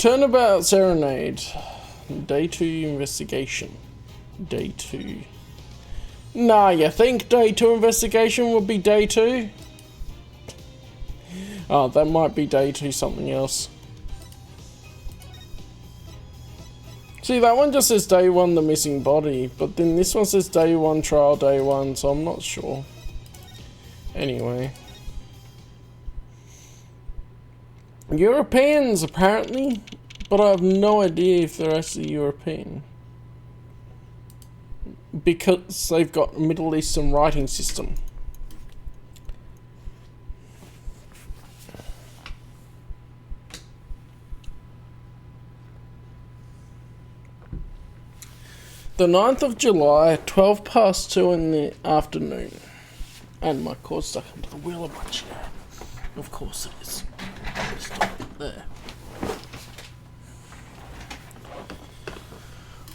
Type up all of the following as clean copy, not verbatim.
Turnabout Serenade. Day 2 investigation. Day 2. Nah, you think Day 2 investigation would be Day 2? Oh, that might be Day 2 something else. See, that one just says Day 1 the missing body, but then this one says Day 1 trial, Day 1, so I'm not sure. Anyway. Europeans, apparently, but I have no idea if they're actually European. Because they've got a Middle Eastern writing system. The 9th of July, 12 past 2 in the afternoon. And my cord's stuck under the wheel of my chair. Of course it is. Stop it there.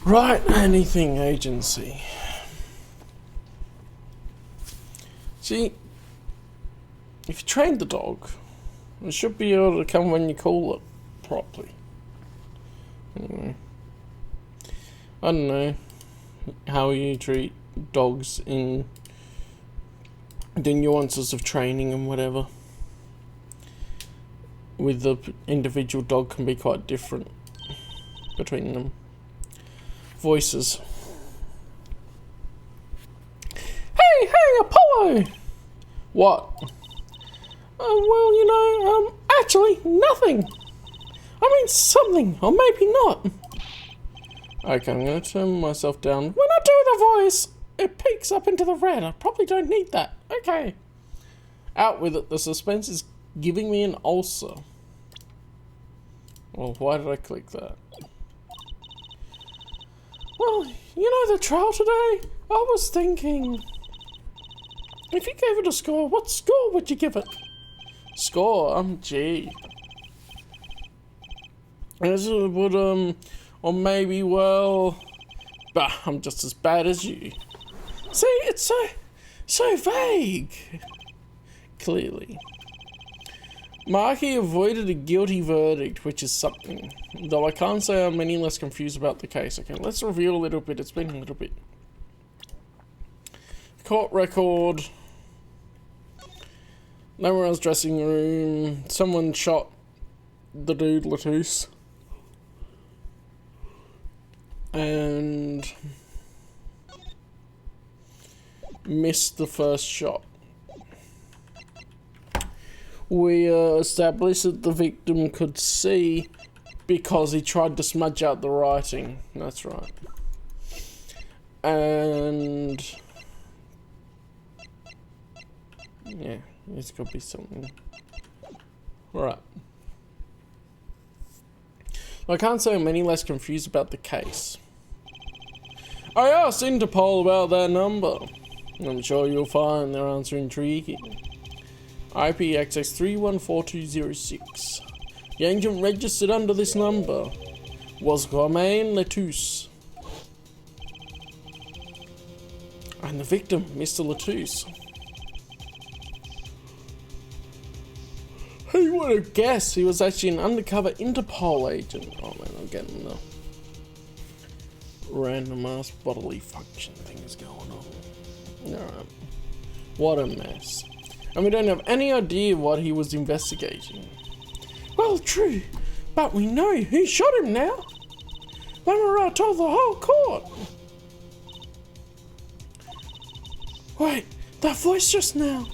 Right, anything agency. See, if you train the dog, it should be able to come when you call it properly. Anyway, I don't know how you treat dogs in the nuances of training and whatever. With the individual dog can be quite different between them. Voices. Hey, Apollo! What? Well, you know, actually, nothing. I mean, something, or maybe not. Okay, I'm gonna turn myself down. When I do the voice, it peaks up into the red. I probably don't need that. Okay. Out with it. The suspense is giving me an ulcer. Well, why did I click that? Well, you know the trial today? I was thinking, if you gave it a score, what score would you give it? Score? G. As it would, or maybe, well, bah, I'm just as bad as you. See, it's so vague. Clearly. Marky avoided a guilty verdict, which is something. Though I can't say I'm any less confused about the case. Okay, let's review a little bit. It's been a little bit. Court record. No one else dressing room. Someone shot the dude Latouche. And missed the first shot. We established that the victim could see because he tried to smudge out the writing. That's right. And yeah, it's got to be something. Right. I can't say I'm any less confused about the case. I asked Interpol about their number. I'm sure you'll find their answer intriguing. IPXX314206. The agent registered under this number was Romain Latouche. And the victim, Mr. Latouche. Who would have guessed he was actually an undercover Interpol agent? Oh man, I'm getting the random ass bodily function things going on. Alright. What a mess. And we don't have any idea what he was investigating. Well, true, but we know who shot him now. Mamarao told the whole court. Wait, that voice just now.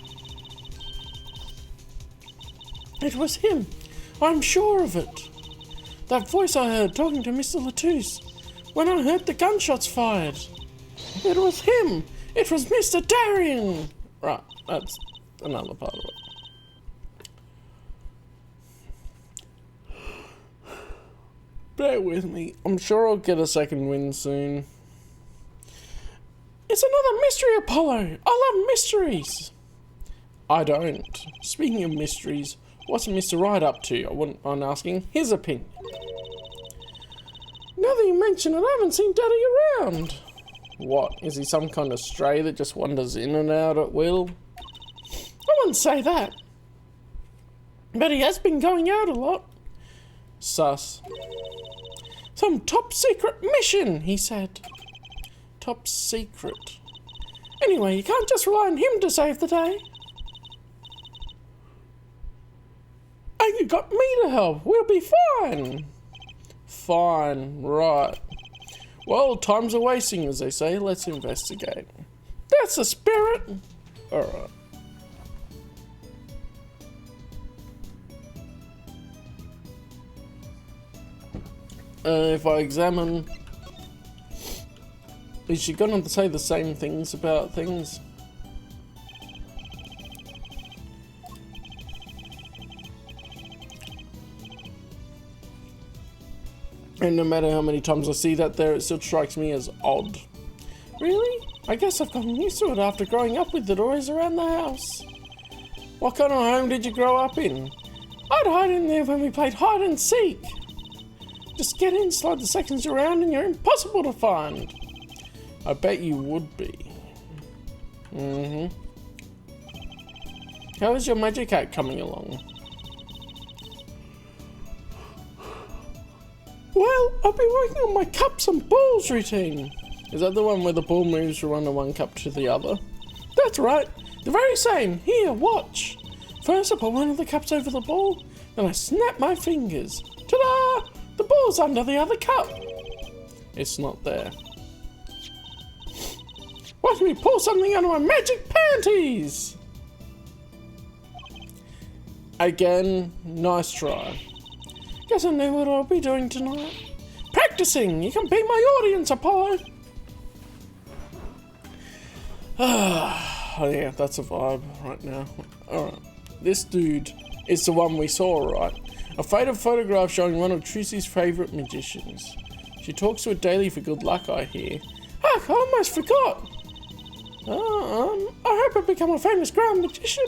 It was him. I'm sure of it. That voice I heard talking to Mr. Latouche when I heard the gunshots fired. It was him. It was Mr. Darien. Right, that's another part of it. Bear with me. I'm sure I'll get a second win soon. It's another mystery, Apollo. I love mysteries. I don't. Speaking of mysteries, what's Mr. Wright up to? I wouldn't mind asking his opinion. Now that you mention it, I haven't seen Daddy around. What? Is he some kind of stray that just wanders in and out at will? I wouldn't say that. But he has been going out a lot. Sus. Some top secret mission, he said. Top secret. Anyway, you can't just rely on him to save the day. Oh, you got me to help. We'll be fine. Fine, right. Well, time's a wasting, as they say. Let's investigate. That's the spirit. Alright. If I examine... Is she gonna say the same things about things? And no matter how many times I see that there, it still strikes me as odd. Really? I guess I've gotten used to it after growing up with it always around the house. What kind of home did you grow up in? I'd hide in there when we played hide and seek. Just get in, slide the sections around, and you're impossible to find. I bet you would be. How is your magic act coming along? Well, I've been working on my cups and balls routine. Is that the one where the ball moves from one cup to the other? That's right. The very same. Here, watch. First I put one of the cups over the ball, then I snap my fingers. Ta-da! The ball's under the other cup. It's not there. Watch me pull something out of my magic panties! Again, nice try. Guess I know what I'll be doing tonight. Practicing! You can be my audience, Apollo! Oh yeah, that's a vibe right now. Alright. This dude is the one we saw, right? A faded photograph showing one of Trussy's favourite magicians. She talks to it daily for good luck, I hear. Heck, I almost forgot! I hope I become a famous grand magician.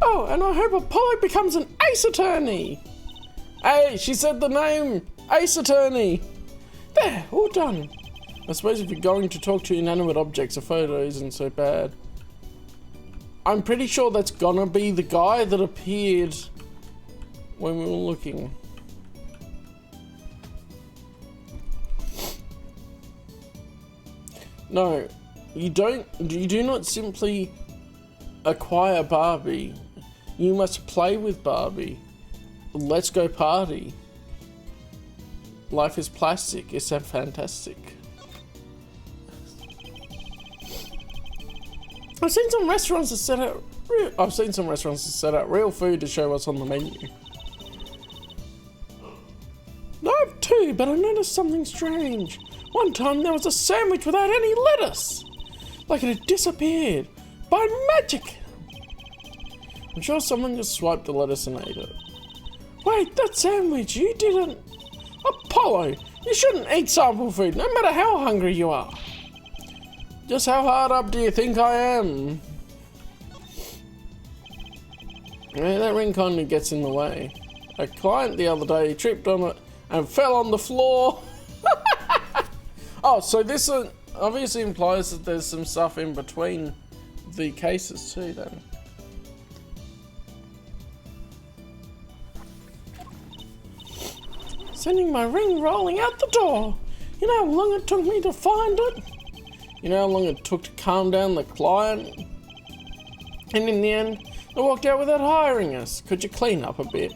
Oh, and I hope Apollo becomes an ace attorney. Hey, she said the name, ace attorney. There, all done. I suppose if you're going to talk to inanimate objects, a photo isn't so bad. I'm pretty sure that's gonna be the guy that appeared when we were looking. No, you do not simply acquire Barbie. You must play with Barbie. Let's go party. Life is plastic. It's that fantastic. I've seen some restaurants that set out real food to show what's on the menu. I have too, but I noticed something strange. One time there was a sandwich without any lettuce. Like it had disappeared. By magic. I'm sure someone just swiped the lettuce and ate it. Wait, that sandwich, you didn't... Apollo, you shouldn't eat sample food, no matter how hungry you are. Just how hard up do you think I am? Yeah, that ring kind of gets in the way. A client the other day tripped on it and fell on the floor. Oh, so this obviously implies that there's some stuff in between the cases too then. Sending my ring rolling out the door. You know how long it took me to find it? You know how long it took to calm down the client? And in the end, I walked out without hiring us. Could you clean up a bit?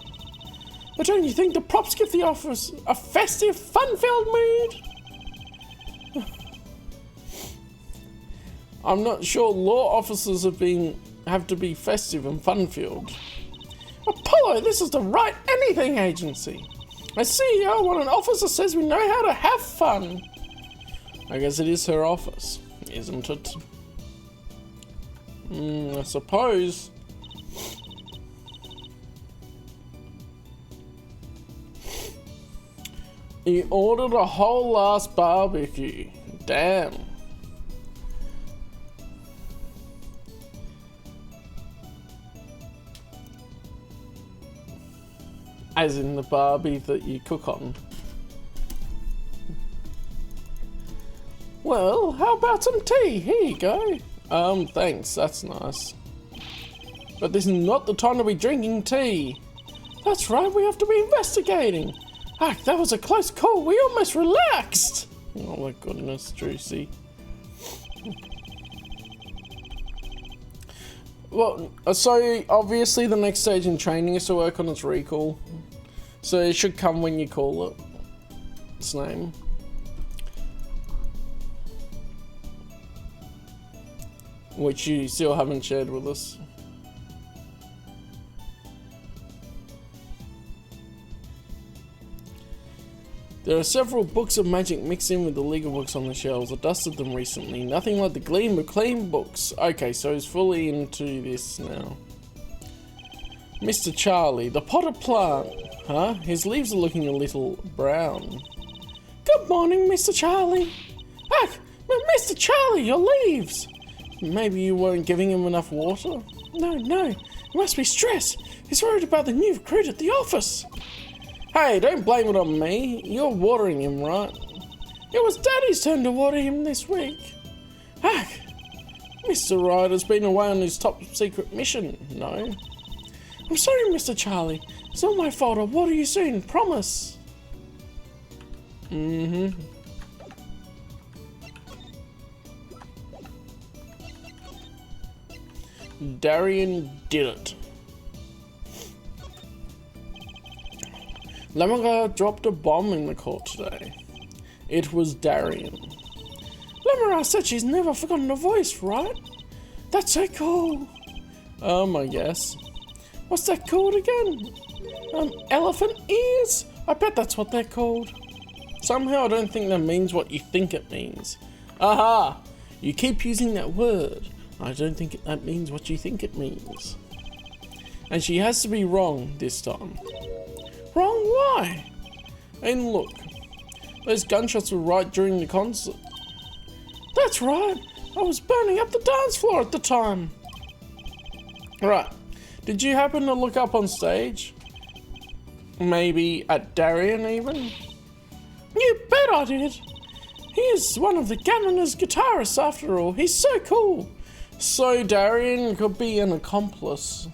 But don't you think the props give the office a festive, fun-filled mood? I'm not sure law officers have to be festive and fun-filled. Apollo, this is the Right Anything agency. A CEO when an officer says we know how to have fun. I guess it is her office, isn't it? I suppose. You ordered a whole last barbecue. Damn. As in the Barbie that you cook on. Well, how about some tea? Here you go. Thanks, that's nice. But this is not the time to be drinking tea. That's right, we have to be investigating. Ah, that was a close call. We almost relaxed. Oh my goodness, Juicy. Well, so obviously the next stage in training is to work on its recall. So it should come when you call it. Its name. Which you still haven't shared with us. There are several books of magic mixed in with the legal books on the shelves. I dusted them recently. Nothing like the Gleam of Clean books. Okay, so he's fully into this now. Mr. Charlie, the potted plant. Huh? His leaves are looking a little brown. Good morning, Mr. Charlie. Ah, Mr. Charlie, your leaves. Maybe you weren't giving him enough water? No. He must be stressed. He's worried about the new recruit at the office. Hey, don't blame it on me. You're watering him, right? It was Daddy's turn to water him this week. Ah, Mr. Ryder's been away on his top secret mission, no? I'm sorry, Mr. Charlie. It's not my fault. I'll water you soon, promise. Darian did it. Lamara dropped a bomb in the court today. It was Darian. Lamara said she's never forgotten a voice, right? That's so cool. I guess. What's that called again? Elephant ears? I bet that's what they're called. Somehow I don't think that means what you think it means. Aha! You keep using that word. I don't think that means what you think it means. And she has to be wrong this time. Wrong? Why? And look, those gunshots were right during the concert. That's right. I was burning up the dance floor at the time. Right. Did you happen to look up on stage? Maybe at Darian even? You bet I did. He is one of the Governor's guitarists after all. He's so cool. So Darian could be an accomplice.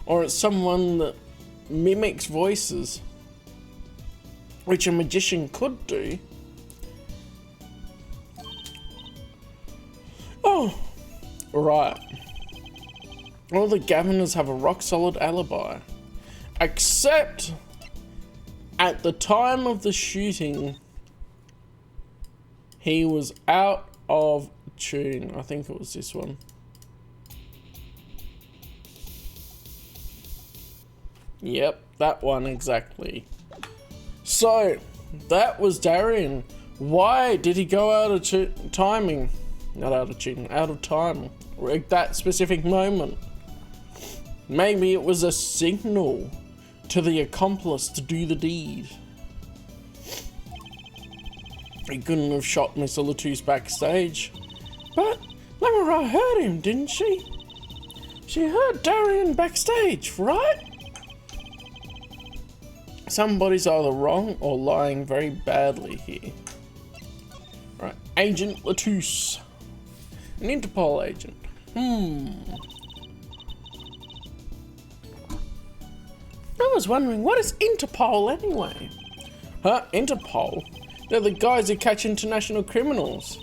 Or it's someone that mimics voices, which a magician could do. Oh, right. All the Governors have a rock-solid alibi. Except at the time of the shooting, he was out of tune. I think it was this one. Yep, that one exactly. So, that was Darian. Why did he go out of timing? Not out of tune, out of time. At that specific moment. Maybe it was a signal to the accomplice to do the deed. He couldn't have shot Miss Latus backstage. But Lamara heard him, didn't she? She heard Darian backstage, right? Somebody's either wrong or lying very badly here. Right, Agent Latus. An Interpol agent. I was wondering, what is Interpol anyway? Huh? Interpol? They're the guys who catch international criminals.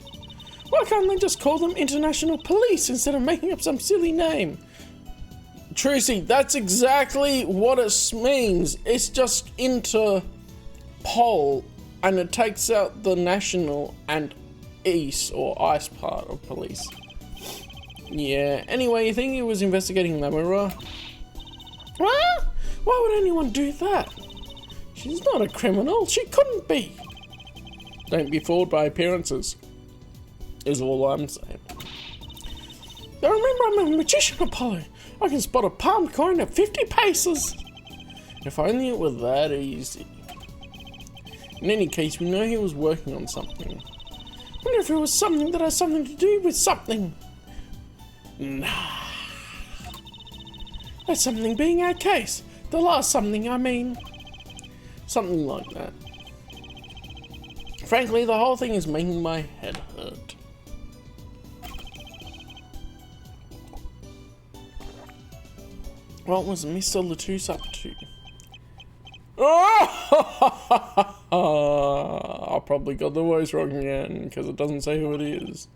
Why can't they just call them international police instead of making up some silly name? Trucy, that's exactly what it means. It's just Interpol, and it takes out the national and east or ice part of police. Yeah, anyway, you think he was investigating Lamara? What? Why would anyone do that? She's not a criminal. She couldn't be. Don't be fooled by appearances, is all I'm saying. Now remember, I'm a magician, Apollo. I can spot a palm coin at 50 paces. If only it were that easy. In any case, we know he was working on something. Wonder if it was something that has something to do with something. Nah. That's something being our case. The last something, I mean. Something like that. Frankly, the whole thing is making my head hurt. What was Mr. Latus up to? Oh! I probably got the voice wrong again because it doesn't say who it is.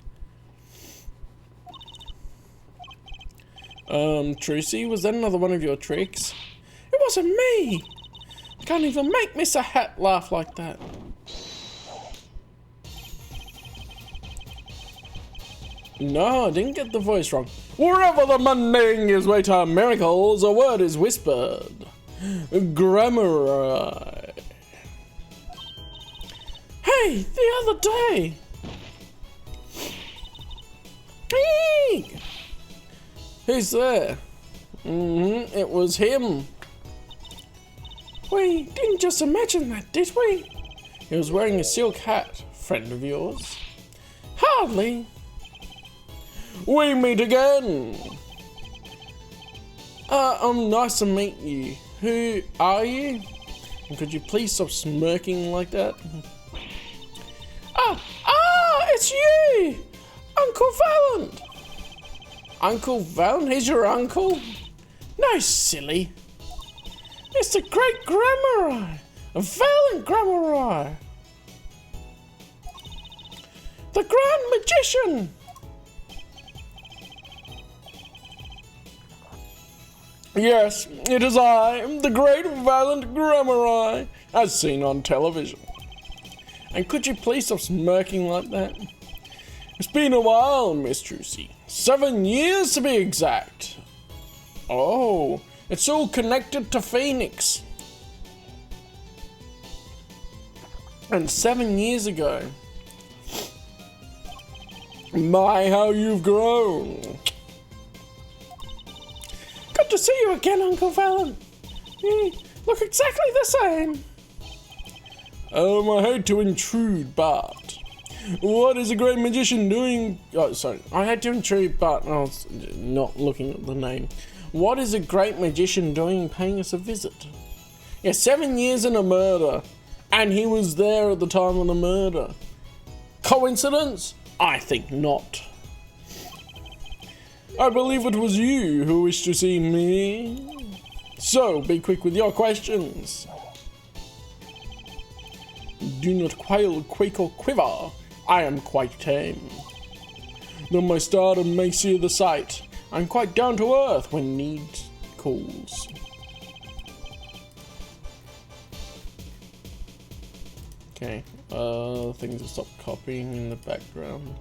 Trucy, was that another one of your tricks? It wasn't me! I can't even make Mr. Hat laugh like that. No, I didn't get the voice wrong. Wherever the mundane gives way to miracles, a word is whispered. Grammar. Hey, the other day. Hey! Who's there? It was him. We didn't just imagine that, did we? He was wearing a silk hat. Friend of yours? Hardly. We meet again. Nice to meet you. Who are you? And could you please stop smirking like that? It's you! Uncle Valent! Uncle Valent? He's your uncle? No, silly. It's the great Grammar, a Valent Grammar, the Grand Magician. Yes, it is I, the great Valent Grammar, as seen on television. And could you please stop smirking like that? It's been a while, Miss Trucy. 7 years to be exact. Oh, it's all connected to Phoenix. And 7 years ago. My, how you've grown. Good to see you again, Uncle Valent. You look exactly the same. I hate to intrude, but what is a great magician doing? Oh, sorry. I had to intrude, but I was not looking at the name. What is a great magician doing paying us a visit? Yeah, 7 years in a murder. And he was there at the time of the murder. Coincidence? I think not. I believe it was you who wished to see me. So, be quick with your questions. Do not quail, quake or quiver. I am quite tame. Though my stardom may sear the sight, I'm quite down to earth when need calls. Okay, things will stop copying in the background.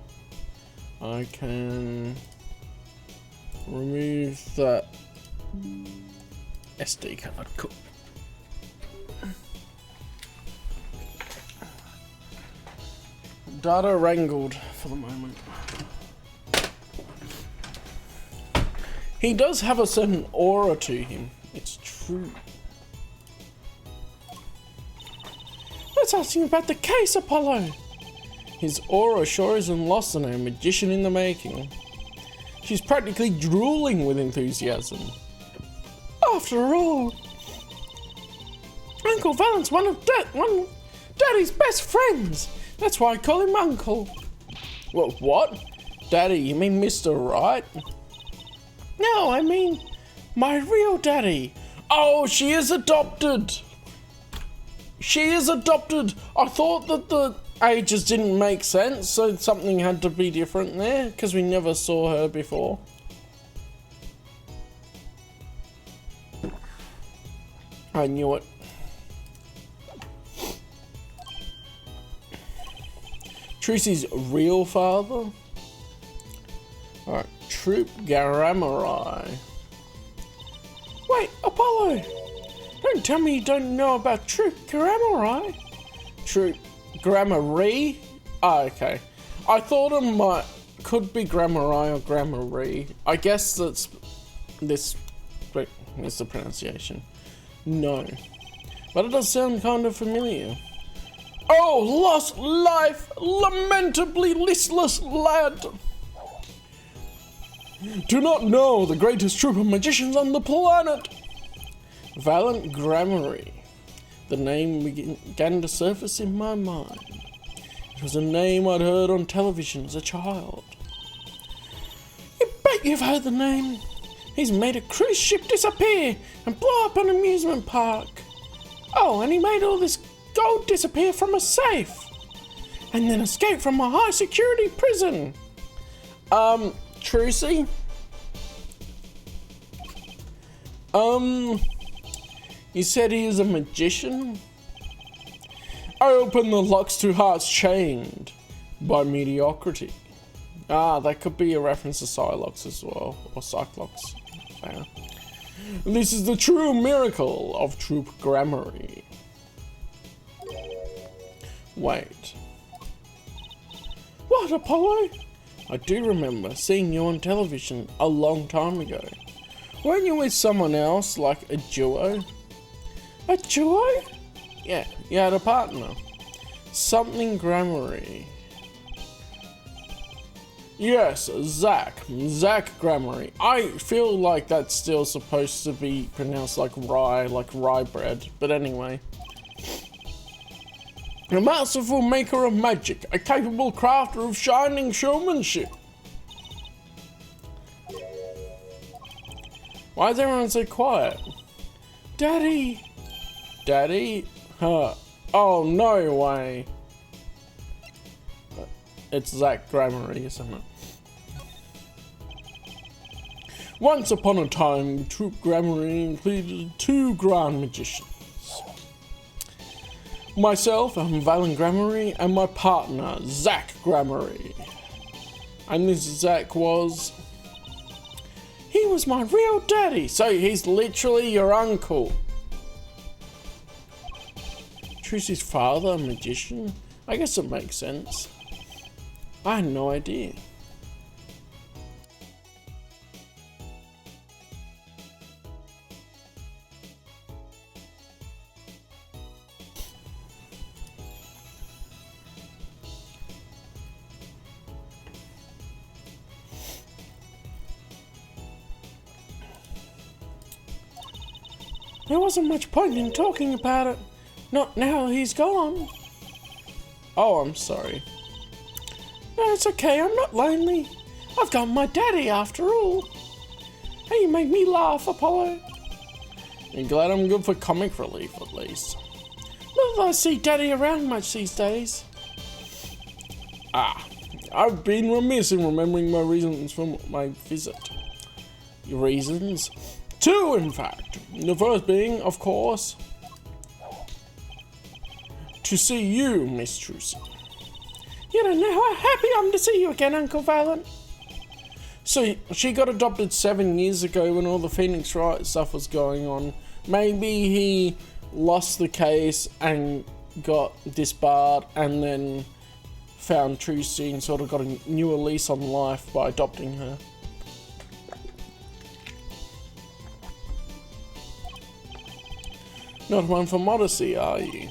I can remove that SD card. Cool. Data wrangled for the moment. He does have a certain aura to him, it's true. Let's ask him about the case, Apollo. His aura sure isn't lost on a magician in the making. She's practically drooling with enthusiasm. After all, Uncle Valent's one of Daddy's best friends. That's why I call him Uncle. Well, what? Daddy, you mean Mr. Right? No, I mean my real daddy. Oh, she is adopted. She is adopted. I thought that the ages didn't make sense, so something had to be different there, because we never saw her before. I knew it. Trucy's real father? Alright, Troop Garamari. Wait, Apollo! Don't tell me you don't know about Troop Garamari. Troop Grammary? Oh, okay. I thought it could be Grammari or Grammary. I guess that's this. Wait, where's the pronunciation? No. But it does sound kind of familiar. Oh, lost life, lamentably listless lad. Do not know the greatest troop of magicians on the planet. Valent Grammary. The name began to surface in my mind. It was a name I'd heard on television as a child. You bet you've heard the name. He's made a cruise ship disappear and blow up an amusement park. Oh, and he made all this gold disappear from a safe. And then escape from a high security prison. Trucy? You said he is a magician? I open the locks to hearts chained by mediocrity. Ah, that could be a reference to Psylocks as well, or Cyclops. Yeah. This is the true miracle of troop gramarye. Wait. What, Apollo? I do remember seeing you on television a long time ago. Weren't you with someone else, like a duo? A duo? Yeah, you had a partner. Something gramarye. Yes, Zach Gramarye. I feel like that's still supposed to be pronounced like rye bread, but anyway. A masterful maker of magic, a capable crafter of shining showmanship. Why is everyone so quiet? Daddy? Daddy? Huh. Oh, no way. It's Zach Gramarye, isn't it? Once upon a time, Troop Gramarye included 2 grand magicians. Myself, I'm Valen Gramarye, and my partner, Zach Gramarye. And this Zach was... He was my real daddy, so he's literally your uncle. Trucy's father, a magician? I guess it makes sense. I had no idea. There wasn't much point in talking about it. Not now he's gone. Oh, I'm sorry. No, it's okay, I'm not lonely. I've got my daddy after all. Hey, you made me laugh, Apollo. I'm glad I'm good for comic relief, at least. Not that I see daddy around much these days. I've been remiss in remembering my reasons for my visit. Reasons? 2, in fact. The first being, of course, to see you, Miss Trucy. You don't know how happy I'm to see you again, Uncle Valen. So, she got adopted 7 years ago when all the Phoenix Wright stuff was going on. Maybe he lost the case and got disbarred and then found Trucy and sort of got a newer lease on life by adopting her. Not one for modesty, are you?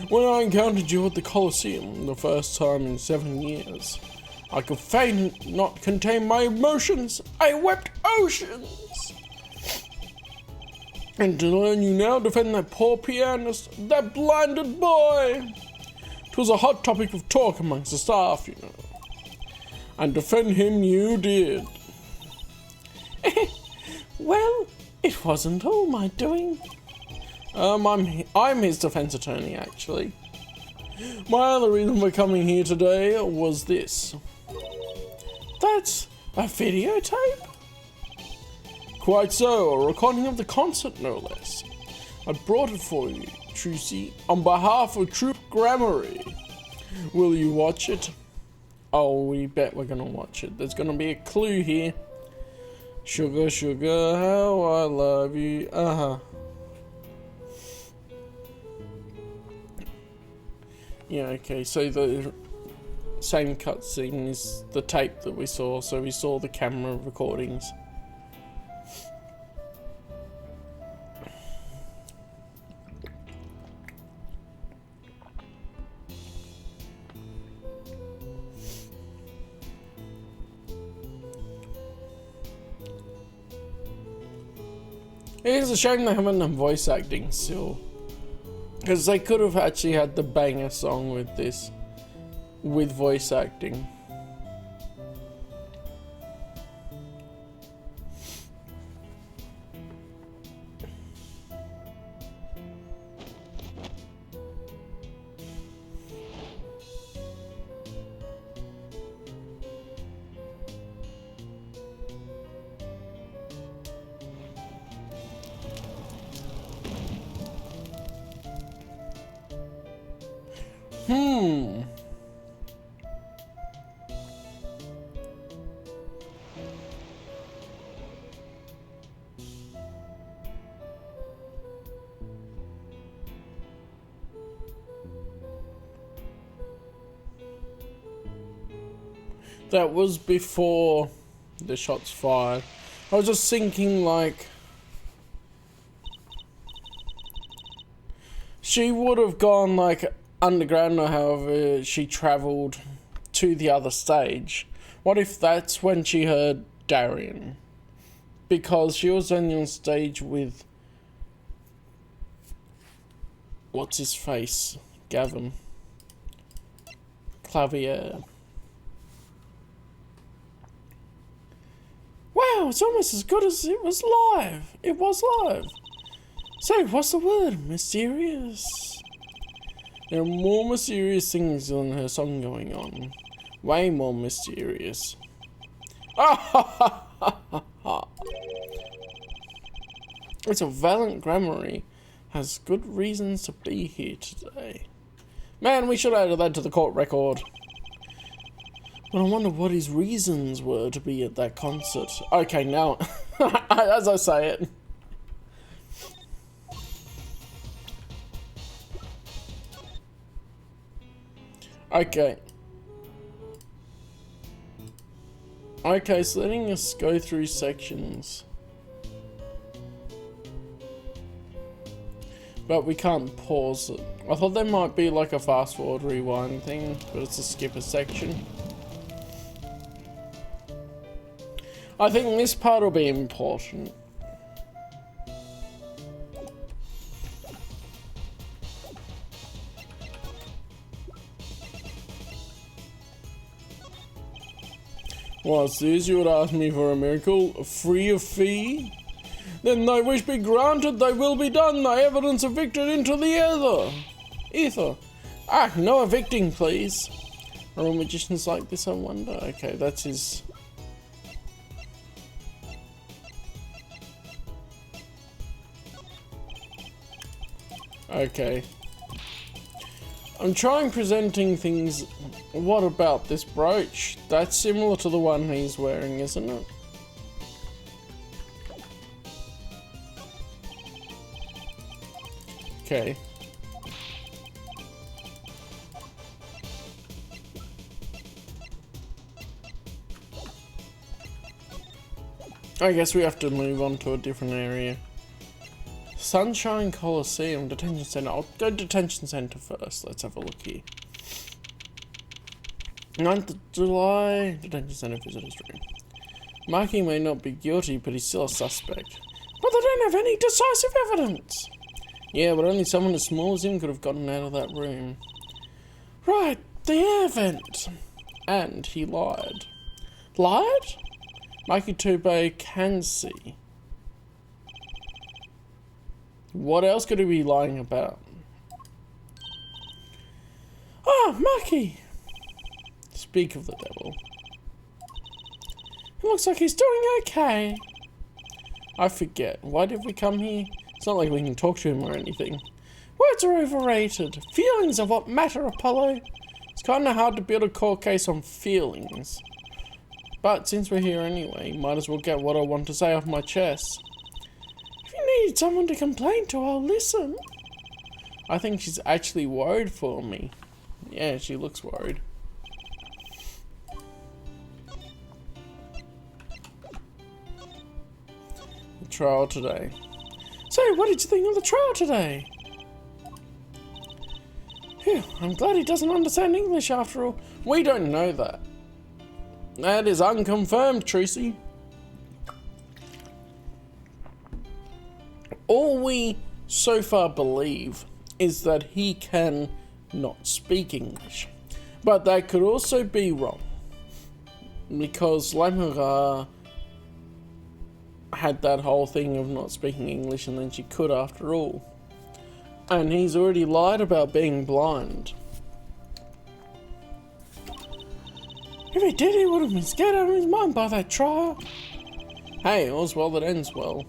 When I encountered you at the Colosseum the first time in 7 years, I could fain not contain my emotions. I wept oceans. And to learn you now defend that poor pianist, that blinded boy. 'Twas a hot topic of talk amongst the staff, you know. And defend him you did. Well, it wasn't all my doing. I'm his defense attorney, actually. My other reason for coming here today was this. That's a videotape? Quite so, a recording of the concert, no less. I brought it for you, Trucy, on behalf of Troop Gramarye. Will you watch it? Oh, we bet we're gonna watch it. There's gonna be a clue here. Sugar, sugar, how I love you. Yeah, okay, so the same cutscene is the tape that we saw, so we saw the camera recordings. It is a shame they haven't done voice acting still. Because they could have actually had the banger song with this, with voice acting. That was before the shots fired. I was just thinking, like, she would have gone, like, underground or however she travelled to the other stage. What if that's when she heard Darian? Because she was only on stage with... what's his face? Gavin. Clavier. Wow, it's almost as good as it was live. It was live. So, what's the word? Mysterious. There are more mysterious things in her song going on. Way more mysterious. It's a valiant grammary. Has good reasons to be here today. Man, we should add that to the court record. But I wonder what his reasons were to be at that concert. Okay, now, as I say it. Okay. Okay, so letting us go through sections. But we can't pause it. I thought there might be like a fast forward rewind thing, but it's a skip a section. I think this part will be important. What's this? You would ask me for a miracle, free of fee? Then thy wish be granted, thy will be done, thy evidence evicted into the ether. Ah, no evicting, please. Are all magicians like this, I wonder? Okay, that's his... Okay. I'm trying presenting things... What about this brooch? That's similar to the one he's wearing, isn't it? Okay. I guess we have to move on to a different area. Sunshine Coliseum, Detention Center. I'll go Detention Center first. Let's have a look here. 9th of July, Detention Center Visitor's Room. Marky may not be guilty, but he's still a suspect. But they don't have any decisive evidence. Yeah, but only someone as small as him could have gotten out of that room. Right, the air vent. And he lied. Lied? Mikey Toubé can see. What else could he be lying about? Ah, Mikey! Speak of the devil. It looks like he's doing okay. I forget. Why did we come here? It's not like we can talk to him or anything. Words are overrated. Feelings are what matter, Apollo. It's kind of hard to build a court case on feelings. But since we're here anyway, might as well get what I want to say off my chest. If you need someone to complain to, I'll listen. I think she's actually worried for me. Yeah, she looks worried. The trial today. So, what did you think of the trial today? Phew, I'm glad he doesn't understand English after all. We don't know that. That is unconfirmed, Tracy. All we so far believe is that he can not speak English. But that could also be wrong. Because Lamura had that whole thing of not speaking English and then she could after all. And he's already lied about being blind. If he did, he would have been scared out of his mind by that trial. Hey, all's well that ends well.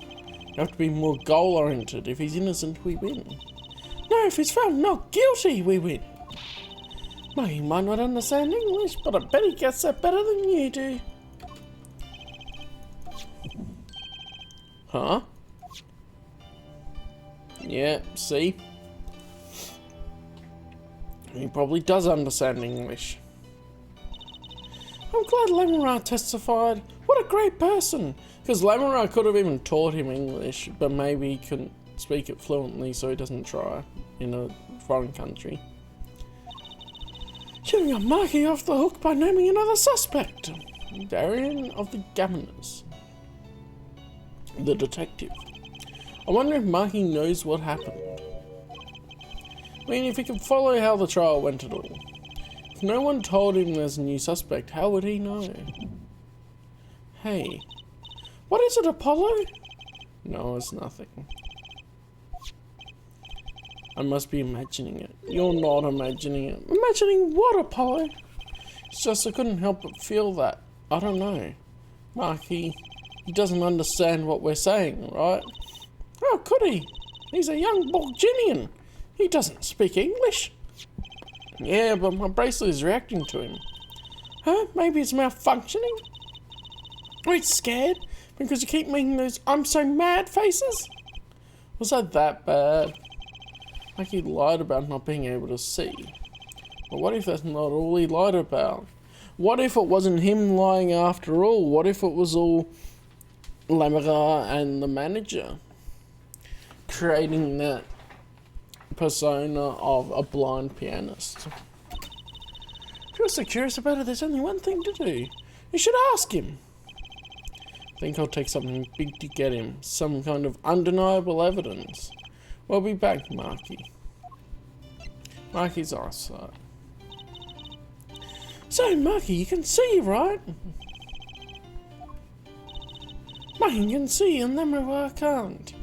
You have to be more goal-oriented. If he's innocent, we win. No, if he's found not guilty, we win. No, he might not understand English, but I bet he gets that better than you do. Huh? Yeah, see? He probably does understand English. I'm glad Lemura testified. What a great person! Because Lemura could have even taught him English, but maybe he couldn't speak it fluently, so he doesn't try in a foreign country. Shouldn't got Marky off the hook by naming another suspect. Darian of the Governors. The detective. I wonder if Marky knows what happened. I mean, if he could follow how the trial went at all. If no one told him there's a new suspect, how would he know? Hey. What is it, Apollo? No, it's nothing. I must be imagining it. You're not imagining it. Imagining what, Apollo? It's just I couldn't help but feel that. I don't know. Marky, he doesn't understand what we're saying, right? Oh, could he? He's a young Borginian. He doesn't speak English. Yeah, but my bracelet is reacting to him. Huh? Maybe it's malfunctioning? Are you scared? Because you keep making those I'm so mad faces? Was that bad? Like he lied about not being able to see. But what if that's not all he lied about? What if it wasn't him lying after all? What if it was all Lemura and the manager creating that persona of a blind pianist? If you're so curious about it, there's only one thing to do. You should ask him. I think I'll take something big to get him. Some kind of undeniable evidence. We'll be back, Marky. Marky's eyesight. So, Marky, you can see, right? Marky can see and Lemura can't.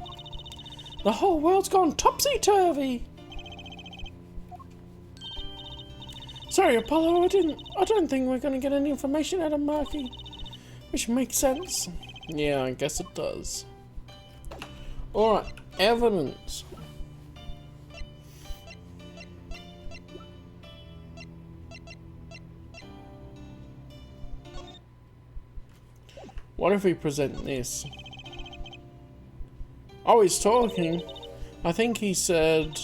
The whole world's gone topsy-turvy. Sorry, Apollo, I don't think we're gonna get any information out of Marky. Which makes sense. Yeah, I guess it does. Alright, evidence. What if we present this? Oh, he's talking. I think he said,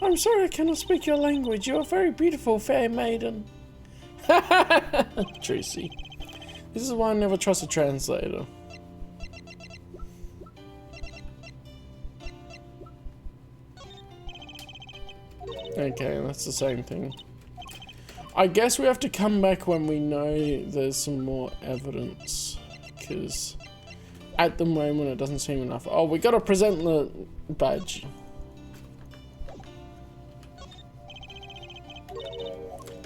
I'm sorry I cannot speak your language. You are very beautiful, fair maiden. Tracy. This is why I never trust a translator. Okay, that's the same thing. I guess we have to come back when we know there's some more evidence. Because at the moment it doesn't seem enough. Oh, we gotta present the badge.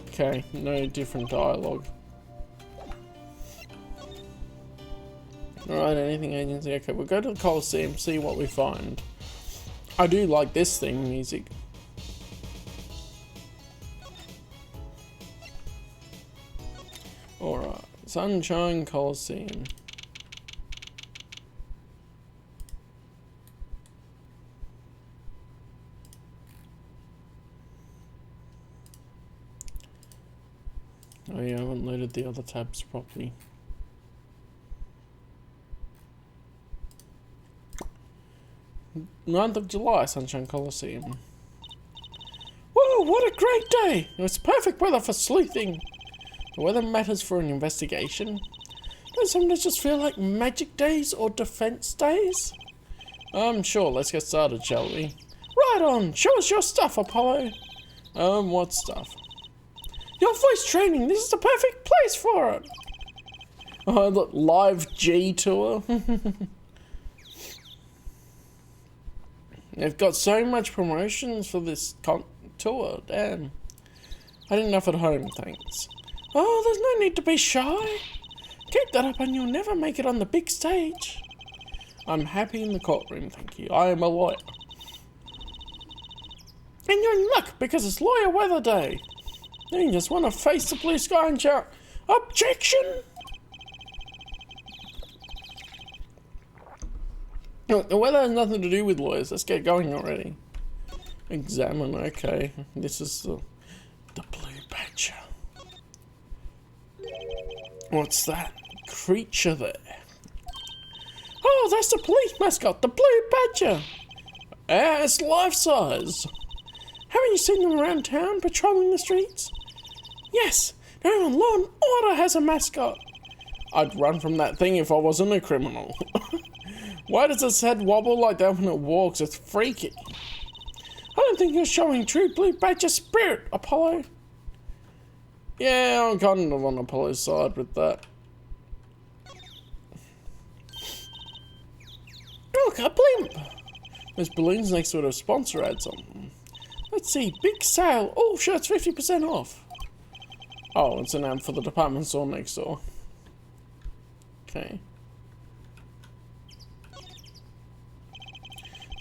Okay, no different dialogue. Alright, anything agency. Okay, we'll go to the Coliseum, see what we find. I do like this theme music. Alright, Sunshine Coliseum. Oh yeah, I haven't loaded the other tabs properly. Ninth of July, Sunshine Coliseum. Whoa, what a great day! It's perfect weather for sleuthing. The weather matters for an investigation. Don't some days just feel like magic days or defense days? Sure, let's get started, shall we? Right on, show us your stuff, Apollo. What stuff? Your voice training, this is the perfect place for it. Oh, look, live G tour. They've got so much promotions for this tour, damn. I did enough at home, thanks. Oh, there's no need to be shy. Keep that up and you'll never make it on the big stage. I'm happy in the courtroom, thank you. I am a lawyer. And you're in luck because it's lawyer weather day. You just want to face the blue sky and shout, objection! Look, the weather has nothing to do with lawyers. Let's get going already. Examine, okay. This is the blue What's that creature there? Oh, that's the police mascot, the Blue Badger. It's life-size. Haven't you seen them around town patrolling the streets? Yes, now Law and Order has a mascot. I'd run from that thing if I wasn't a criminal. Why does its head wobble like that when it walks? It's freaky. I don't think you're showing true Blue Badger spirit, Apollo. Yeah, I'm kind of on Apollo's side with that. Look, a blimp! There's balloons next to it, a sponsor ad something. Let's see, big sale, all shirts 50% off. Oh, it's an ad for the department store next door. Okay.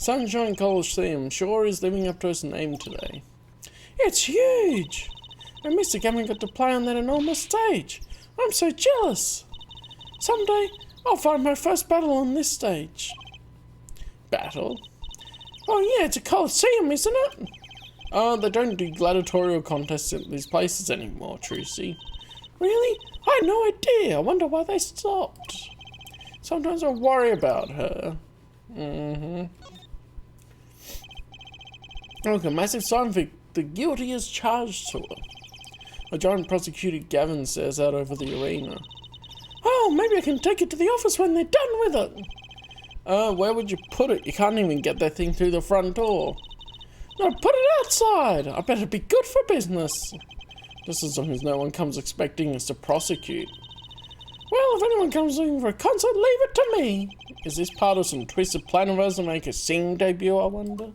Sunshine Coliseum sure is living up to its name today. It's huge! And Mr. Gammon got to play on that enormous stage. I'm so jealous. Someday, I'll find my first battle on this stage. Battle? Oh yeah, it's a Coliseum, isn't it? They don't do gladiatorial contests at these places anymore, Trucy. Really? I had no idea. I wonder why they stopped. Sometimes I worry about her. Look, a massive sign for the guilty is charged to her. A giant prosecutor Gavin stares out over the arena. Oh, maybe I can take it to the office when they're done with it. Where would you put it? You can't even get that thing through the front door. No, put it outside. I bet it'd be good for business. Just as long as no one comes expecting us to prosecute. Well, if anyone comes looking for a concert, leave it to me. Is this part of some twisted plan of ours to make a singing debut, I wonder?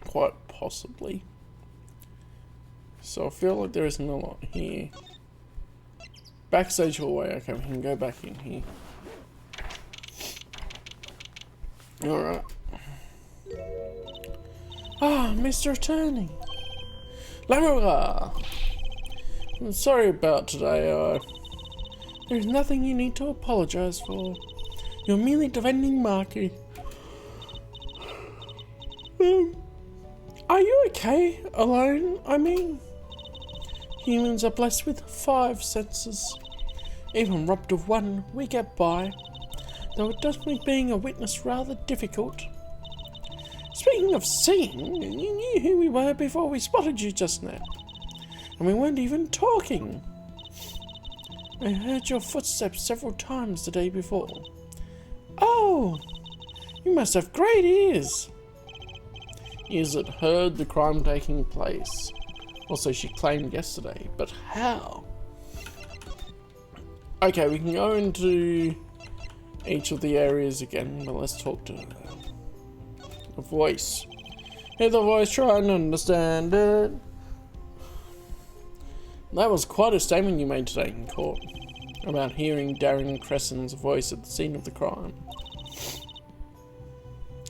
Quite possibly. So I feel like there isn't a lot here. Backstage hallway. Okay, we can go back in here. Alright. Ah, Mr. Attorney. Lamora! I'm sorry about today. There's nothing you need to apologize for. You're merely defending Marky. Are you okay? Alone, I mean? Humans are blessed with 5 senses. Even robbed of one, we get by. Though it does make being a witness rather difficult. Speaking of seeing, you knew who we were before we spotted you just now. And we weren't even talking. I heard your footsteps several times the day before. Oh, you must have great ears. Ears that heard the crime taking place. Also, she claimed yesterday, but how? Okay, we can go into each of the areas again, but let's talk to her. The voice. Hear the voice, try and understand it. That was quite a statement you made today in court about hearing Darren Crescen's voice at the scene of the crime.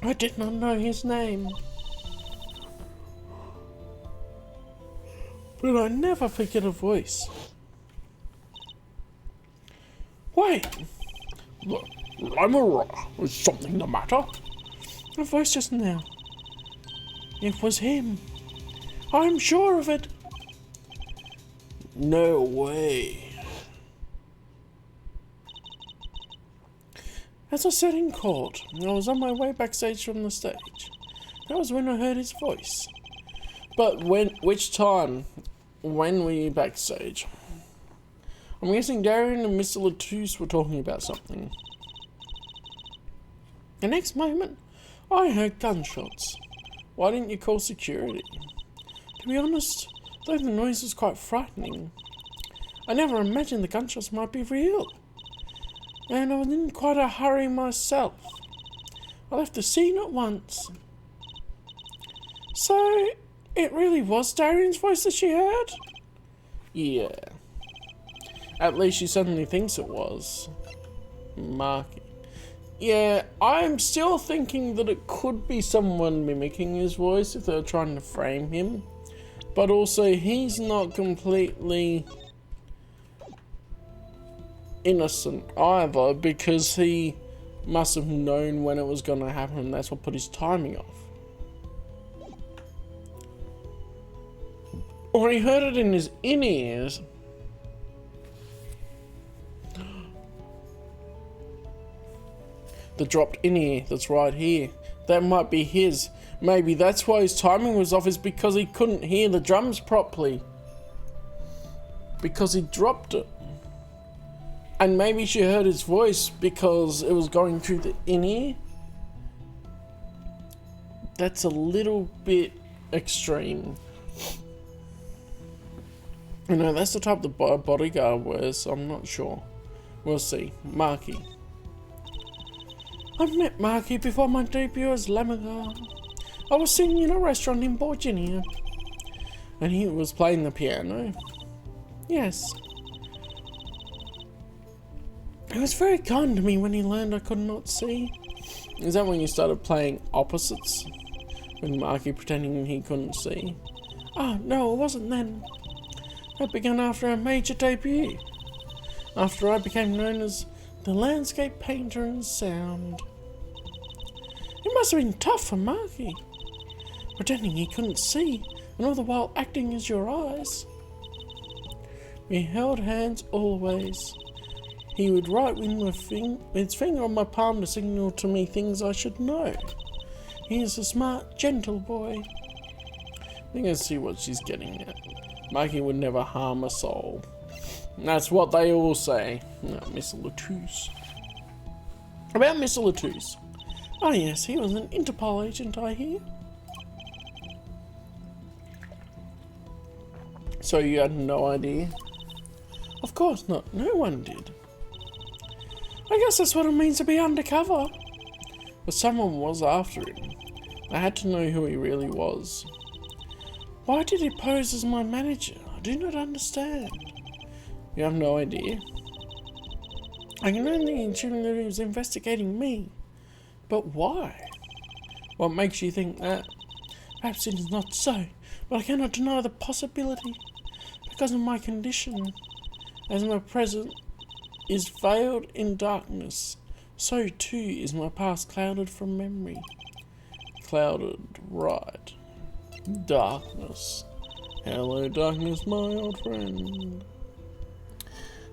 I did not know his name. But I never forget a voice. Wait! Lamora, is something the matter? A voice just now. It was him. I'm sure of it. No way. As I said in court, I was on my way backstage from the stage. That was when I heard his voice. But which time? When were you backstage? I'm guessing Darren and Mr. Latouche were talking about something. The next moment, I heard gunshots. Why didn't you call security? To be honest, though the noise was quite frightening, I never imagined the gunshots might be real. And I was in quite a hurry myself. I left the scene at once. So, it really was Darren's voice that she heard? Yeah. At least she suddenly thinks it was. Marky. Yeah, I'm still thinking that it could be someone mimicking his voice if they were trying to frame him. But also, he's not completely innocent either, because he must have known when it was going to happen. That's what put his timing off. Or he heard it in his in-ears. The dropped in-ear that's right here. That might be his. Maybe that's why his timing was off, is because he couldn't hear the drums properly. Because he dropped it. And maybe she heard his voice because it was going through the in-ear. That's a little bit extreme. You know, that's the type the bodyguard wears, so I'm not sure. We'll see. Marky. I've met Marky before my debut as Lemmigar. I was sitting in a restaurant in Virginia. And he was playing the piano. Yes. He was very kind to me when he learned I could not see. Is that when you started playing opposites? When Marky pretending he couldn't see? Oh, no, it wasn't then. That began after our major debut. After I became known as the landscape painter in sound. It must have been tough for Marky. Pretending he couldn't see, and all the while acting as your eyes. We held hands always. He would write with his finger on my palm to signal to me things I should know. He is a smart, gentle boy. I think I see what she's getting at. Marky would never harm a soul. And that's what they all say. No, Mr. Latouche. About Mr. Latouche. Oh yes, he was an Interpol agent, I hear. So you had no idea? Of course not, no one did. I guess that's what it means to be undercover. But someone was after him. I had to know who he really was. Why did he pose as my manager? I do not understand. You have no idea? I can only assume that he was investigating me. But why? What makes you think that? Perhaps it is not so, but I cannot deny the possibility. Because of my condition, as my present is veiled in darkness, so too is my past clouded from memory. Clouded, right. Darkness. Hello, darkness, my old friend.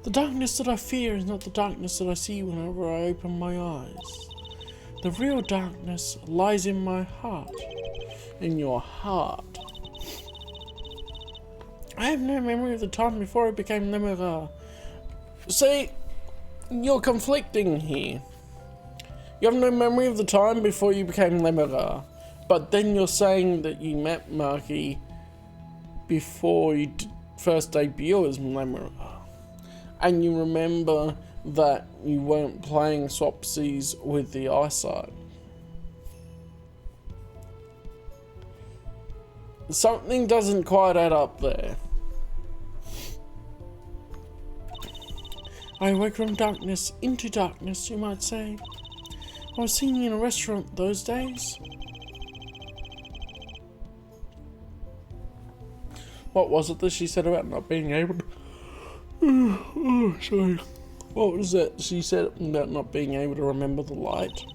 The darkness that I fear is not the darkness that I see whenever I open my eyes. The real darkness lies in my heart. In your heart. I have no memory of the time before I became Lemmigar. See, you're conflicting here. You have no memory of the time before you became Lemmigar, but then you're saying that you met Marky before you first debuted as Lemmigar. And you remember that you weren't playing swapsies with the eyesight. Something doesn't quite add up there. I awoke from darkness into darkness, you might say. I was singing in a restaurant those days. What was it that she said about not being able to... Oh, sorry. What was that she said about not being able to remember the light?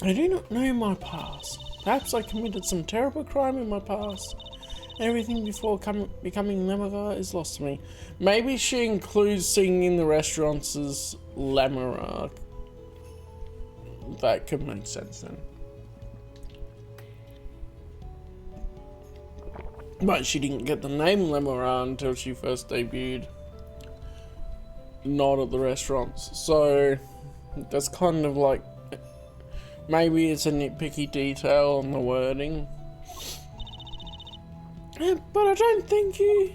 I do not know my past. Perhaps I committed some terrible crime in my past. Everything before becoming Lemmigar is lost to me. Maybe she includes singing in the restaurants as Lemmigar. That could make sense then. But she didn't get the name Lemmigar until she first debuted. Not at the restaurants. So that's kind of like... Maybe it's a nitpicky detail on the wording. But I don't think you...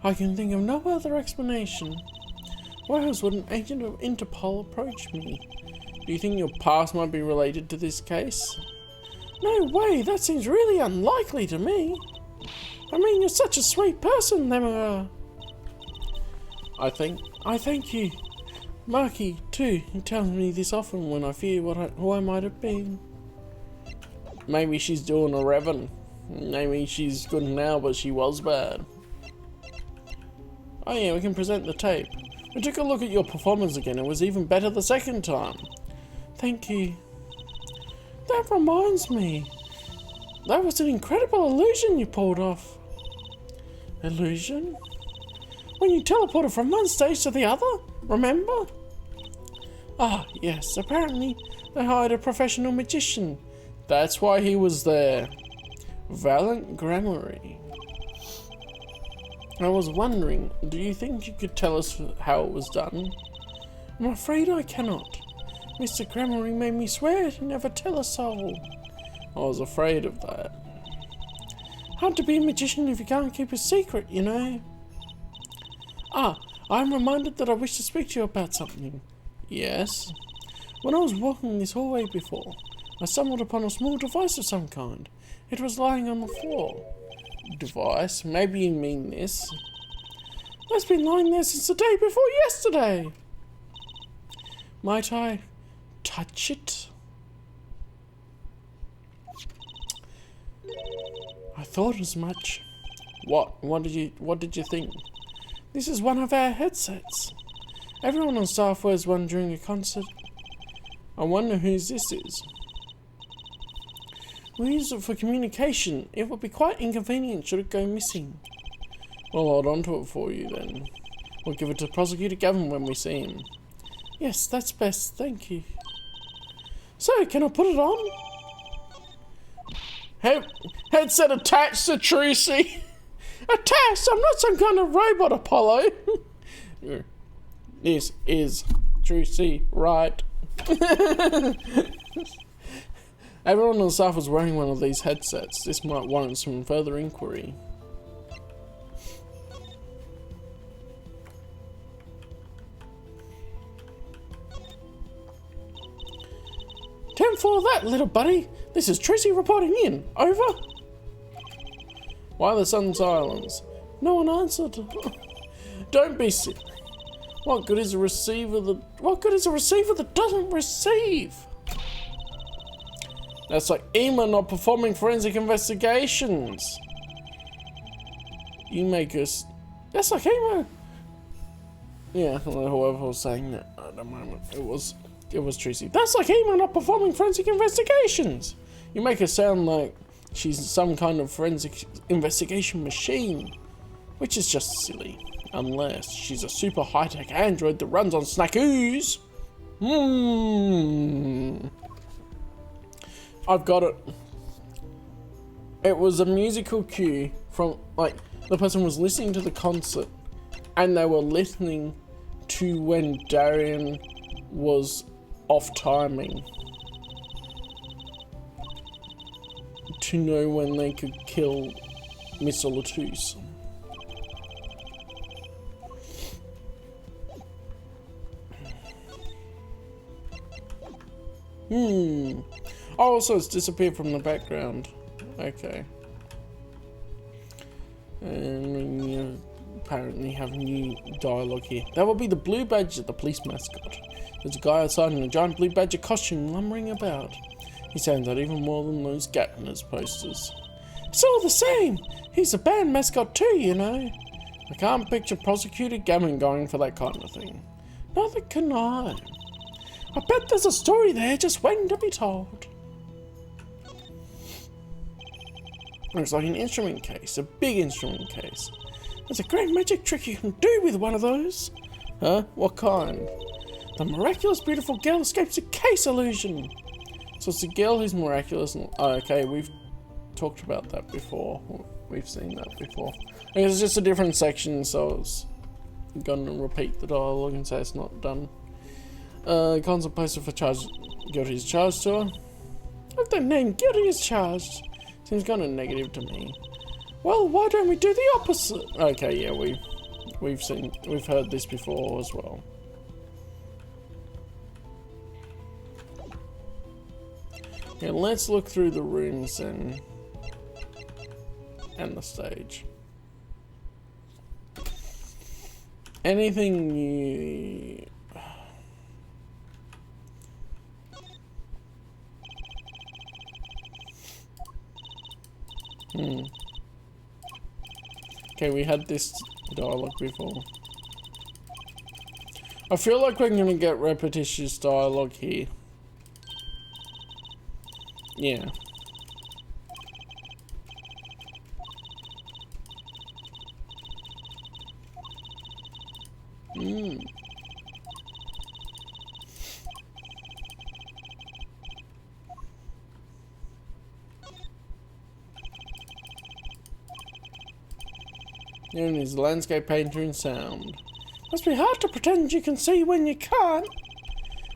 I can think of no other explanation. Why else would an agent of Interpol approach me? Do you think your past might be related to this case? No way, that seems really unlikely to me. I mean, you're such a sweet person, Lemmigar. I thank you. Marky, too, he tells me this often when I fear who I might have been. Maybe she's doing a Revan. Maybe she's good now, but she was bad. Oh yeah, we can present the tape. We took a look at your performance again. It was even better the second time. Thank you. That reminds me. That was an incredible illusion you pulled off. Illusion? When you teleported from one stage to the other, remember? Ah, yes, apparently they hired a professional magician. That's why he was there. Valiant Gramarye. I was wondering, do you think you could tell us how it was done? I'm afraid I cannot. Mr. Gramarye made me swear to never tell a soul. I was afraid of that. Hard to be a magician if you can't keep a secret, you know. Ah, I'm reminded that I wish to speak to you about something. Yes? When I was walking this hallway before, I stumbled upon a small device of some kind. It was lying on the floor. Device? Maybe you mean this? That's been lying there since the day before yesterday. Might I touch it? I thought as much. What? What did you think? This is one of our headsets. Everyone on staff wears one during a concert. I wonder whose this is. We use it for communication. It would be quite inconvenient should it go missing. We'll hold on to it for you then. We'll give it to Prosecutor Gavin when we see him. Yes, that's best, thank you. So, can I put it on? Headset attached to Trucy. Attached? I'm not some kind of robot, Apollo. This is Trucy, right? Everyone on the staff was wearing one of these headsets. This might warrant some further inquiry. Time for that, little buddy. This is Trucy reporting in. Over. Why the sudden silence? No one answered. Don't be silly. What good is a receiver that doesn't receive? That's like EMA not performing forensic investigations. You make us. That's like EMA. Yeah, whoever was saying that at the moment, it was Trucy. That's like EMA not performing forensic investigations. You make her sound like she's some kind of forensic investigation machine, which is just silly. Unless she's a super high-tech android that runs on snackoos. I've got it. It was a musical cue from, like, the person was listening to the concert and they were listening to when Darian was off timing to know when they could kill Mr. Latouche. Oh, so it's disappeared from the background. Okay. And we apparently have new dialogue here. That will be the blue badger, the police mascot. There's a guy outside in a giant blue badger costume lumbering about. He stands out even more than those Gatliners posters. It's all the same. He's a band mascot too, you know. I can't picture Prosecutor Gammon going for that kind of thing. Neither can I. I bet there's a story there just waiting to be told. Looks like an instrument case, a big instrument case. There's a great magic trick you can do with one of those. Huh? What kind? The miraculous beautiful girl escapes a case illusion. So it's the girl who's miraculous. And, oh, okay, we've talked about that before. We've seen that before. It's just a different section, so it's gonna repeat the dialogue and say it's not done. Console posted for charge. Guilty is charged to her. If the name guilty is charged, seems kind of negative to me. Well, why don't we do the opposite? Okay, yeah, we've heard this before as well. Yeah, let's look through the rooms and the stage. Anything new? Okay, we had this dialogue before. I feel like we're gonna get repetitious dialogue here. Yeah. Aaron is a landscape painter in sound. Must be hard to pretend you can see when you can't.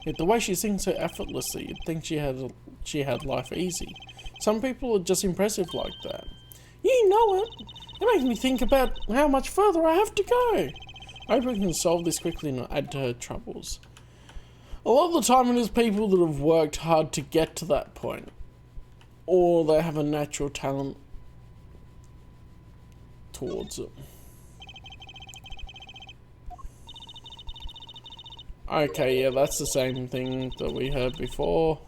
Yet the way she sings so effortlessly, you'd think she had life easy. Some people are just impressive like that. You know it. It makes me think about how much further I have to go. I hope we can solve this quickly and not add to her troubles. A lot of the time it is people that have worked hard to get to that point. Or they have a natural talent towards it. Okay, yeah, that's the same thing that we heard before.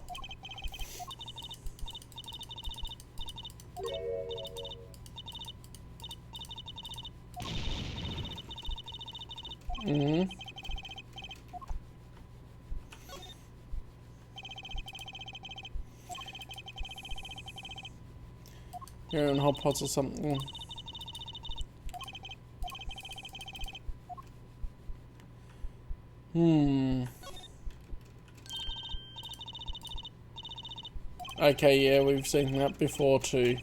Here in hot pots or something. Okay, yeah, we've seen that before too.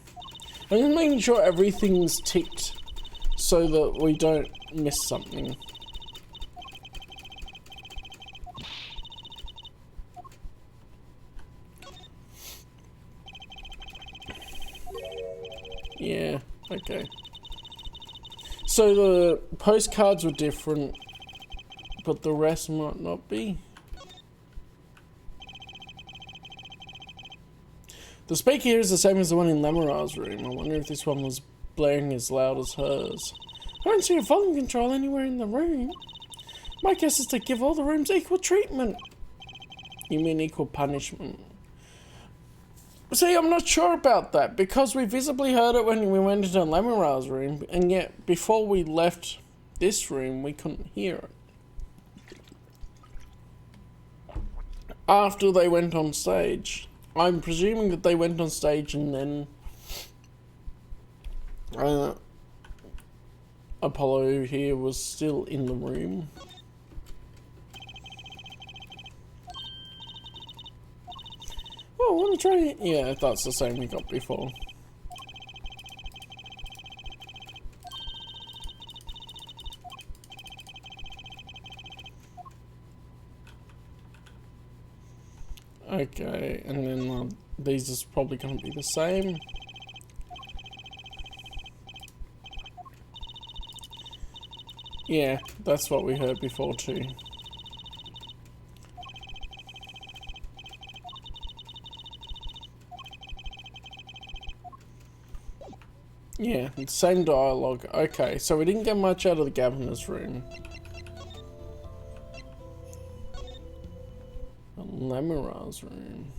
I'm just making sure everything's ticked so that we don't miss something. Yeah, okay. So the postcards were different, but the rest might not be. The speaker here is the same as the one in Lamara's room. I wonder if this one was blaring as loud as hers. I don't see a volume control anywhere in the room. My guess is to give all the rooms equal treatment. You mean equal punishment? See, I'm not sure about that, because we visibly heard it when we went into Lamara's room, and yet before we left this room, we couldn't hear it. After they went on stage. I'm presuming that they went on stage and then Apollo here was still in the room. Oh, I want to try it. Yeah, that's the same we got before. Okay, and then these is probably going to be the same. Yeah, that's what we heard before too. Yeah, same dialogue. Okay, so we didn't get much out of the governor's room. Lamara's room.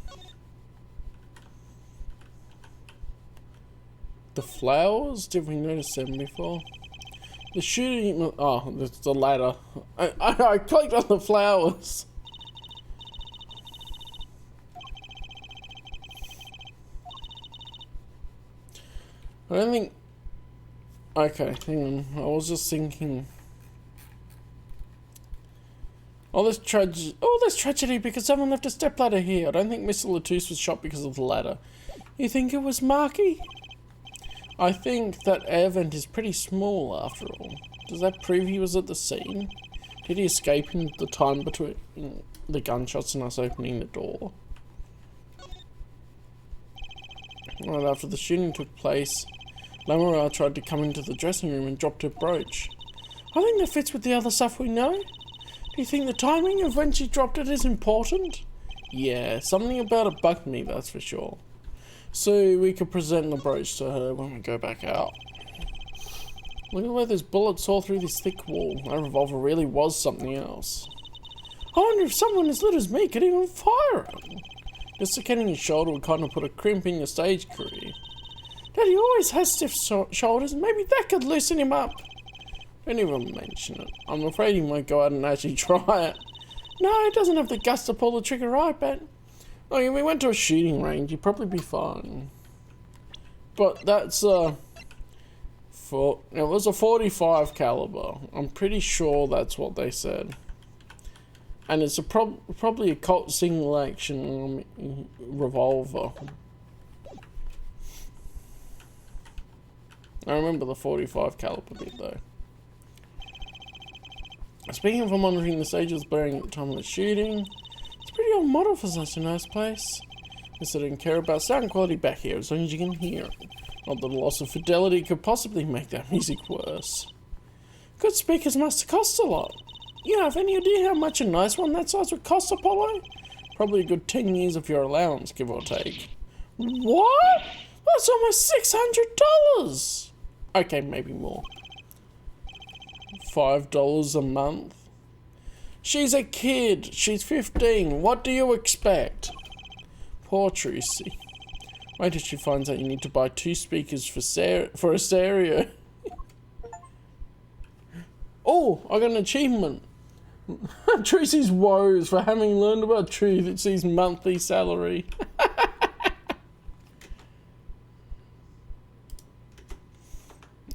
The flowers? Did we notice them before? The shooting... Oh, it's the ladder. I clicked on the flowers. I don't think... Okay, hang on. I was just thinking... All this tragedy because someone left a stepladder here. I don't think Mr. Latouche was shot because of the ladder. You think it was Marky? I think that air vent is pretty small after all. Does that prove he was at the scene? Did he escape in the time between the gunshots and us opening the door? Right after the shooting took place, Lamara tried to come into the dressing room and dropped her brooch. I think that fits with the other stuff we know. Do you think the timing of when she dropped it is important? Yeah, something about it bugged me, that's for sure. So we could present the brooch to her when we go back out. Look at where there's bullets all through this thick wall. That revolver really was something else. I wonder if someone as little as me could even fire it. Dislocating his shoulder would kind of put a crimp in your stage career. Daddy always has stiff shoulders, maybe that could loosen him up. Don't even mention it. I'm afraid he might go out and actually try it. No, he doesn't have the guts to pull the trigger, I bet. Oh, if we went to a shooting range, he'd probably be fine. But that's It was a 45 caliber. I'm pretty sure that's what they said. And it's probably a Colt single action revolver. I remember the 45 caliber bit though. Speaking of monitoring, the stage was blaring at the time of the shooting. It's a pretty old model for such a nice place. Guess I don't care about sound quality back here as long as you can hear it. Not that a loss of fidelity could possibly make that music worse. Good speakers must cost a lot. You have any idea how much a nice one that size would cost, Apollo? Probably a good 10 years of your allowance, give or take. What? That's almost $600! Okay, maybe more. $5 a month? She's a kid. She's 15. What do you expect? Poor Tracy. Wait till she finds out you need to buy 2 speakers for a stereo. Oh, I got an achievement. Tracy's woes for having learned about truth. It's his monthly salary.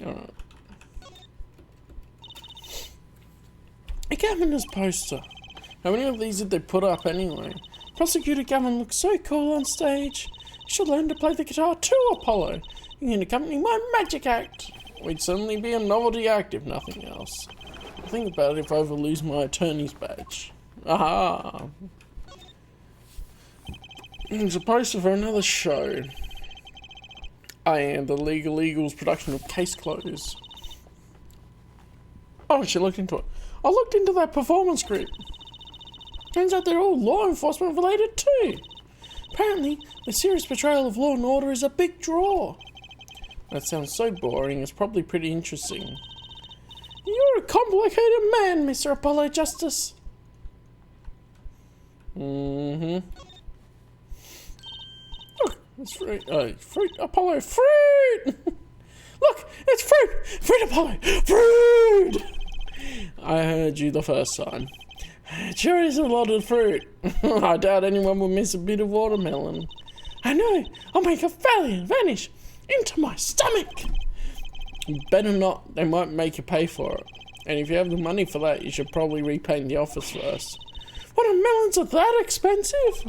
Alright. A governor's poster. How many of these did they put up anyway? Prosecutor Gavin looks so cool on stage. You should learn to play the guitar too, Apollo. You can accompany my magic act. We'd certainly be a novelty act if nothing else. Think about it if I ever lose my attorney's badge. Aha! It's a poster for another show. I am the Legal Eagles production of Case Closed. Oh, she looked into it. I looked into that performance group. Turns out they're all law enforcement related too. Apparently, the serious portrayal of law and order is a big draw. That sounds so boring, it's probably pretty interesting. You're a complicated man, Mr. Apollo Justice. Look, it's fruit. Fruit, Apollo, fruit! Look, it's fruit! Fruit, Apollo, fruit! I heard you the first time. It sure is a lot of fruit. I doubt anyone will miss a bit of watermelon. I know, I'll make a valiant vanish into my stomach. Better not, they might make you pay for it. And if you have the money for that, you should probably repaint the office first. Watermelons are that expensive?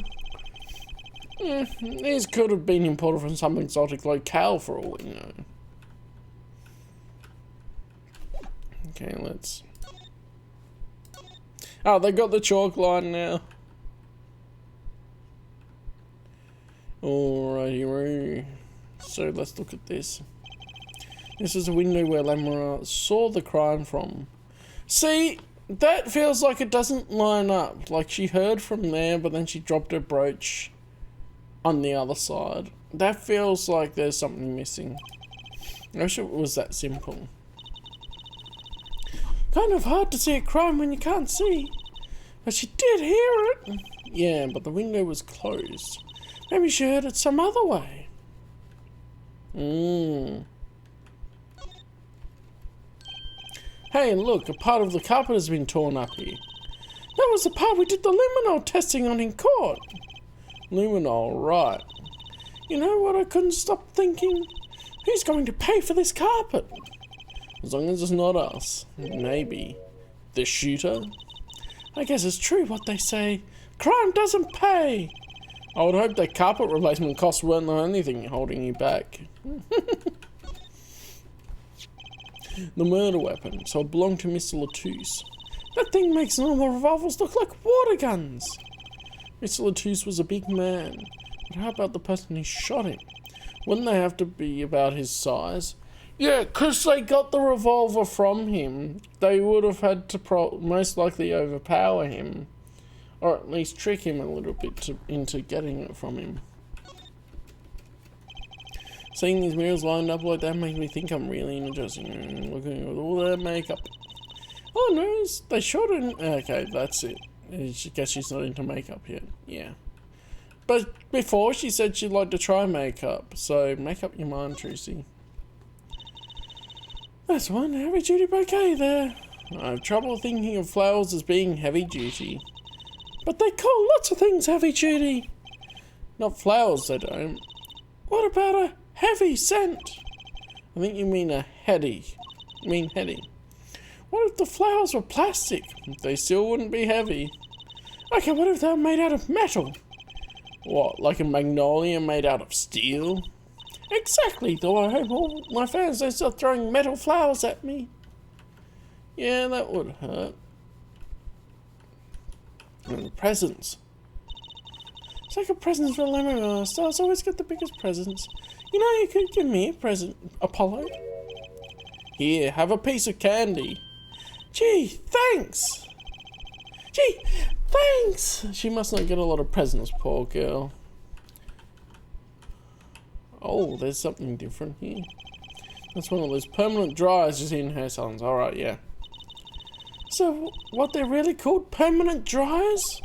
These could have been imported from some exotic locale for all we know. Okay, let's... Oh, they got the chalk line now. Alrighty, so let's look at this. This is a window where Lamora saw the crime from. See, that feels like it doesn't line up. Like she heard from there, but then she dropped her brooch on the other side. That feels like there's something missing. I wish it was that simple. Kind of hard to see a crime when you can't see. But she did hear it. Yeah, but the window was closed. Maybe she heard it some other way. Hey, look, a part of the carpet has been torn up here. That was the part we did the luminol testing on in court. Luminol, right. You know what I couldn't stop thinking? Who's going to pay for this carpet? As long as it's not us. Maybe. The shooter? I guess it's true what they say. Crime doesn't pay. I would hope that carpet replacement costs weren't the only thing holding you back. The murder weapon, so it belonged to Mr. Latouche. That thing makes normal revolvers look like water guns. Mr. Latouche was a big man, but how about the person who shot him? Wouldn't they have to be about his size? Yeah, 'cause they got the revolver from him. They would have had to most likely overpower him, or at least trick him a little bit into getting it from him. Seeing these mirrors lined up like that makes me think I'm really in a dressing room, looking at all their makeup. Oh no, they shot her. Okay, that's it. I guess she's not into makeup yet. Yeah. But before she said she'd like to try makeup, so make up your mind, Tracy. That's one heavy duty bouquet there. I have trouble thinking of flowers as being heavy duty. But they call lots of things heavy duty. Not flowers, they don't. What about a heavy scent? I think you mean a heady. What if the flowers were plastic? They still wouldn't be heavy. Okay, what if they were made out of metal? What, like a magnolia made out of steel? Exactly, though I hope all my fans don't start throwing metal flowers at me. Yeah, that would hurt. And the presents. It's like a present for Lemon. Stars always get the biggest presents. You know, you could give me a present, Apollo. Here, have a piece of candy. Gee, thanks. She must not get a lot of presents, poor girl. Oh, there's something different here. That's one of those permanent dryers in hair salons. Alright, yeah. So, what they're really called? Permanent dryers?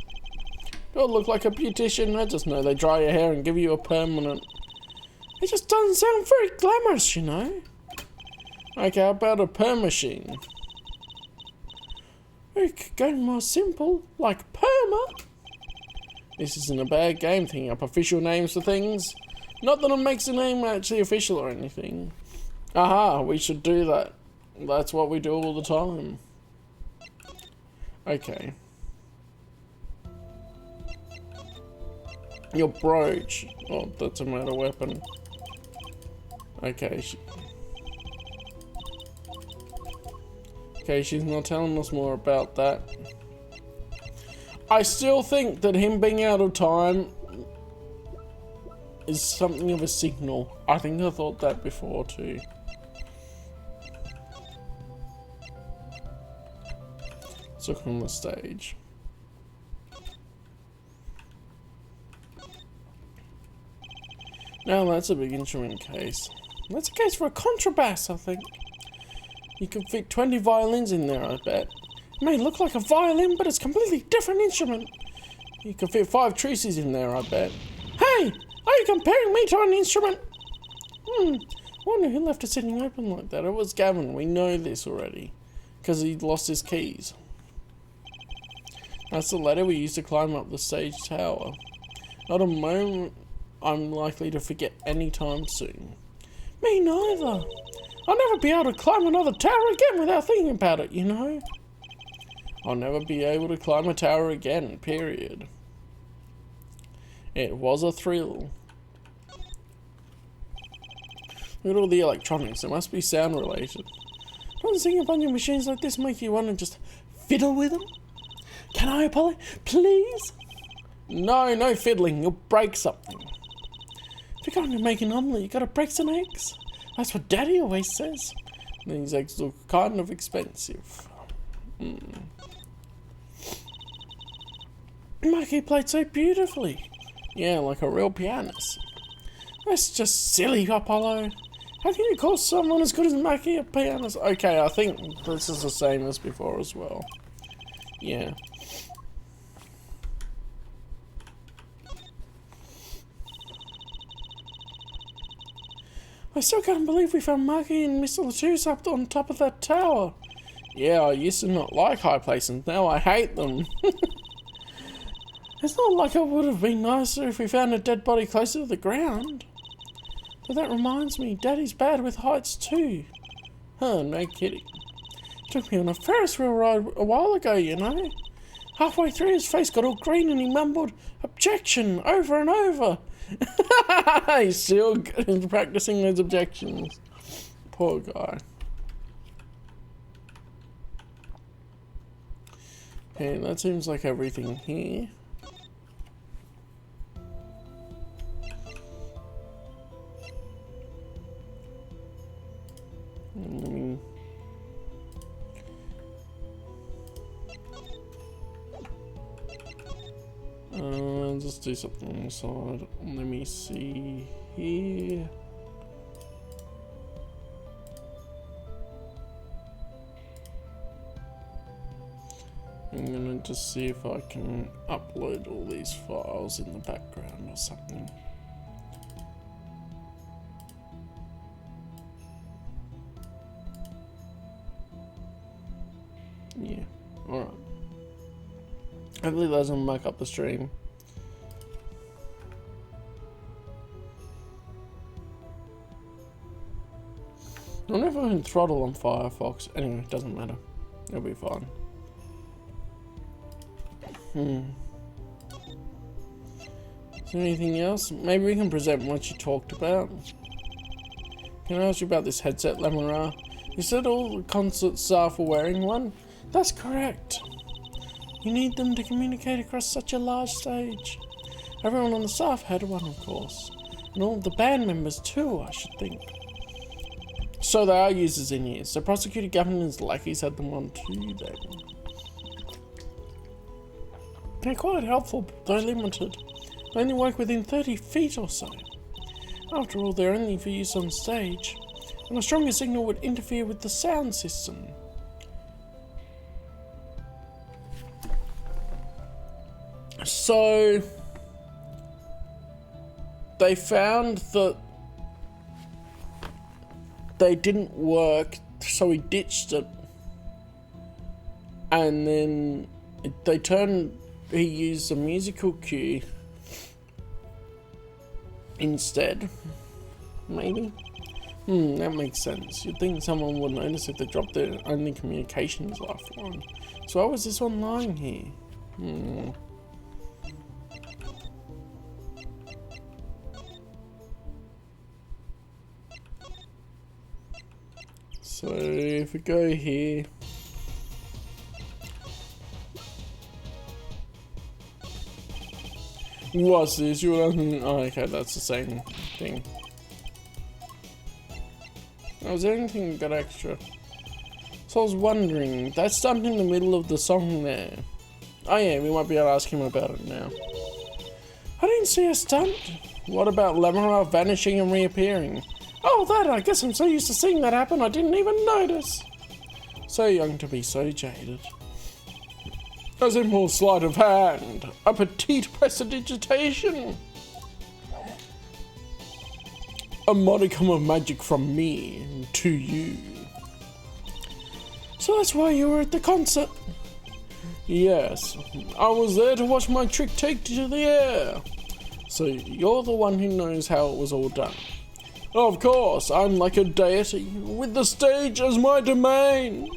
Don't look like a beautician. I just know they dry your hair and give you a permanent. It just doesn't sound very glamorous, you know. Okay, how about a perm machine? We could go more simple, like perma. This isn't a bad game, thinking up official names for things. Not that it makes the name actually official or anything. Aha, we should do that. That's what we do all the time. Okay. Your brooch. Oh, that's a murder weapon. Okay. Okay, she's not telling us more about that. I still think that him being out of time is something of a signal. I think I thought that before too. Let's look on the stage. Now that's a big instrument case. That's a case for a contrabass, I think. You can fit 20 violins in there, I bet. It may look like a violin, but it's a completely different instrument. You can fit 5 truces in there, I bet. Hey! Are you comparing me to an instrument? I wonder who left it sitting open like that. It was Gavin. We know this already. Because he lost his keys. That's the ladder we used to climb up the stage tower. Not a moment I'm likely to forget anytime soon. Me neither. I'll never be able to climb another tower again without thinking about it, you know? I'll never be able to climb a tower again, period. It was a thrill. Look at all the electronics, it must be sound related. Don't sing up on your machines like this make you want to just fiddle with them? Can I, Apollo? Please? No, no fiddling, you'll break something. If you're going to make an omelette, you gotta break some eggs. That's what Daddy always says. These eggs look kind of expensive. Maki played so beautifully. Yeah, like a real pianist. That's just silly, Apollo. How can you call someone as good as Maki a pianist? Okay, I think this is the same as before as well. Yeah. I still can't believe we found Maki and Mr. Latus up on top of that tower. Yeah, I used to not like high places, now I hate them. It's not like it would have been nicer if we found a dead body closer to the ground. But that reminds me, Daddy's bad with heights too. Huh, no kidding. Took me on a Ferris wheel ride a while ago, you know. Halfway through his face got all green and he mumbled, "Objection," over and over. He's still practicing those objections. Poor guy. Okay, that seems like everything here. Just do something on the side. Let me see here. I'm gonna just see if I can upload all these files in the background or something. Yeah, alright. Hopefully that doesn't muck up the stream. own throttle on Firefox. Anyway, it doesn't matter. It'll be fine. Is there anything else? Maybe we can present what you talked about. Can I ask you about this headset, Lemura? You said all the concert staff were wearing one? That's correct. You need them to communicate across such a large stage. Everyone on the staff had one, of course. And all of the band members too, I should think. So they are users in here. So Prosecutor Governor's lackeys had them on too then. They're quite helpful, though limited. They only work within 30 feet or so. After all, they're only for use on stage. And a stronger signal would interfere with the sound system. So they found that they didn't work, so he ditched it. And then he used a musical cue instead. Maybe? That makes sense. You'd think someone would notice if they dropped their only communications lifeline. So why was this one lying here? So if we go here, what's this? Oh, okay, that's the same thing. Oh, was there anything we got extra? So I was wondering, that stunt in the middle of the song there. Oh yeah, we might be able to ask him about it now. I didn't see a stunt. What about Lemura vanishing and reappearing? Oh, that, I guess I'm so used to seeing that happen I didn't even notice. So young to be so jaded. A simple sleight of hand. A petite prestidigitation. A modicum of magic from me to you. So that's why you were at the concert? Yes, I was there to watch my trick take to the air. So you're the one who knows how it was all done. Of course, I'm like a deity, with the stage as my domain.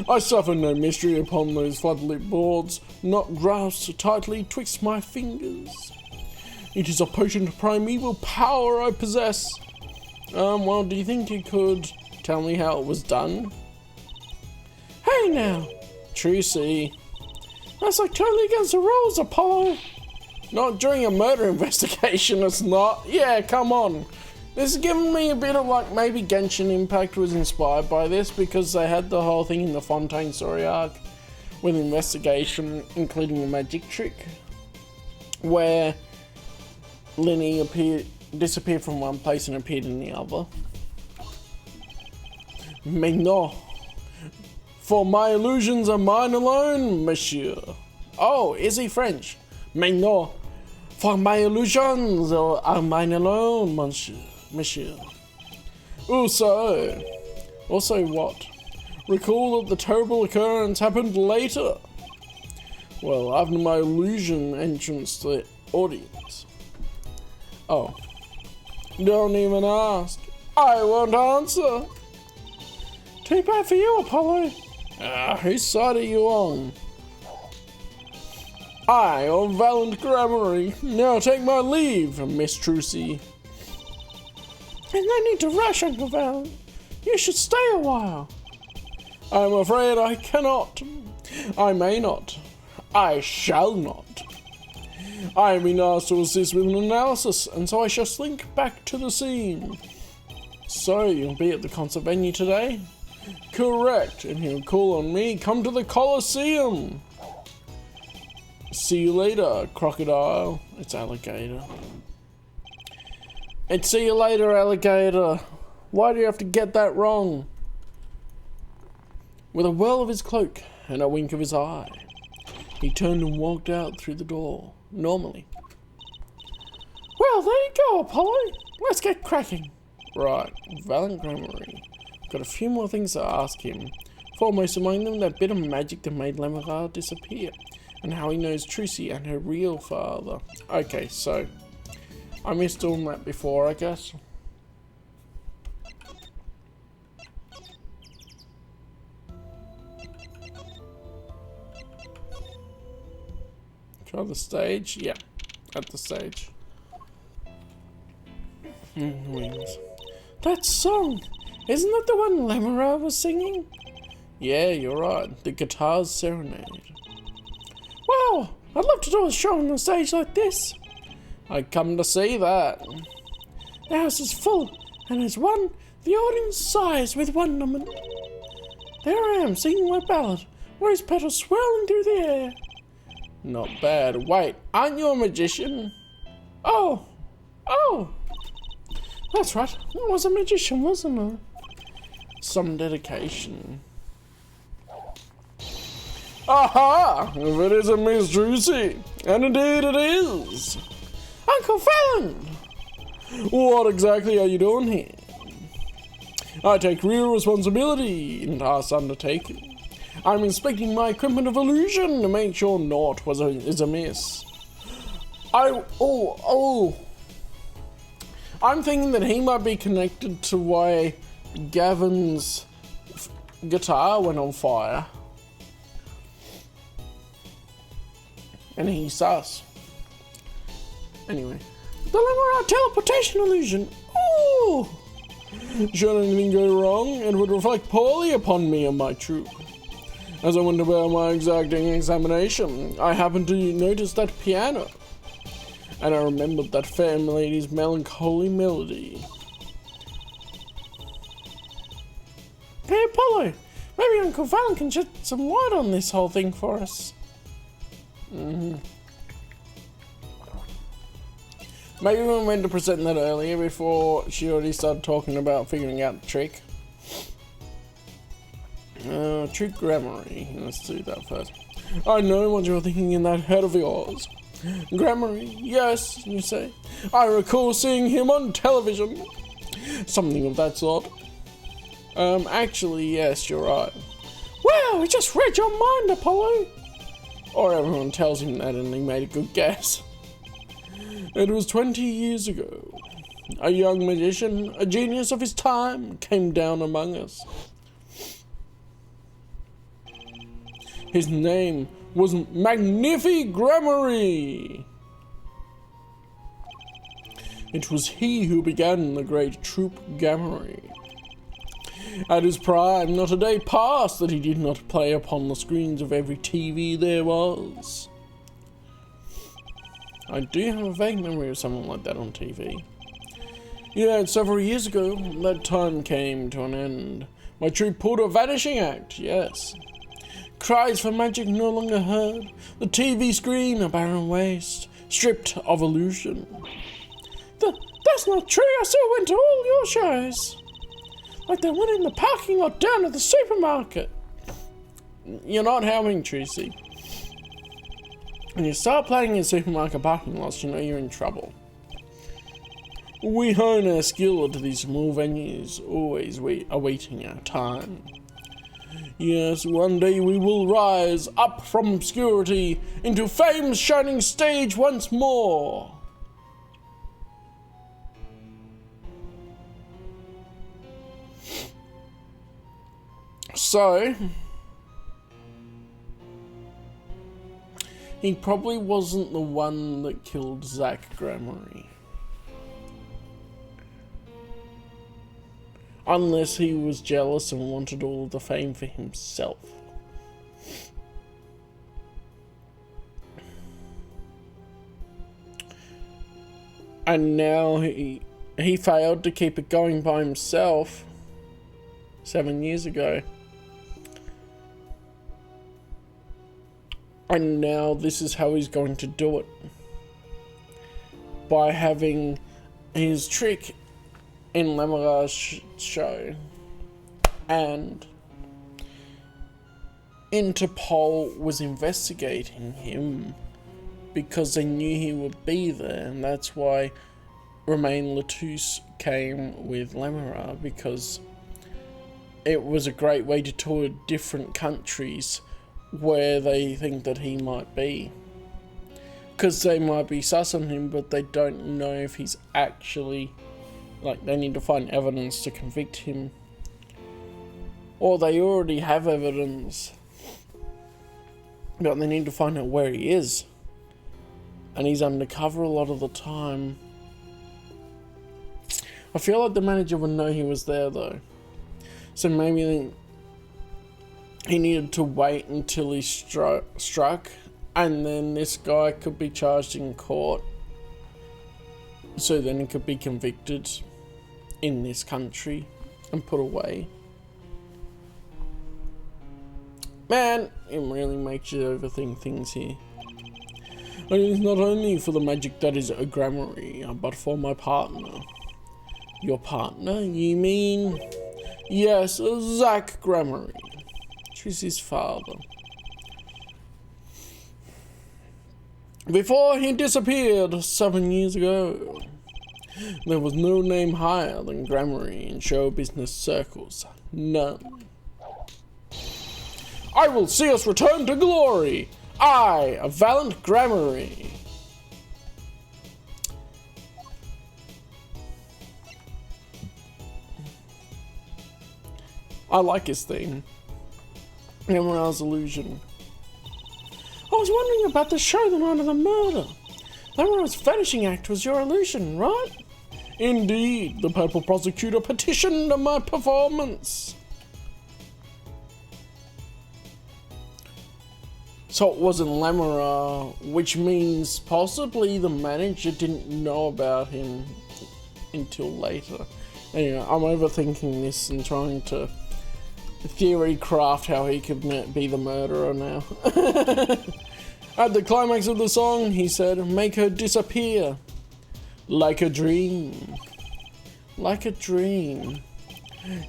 I suffer no mystery upon those floodlit boards, not grasped tightly twixt my fingers. It is a potent primeval power I possess. Well, do you think you could tell me how it was done? Hey now, Trucy. That's like totally against the rules, Apollo. Not during a murder investigation, it's not. Yeah, come on. This is giving me a bit of like maybe Genshin Impact was inspired by this because they had the whole thing in the Fontaine story arc with investigation, including a magic trick, where Linny disappeared from one place and appeared in the other. Mais non. For my illusions are mine alone, monsieur. Oh, is he French? Mais non. For my illusions are mine alone, monsieur. Also what? Recall that the terrible occurrence happened later. Well, after my illusion entrance to the audience. Oh. Don't even ask. I won't answer. Too bad for you, Apollo. Whose side are you on? I, on Valiant Grammary. Now take my leave, Miss Trucy. There's no need to rush, Uncle Val. You should stay a while. I'm afraid I cannot. I may not. I shall not. I have been asked to assist with an analysis, and so I shall slink back to the scene. So, you'll be at the concert venue today? Correct, and he'll call on me. Come to the Coliseum. See you later, crocodile. It's alligator. And see you later, alligator. Why do you have to get that wrong? With a whirl of his cloak and a wink of his eye, he turned and walked out through the door, normally. Well, there you go, Apollo. Let's get cracking. Right, Valiant Grammary. Got a few more things to ask him. Foremost among them, that bit of magic that made Lemura disappear, and how he knows Trucy and her real father. Okay, so I missed all that before, I guess. On the stage? Yeah, at the stage. Wings. That song! Isn't that the one Lemura was singing? Yeah, you're right. The Guitar's Serenade. Wow! I'd love to do a show on the stage like this. I come to see that. The house is full, and as one, the audience sighs with wonderment. There I am, singing my ballad, rose petals swirling through the air. Not bad. Wait, aren't you a magician? Oh! That's right, I was a magician, wasn't I? Some dedication. Aha! If it isn't Miss Juicy, and indeed it is. Uncle Fallon! What exactly are you doing here? I take real responsibility in task undertaking. I'm inspecting my equipment of illusion to make sure naught is amiss. I'm thinking that he might be connected to why Gavin's guitar went on fire. And he's sus. Anyway. The Lemura teleportation illusion. Ooh! Should anything go wrong, it would reflect poorly upon me and my troop. As I went about my exacting examination, I happened to notice that piano. And I remembered that fair lady's melancholy melody. Hey Apollo, maybe Uncle Fallon can shed some light on this whole thing for us. Maybe we went to present that earlier before she already started talking about figuring out the trick. Trick Grammary. Let's do that first. I know what you're thinking in that head of yours. Grammary, yes, you say. I recall seeing him on television. Something of that sort. Actually, yes, you're right. Wow, he just read your mind, Apollo. Or everyone tells him that and he made a good guess. It was 20 years ago. A young magician, a genius of his time, came down among us. His name was Magnifi Grammary. It was he who began the great troupe Grammary. At his prime, not a day passed that he did not play upon the screens of every TV there was. I do have a vague memory of someone like that on TV. Yeah, several years ago, that time came to an end. My troupe pulled a vanishing act, yes. Cries for magic no longer heard. The TV screen a barren waste, stripped of illusion. That's not true, I still went to all your shows. Like the one in the parking lot down at the supermarket. You're not helping, Tracy. When you start playing in supermarket parking lots, you know you're in trouble. We hone our skill to these small venues, always awaiting our time. Yes, one day we will rise up from obscurity into fame's shining stage once more. So, he probably wasn't the one that killed Zach Grammary. Unless he was jealous and wanted all of the fame for himself. And now he failed to keep it going by himself 7 years ago. And now this is how he's going to do it. By having his trick in Lemura's show. And Interpol was investigating him because they knew he would be there, and that's why Romain Latouche came with Lemura, because it was a great way to tour different countries where they think that he might be. Because they might be sus on him, but they don't know if he's actually... Like, they need to find evidence to convict him. Or they already have evidence, but they need to find out where he is. and he's undercover a lot of the time. I feel like the manager would know he was there though. So maybe he needed to wait until he struck, and then this guy could be charged in court. So then he could be convicted in this country and put away. Man, it really makes you overthink things here. And it's not only for the magic that is a grammary, but for my partner. Your partner? You mean? Yes, Zach Grammary. She's his father. Before he disappeared 7 years ago, there was no name higher than Grammary in show business circles. None. I will see us return to glory. I, a valiant Grammary. I like his theme. Memorial's illusion. I was wondering about the show the night of the murder. Memorial's vanishing act was your illusion, right? Indeed, the purple prosecutor petitioned my performance. So it wasn't Lamora, which means possibly the manager didn't know about him until later. Anyway, I'm overthinking this and trying to theory craft how he could be the murderer now. At the climax of the song, he said, "Make her disappear. Like a dream. Like a dream.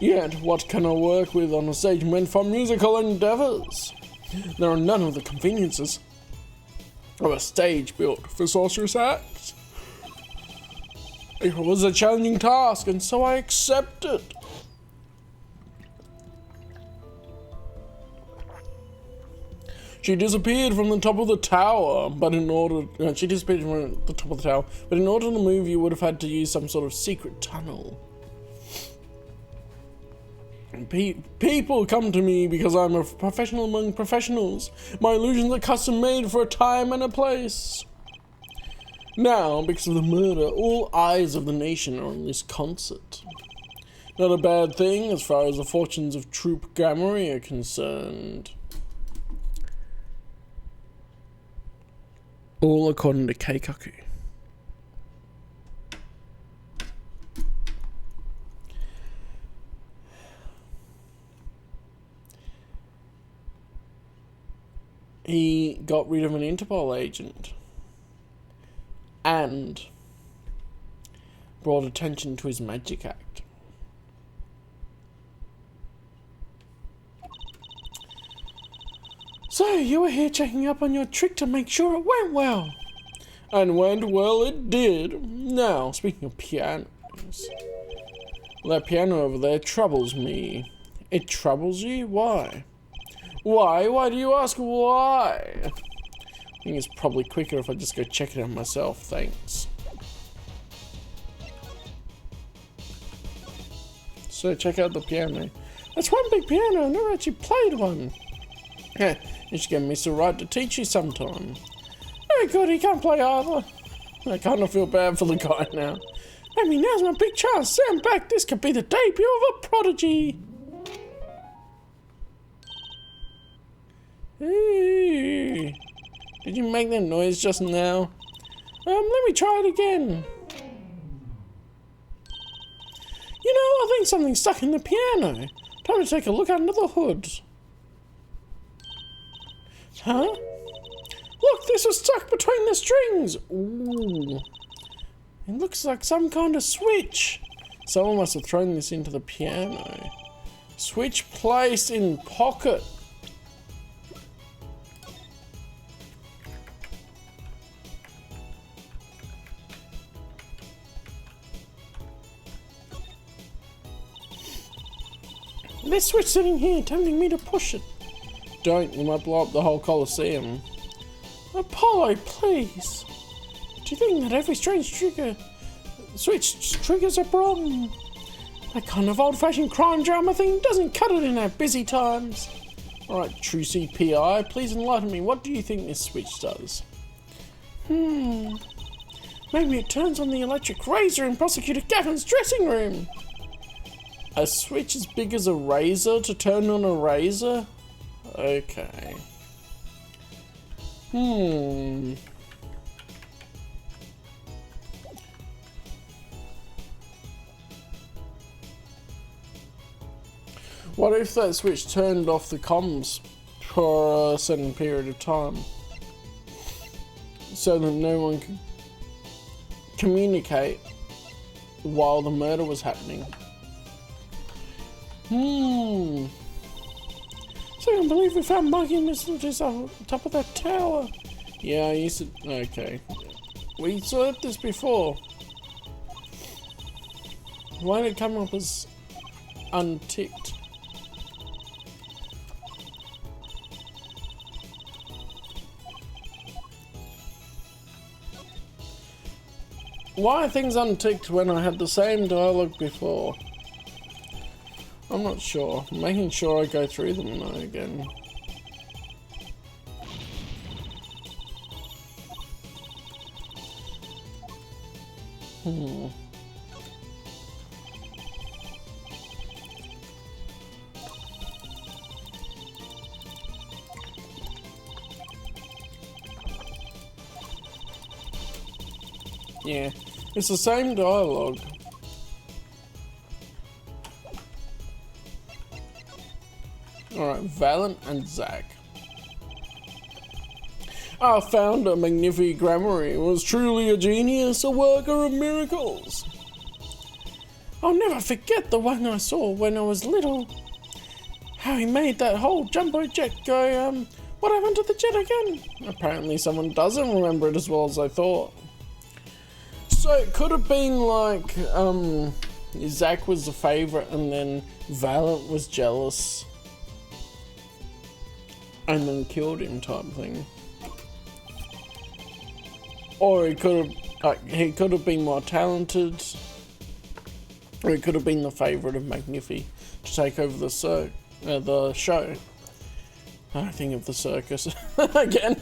Yet, what can I work with on a stage meant for musical endeavors? There are none of the conveniences of a stage built for sorcerous acts. It was a challenging task, and so I accepted." She disappeared from the top of the tower, but in order to move, you would have had to use some sort of secret tunnel. People come to me because I'm a professional among professionals. My illusions are custom made for a time and a place. Now, because of the murder, all eyes of the nation are on this concert. Not a bad thing as far as the fortunes of Troop Grammary are concerned. All according to Keikaku. He got rid of an Interpol agent and brought attention to his magic act. So, you were here checking up on your trick to make sure it went well. And went well it did. Now, speaking of pianos, that piano over there troubles me. It troubles you? Why? Why? Why do you ask why? I think it's probably quicker if I just go check it out myself, thanks. So, check out the piano. That's one big piano, I never actually played one. Heh. You should get Mr. Wright to teach you sometime. Very good, he can't play either. I kind of feel bad for the guy now. Maybe now's my big chance. Stand back, this could be the debut of a prodigy. Hey, did you make that noise just now? Let me try it again. You know, I think something's stuck in the piano. Time to take a look under the hood. Huh? Look, this was stuck between the strings. Ooh. It looks like some kind of switch. Someone must have thrown this into the piano. Switch placed in pocket. This switch sitting here, tempting me to push it. Don't, you might blow up the whole Colosseum. Apollo, please. Do you think that every strange switch triggers a problem? That kind of old-fashioned crime drama thing doesn't cut it in our busy times. Alright, true CPI, please enlighten me. What do you think this switch does? Maybe it turns on the electric razor in Prosecutor Gavin's dressing room. A switch as big as a razor to turn on a razor? Okay. What if that switch turned off the comms for a certain period of time? So that no one could communicate while the murder was happening. So I can't believe we found Muggy and Mr. Just on top of that tower. Yeah, I used to... Okay. We saw this before. Why did it come up as unticked? Why are things unticked when I had the same dialogue before? I'm not sure. I'm making sure I go through them now again. Yeah, it's the same dialogue. Alright, Valent and Zach. Our founder, Magnific Grammary, was truly a genius, a worker of miracles. I'll never forget the one I saw when I was little. How he made that whole jumbo jet go, what happened to the jet again? Apparently someone doesn't remember it as well as I thought. So it could have been like, Zach was the favourite and then Valent was jealous and then killed him type thing. Or he could have been more talented, or he could have been the favourite of Magnifi to take over the show. I think of the circus again.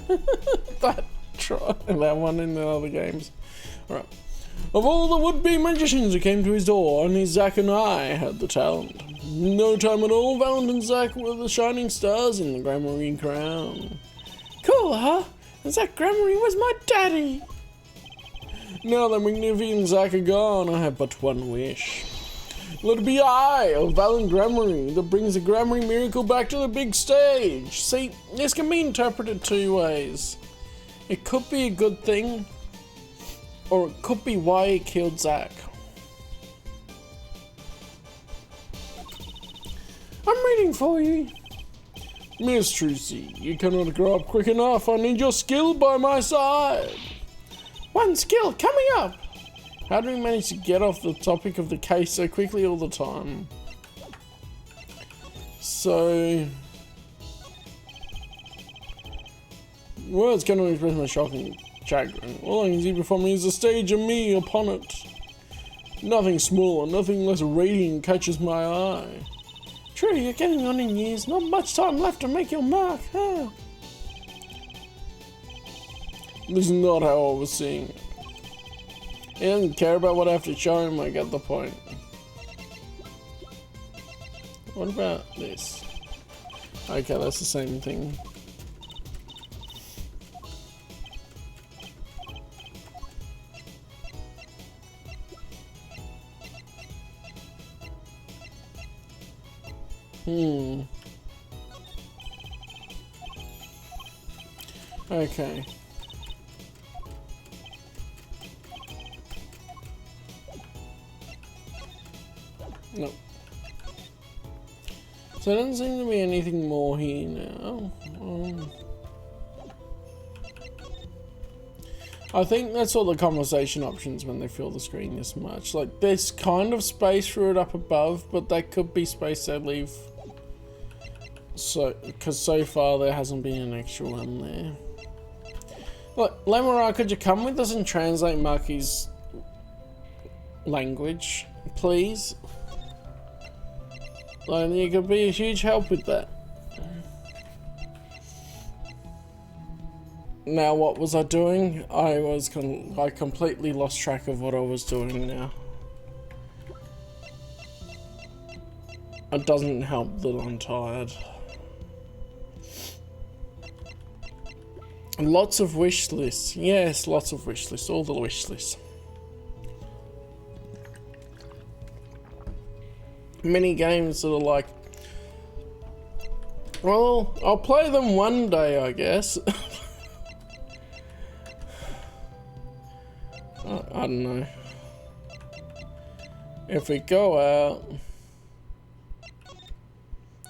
that one in the other games. Alright. Of all the would-be magicians who came to his door, only Zack and I had the talent. No time at all, Valent and Zack were the shining stars in the Grammary crown. Cool, huh? And Zack Grammary was my daddy. Now that Magnifi and Zack are gone, I have but one wish. Let it be I, of Valent Grammary, that brings the Grammary miracle back to the big stage. See, this can be interpreted two ways. It could be a good thing, or it could be why he killed Zack. I'm reading for you. Miss Trucy, you cannot grow up quick enough. I need your skill by my side. One skill coming up. How do we manage to get off the topic of the case so quickly all the time? So... words cannot express my shocking chagrin. All I can see before me is a stage and me upon it. Nothing smaller, nothing less radiant catches my eye. True, you're getting on in years. Not much time left to make your mark, huh? This is not how I was seeing it. He doesn't care about what I have to show him, I get the point. What about this? Okay, that's the same thing. Okay. No. So there doesn't seem to be anything more here now. I think that's all the conversation options when they fill the screen this much. Like, there's kind of space for it up above, but that could be space they leave. So, because so far there hasn't been an extra one there. Look, Lemura, could you come with us and translate Marky's language, please? Like, you could be a huge help with that. Now, what was I doing? I completely lost track of what I was doing now. It doesn't help that I'm tired. Lots of wish lists. Yes, lots of wish lists. All the wish lists. Many games that are like, well, I'll play them one day, I guess. I don't know. If we go out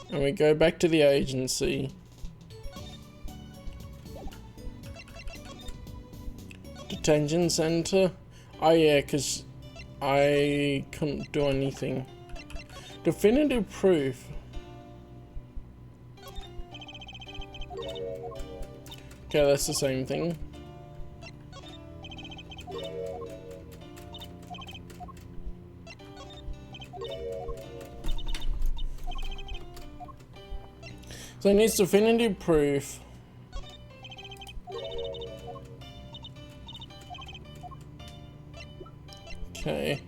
and we go back to the agency, detention center. Oh yeah, because I couldn't do anything. Definitive proof. Okay, that's the same thing. So it needs definitive proof. Okay.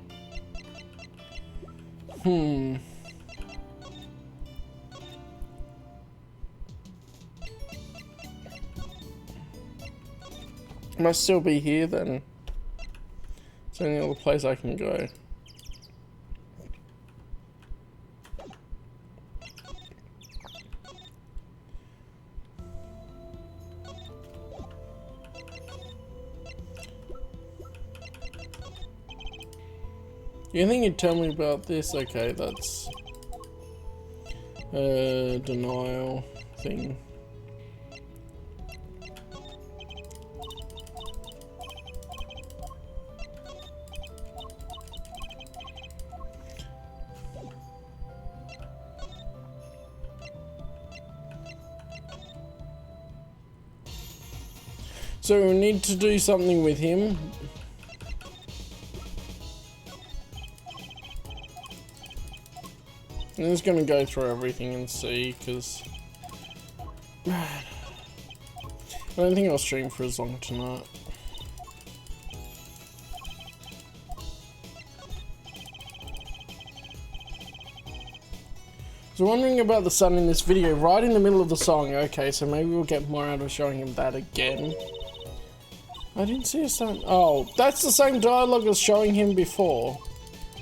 Must still be here then. It's the only other place I can go. You think you'd tell me about this? Okay, that's a denial thing. So we need to do something with him. I'm just gonna go through everything and see, because I don't think I'll stream for as long tonight. So wondering about the sun in this video, right in the middle of the song. Okay, so maybe we'll get more out of showing him that again. I didn't see a sun. Oh, that's the same dialogue as showing him before.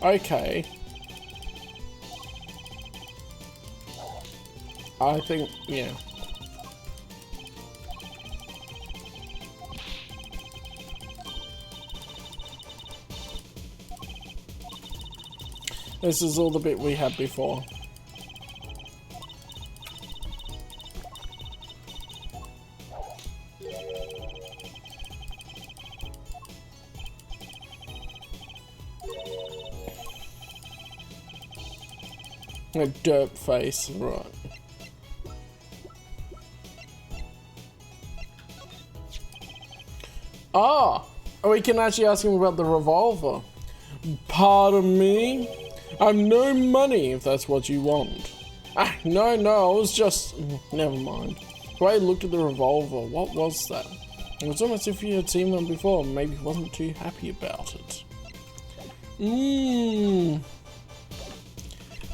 Okay. I think, yeah. This is all the bit we had before. A derp face, right. Ah! We can actually ask him about the revolver. Pardon me? I've no money, if that's what you want. Ah, no, I was just... Never mind. The way I looked at the revolver, what was that? It was almost as if you had seen one before, and maybe wasn't too happy about it.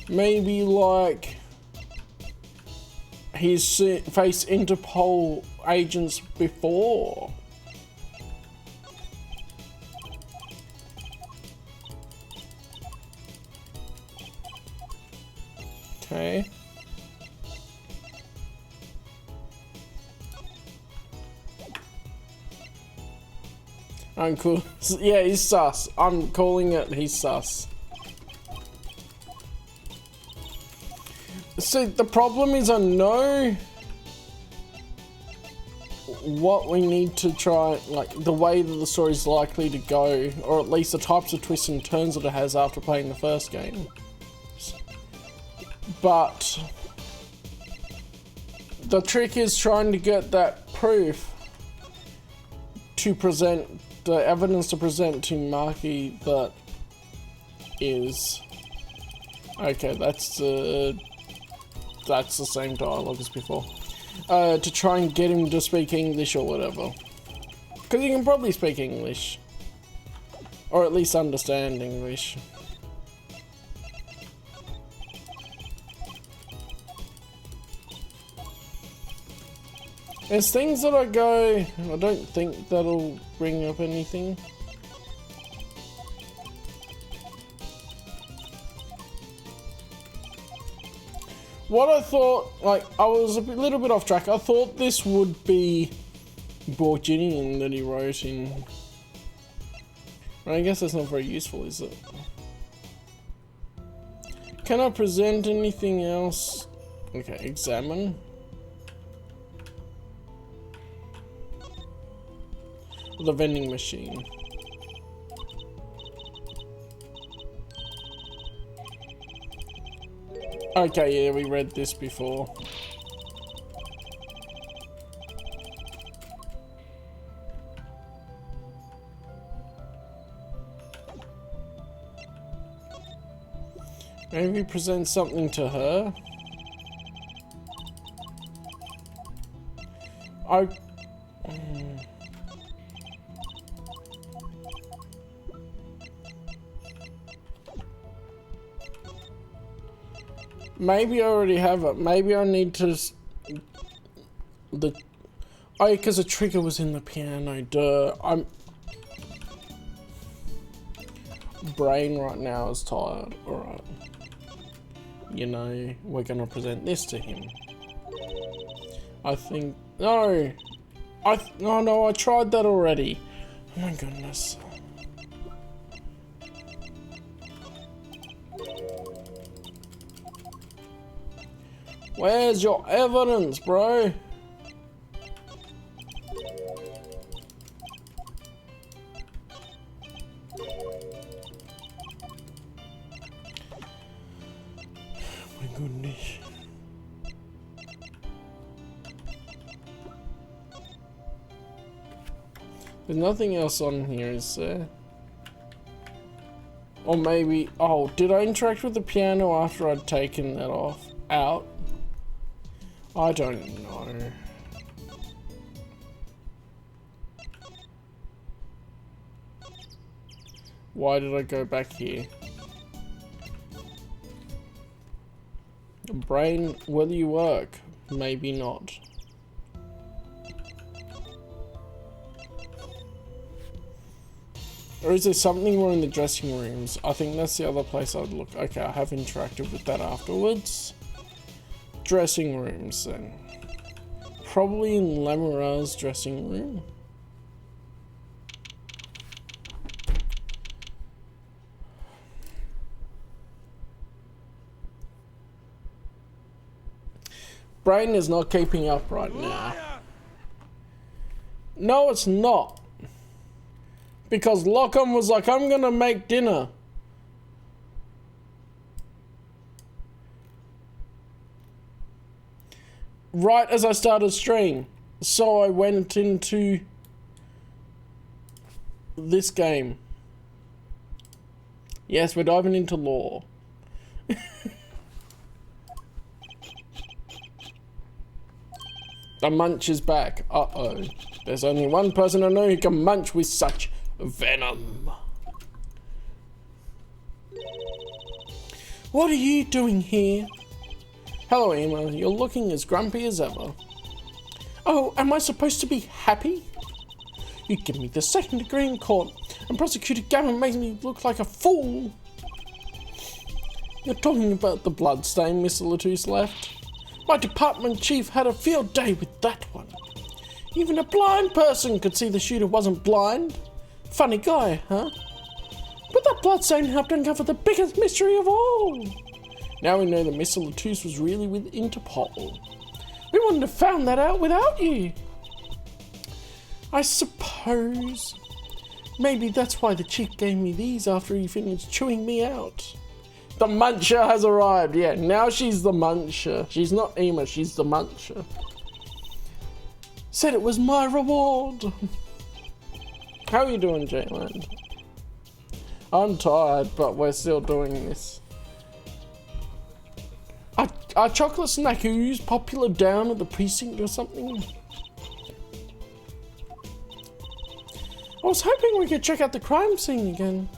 Maybe like... he's faced Interpol agents before. Okay. I'm cool. Yeah, he's sus. I'm calling it, he's sus. See, the problem is I know what we need to try, like the way that the story's likely to go, or at least the types of twists and turns that it has after playing the first game. But the trick is trying to get that proof to present, the evidence to present to Marky that is... Okay, that's the same dialogue as before. to try and get him to speak English or whatever. Because he can probably speak English. Or at least understand English. There's things that I don't think that'll bring up anything. What I thought, like, I was a little bit off track. I thought this would be Borginian that he wrote in. I guess that's not very useful, is it? Can I present anything else? Okay, examine. The vending machine. Okay, yeah, we read this before. Maybe present something to her. Maybe I already have it. Maybe I need to... Oh, because the trigger was in the piano. Duh. Brain right now is tired. Alright. You know, we're gonna present this to him. I think... No! No, I tried that already. Oh my goodness. Where's your evidence, bro? My goodness. There's nothing else on here, is there? Or maybe... Oh, did I interact with the piano after I'd taken that out? I don't know. Why did I go back here? Brain, will you work? Maybe not. Or is there something more in the dressing rooms? I think that's the other place I'd look. Okay, I have interacted with that afterwards. Dressing rooms then. Probably in Lamara's dressing room. Brain is not keeping up right now. No, it's not. Because Lockham was like, I'm gonna make dinner. Right as I started stream. So I went into this game. Yes, we're diving into lore. The munch is back. Uh-oh. There's only one person I know who can munch with such venom. What are you doing here? Hello, Emma. You're looking as grumpy as ever. Oh, am I supposed to be happy? You give me the 2nd degree in court, and Prosecutor Gavin makes me look like a fool. You're talking about the bloodstain Mr. Latouche left? My department chief had a field day with that one. Even a blind person could see the shooter wasn't blind. Funny guy, huh? But that bloodstain helped uncover the biggest mystery of all. Now we know that Mr. Latouche was really with Interpol. We wouldn't have found that out without you. I suppose. Maybe that's why the chief gave me these after he finished chewing me out. The muncher has arrived. Yeah, now she's the muncher. She's not Emma, she's the muncher. Said it was my reward. How are you doing, Jayland? I'm tired, but we're still doing this. Are chocolate snackoos popular down at the precinct or something? I was hoping we could check out the crime scene again.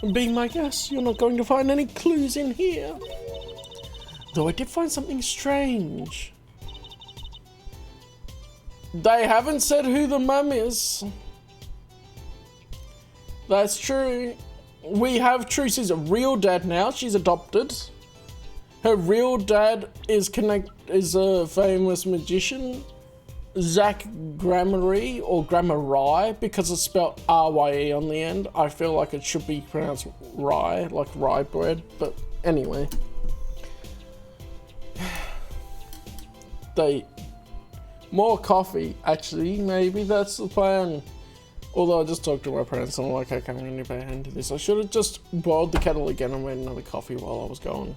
And being my guess, you're not going to find any clues in here. Though I did find something strange. They haven't said who the mum is. That's true. We have Trucy's real dad now. She's adopted. Her real dad is a famous magician. Zach Grammary or Grammari, because it's spelled R-Y-E on the end. I feel like it should be pronounced rye, like rye bread, but anyway. More coffee, actually, maybe that's the plan. Although I just talked to my parents and I'm like, okay, I'm going to pay hand to this. I should have just boiled the kettle again and made another coffee while I was going.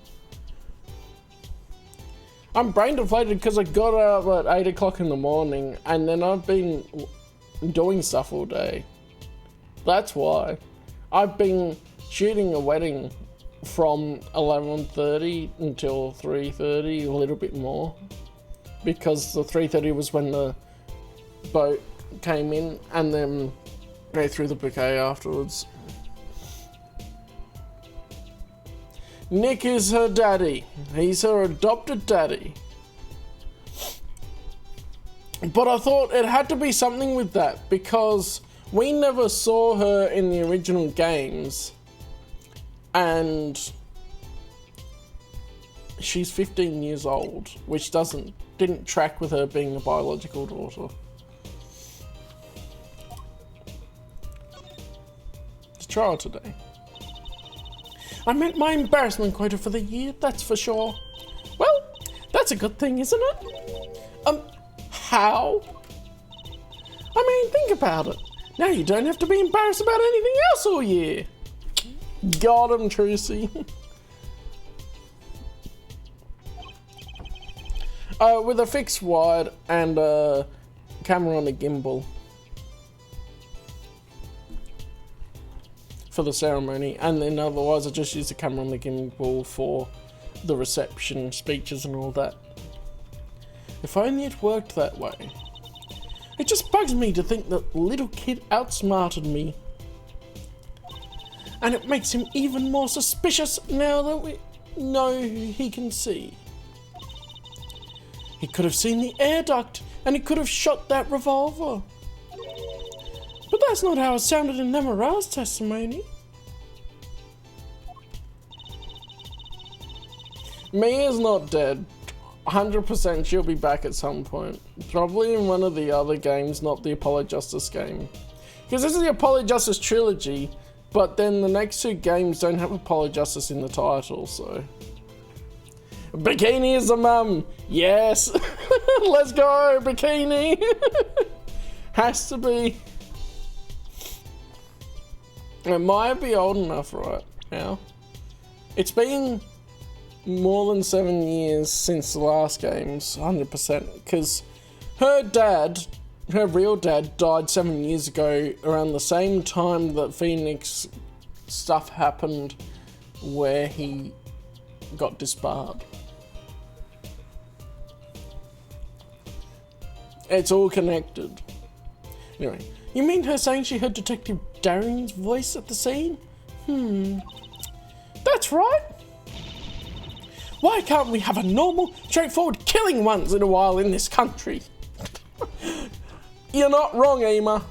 I'm brain deflated because I got up at 8 o'clock in the morning and then I've been doing stuff all day. That's why. I've been shooting a wedding from 11:30 until 3:30, a little bit more. Because the 3:30 was when the boat came in and then they threw the bouquet afterwards. Nick is her daddy. He's her adopted daddy. But I thought it had to be something with that because we never saw her in the original games. And she's 15 years old, which didn't track with her being a biological daughter. It's trial today. I meant my embarrassment quota for the year, that's for sure. Well, that's a good thing, isn't it? How? I mean, think about it. Now you don't have to be embarrassed about anything else all year. Got him, Trucy. With a fixed wide and a camera on a gimbal. For the ceremony, and then otherwise I just use the camera on the gimbal for the reception, speeches and all that. If only it worked that way. It just bugs me to think that little kid outsmarted me. And it makes him even more suspicious now that we know who he can see. He could have seen the air duct and he could have shot that revolver. But that's not how it sounded in Namara's testimony. Mia's not dead. 100% she'll be back at some point. Probably in one of the other games, not the Apollo Justice game. Because this is the Apollo Justice Trilogy, but then the next two games don't have Apollo Justice in the title, so... Bikini is the mum! Yes! Let's go, Bikini! Has to be. It might be old enough right now. It's been more than 7 years since the last games, 100%, because her real dad died 7 years ago around the same time that Phoenix stuff happened where he got disbarred. It's all connected. Anyway, you mean her saying she heard Detective Darren's voice at the scene? That's right. Why can't we have a normal, straightforward killing once in a while in this country? You're not wrong, Ema.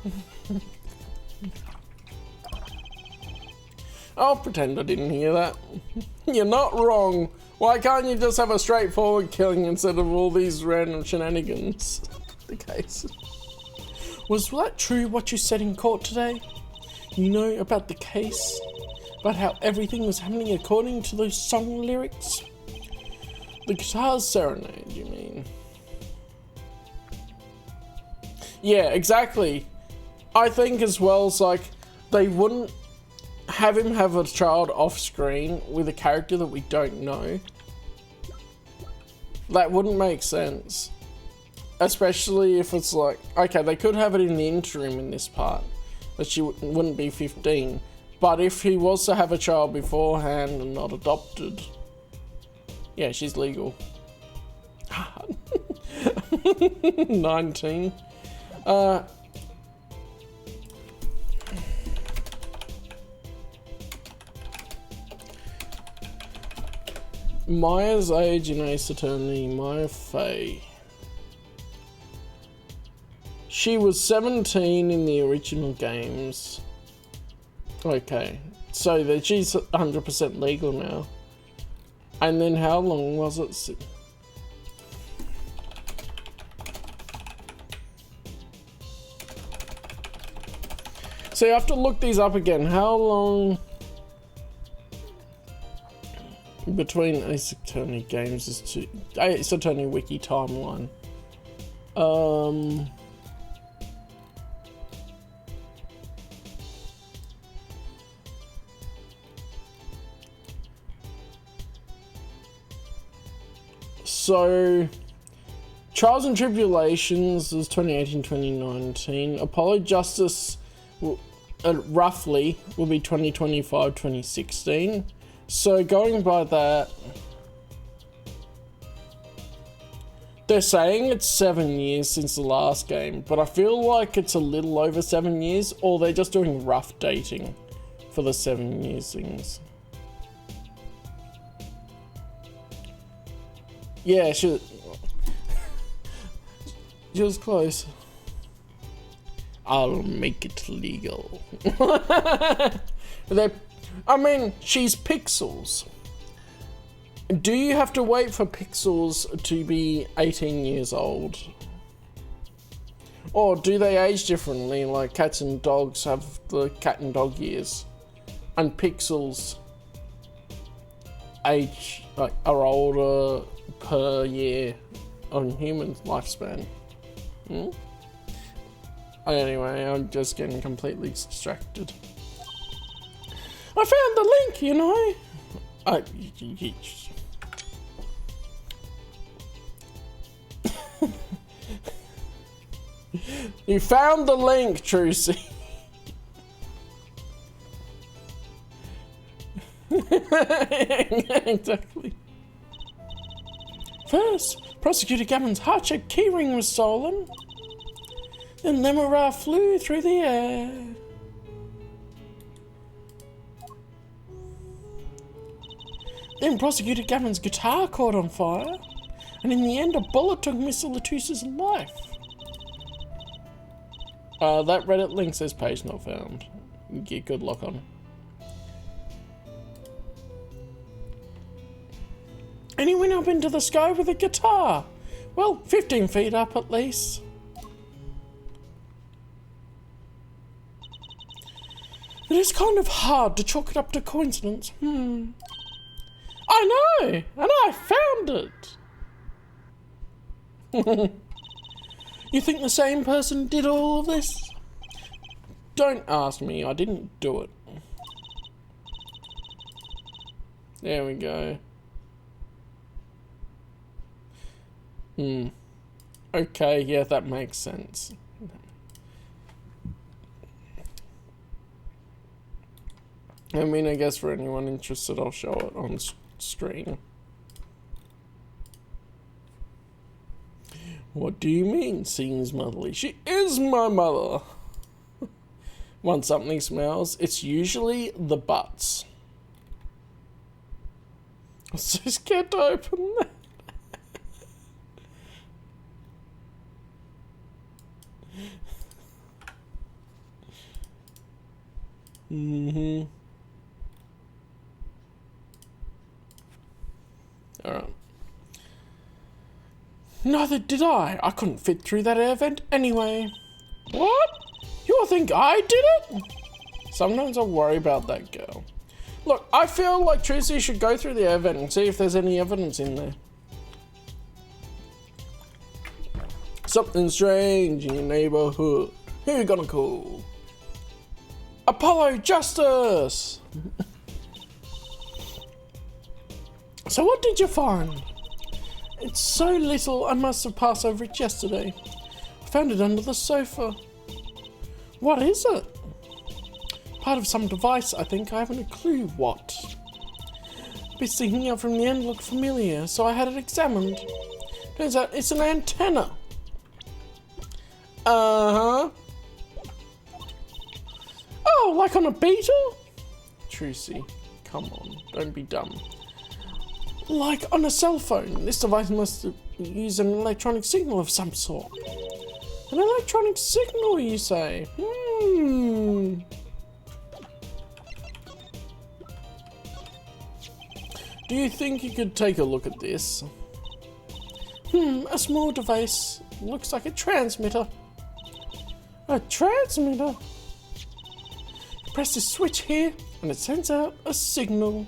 I'll pretend I didn't hear that. You're not wrong. Why can't you just have a straightforward killing instead of all these random shenanigans? The case. Was that true what you said in court today? You know, about the case? About how everything was happening according to those song lyrics? The guitar's serenade, you mean? Yeah, exactly. I think as well, it's like, they wouldn't have him have a child off screen with a character that we don't know. That wouldn't make sense. Especially if it's like, okay, they could have it in the interim in this part, that she wouldn't be 15. But if he was to have a child beforehand and not adopted, Yeah, she's legal. 19. Maya's age in Ace Attorney, Maya Fey. She was 17 in the original games. Okay, so that she's 100% legal now. And then how long was it? So you have to look these up again. How long between Ace Attorney games is to Ace Attorney wiki timeline? So Trials and Tribulations is 2018-2019. Apollo Justice roughly will be 2025-2016. So going by that, they're saying it's 7 years since the last game, but I feel like it's a little over 7 years, or they're just doing rough dating for the 7 years things. Yeah, she was close. I'll make it legal. I mean, she's Pixels. Do you have to wait for Pixels to be 18 years old? Or do they age differently, like cats and dogs have the cat and dog years? And Pixels age, like, are older per year on human lifespan. Anyway, I'm just getting completely distracted. I found the link, you know. You found the link, Trucy. Exactly. First, Prosecutor Gavin's heart-shaped keyring was stolen. Then Lemurra flew through the air. Then Prosecutor Gavin's guitar caught on fire. And in the end, a bullet took Mr. Latus's life. That Reddit link says page not found. Get good luck on. And he went up into the sky with a guitar. Well, 15 feet up at least. It is kind of hard to chalk it up to coincidence. I know, and I found it. You think the same person did all of this? Don't ask me, I didn't do it. There we go. Okay, yeah, that makes sense. I mean, I guess for anyone interested, I'll show it on screen. What do you mean, seems motherly? She is my mother. Once something smells, it's usually the butts. I'm so scared to open that. Alright. Neither did I. I couldn't fit through that air vent anyway. What? You think I did it? Sometimes I worry about that girl. Look, I feel like Tracy should go through the air vent and see if there's any evidence in there. Something strange in your neighborhood. Who you gonna call? Apollo Justice! So what did you find? It's so little, I must have passed over it yesterday. I found it under the sofa. What is it? Part of some device, I think. I haven't a clue what. Bits sticking out from the end looked familiar, so I had it examined. Turns out it's an antenna. Uh-huh. Oh, like on a beetle? Trucy, come on, don't be dumb. Like on a cell phone, this device must use an electronic signal of some sort. An electronic signal, you say? Do you think you could take a look at this? A small device. Looks like a transmitter. A transmitter? You press the switch here, and it sends out a signal.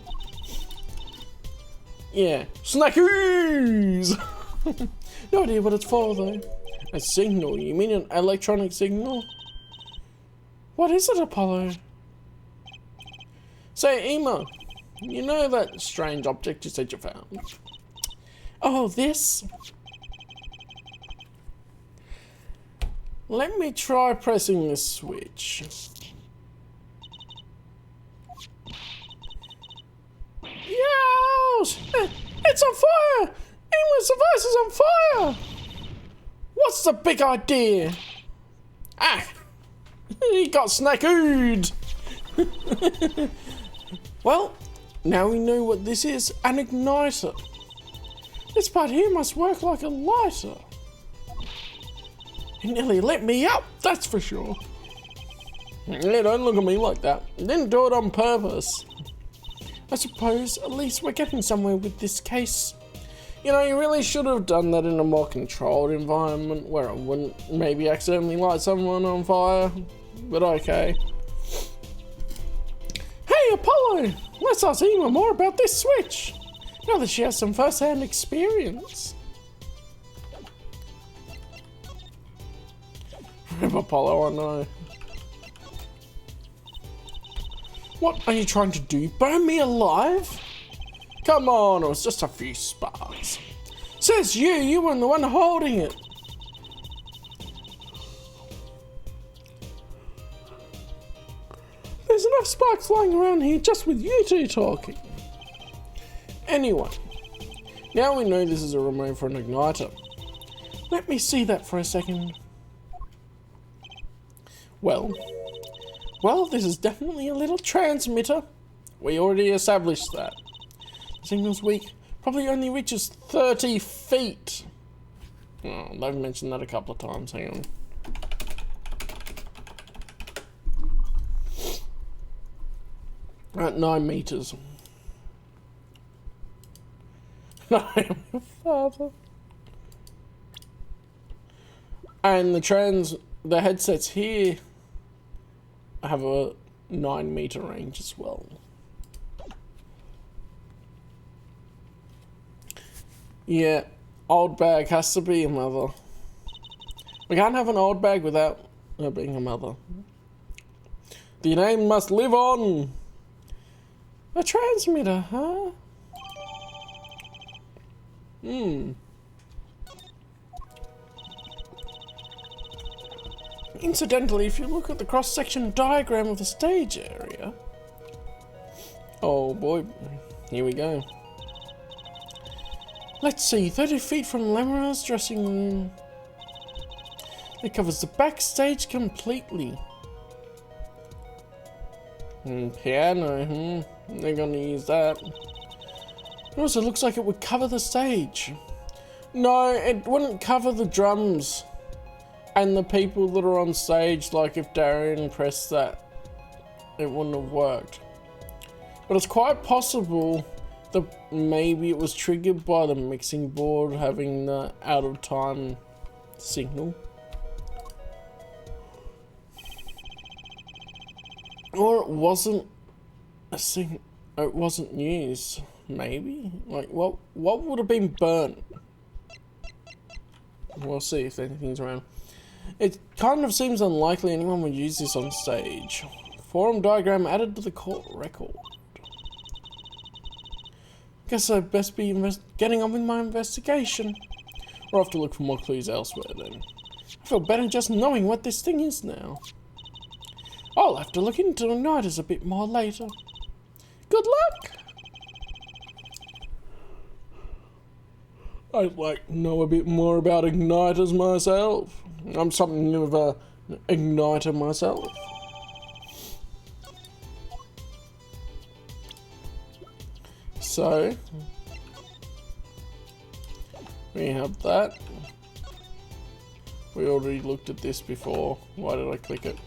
Yeah, snackies! No idea what it's for though. A signal? You mean an electronic signal? What is it, Apollo? Say, Ema, you know that strange object you said you found? Oh, this? Let me try pressing this switch. Yows! It's on fire! Ema's device is on fire! What's the big idea? Ah! He got snackooed! Well, now we know what this is, an igniter. This part here must work like a lighter. He nearly lit me up, that's for sure. Yeah, don't look at me like that. Didn't do it on purpose. I suppose at least we're getting somewhere with this case. You know, you really should have done that in a more controlled environment where I wouldn't maybe accidentally light someone on fire, but okay. Hey Apollo, let's ask Ema more about this switch, now that she has some first-hand experience. Apollo, I know. What are you trying to do? Burn me alive? Come on, it was just a few sparks. Says you weren't the one holding it. There's enough sparks flying around here just with you two talking. Anyway, now we know this is a remote for an igniter. Let me see that for a second. Well, this is definitely a little transmitter. We already established that. The signal's weak, probably only reaches 30 feet. Oh, they've mentioned that a couple of times, hang on. At 9 meters. No, my father. And the headsets here have a 9 meter range as well. Yeah, old bag has to be a mother. We can't have an old bag without her being a mother. The name must live on. A transmitter, huh? Incidentally, if you look at the cross-section diagram of the stage area... Oh boy, here we go. Let's see, 30 feet from Lemura's dressing room. It covers the backstage completely. Piano, they're gonna use that. It also looks like it would cover the stage. No, it wouldn't cover the drums and the people that are on stage. Like if Darian pressed that, it wouldn't have worked. But it's quite possible that maybe it was triggered by the mixing board having the out of time signal. Or it wasn't a thing, it wasn't news, maybe? Like, what would have been burnt? We'll see if anything's around. It kind of seems unlikely anyone would use this on stage. Forum diagram added to the court record. Guess I'd best be getting on with my investigation. Or I'll have to look for more clues elsewhere then. I feel better just knowing what this thing is now. I'll have to look into igniters a bit more later. Good luck! I'd like to know a bit more about igniters myself. I'm something of a igniter myself. So, we have that. We already looked at this before. Why did I click it?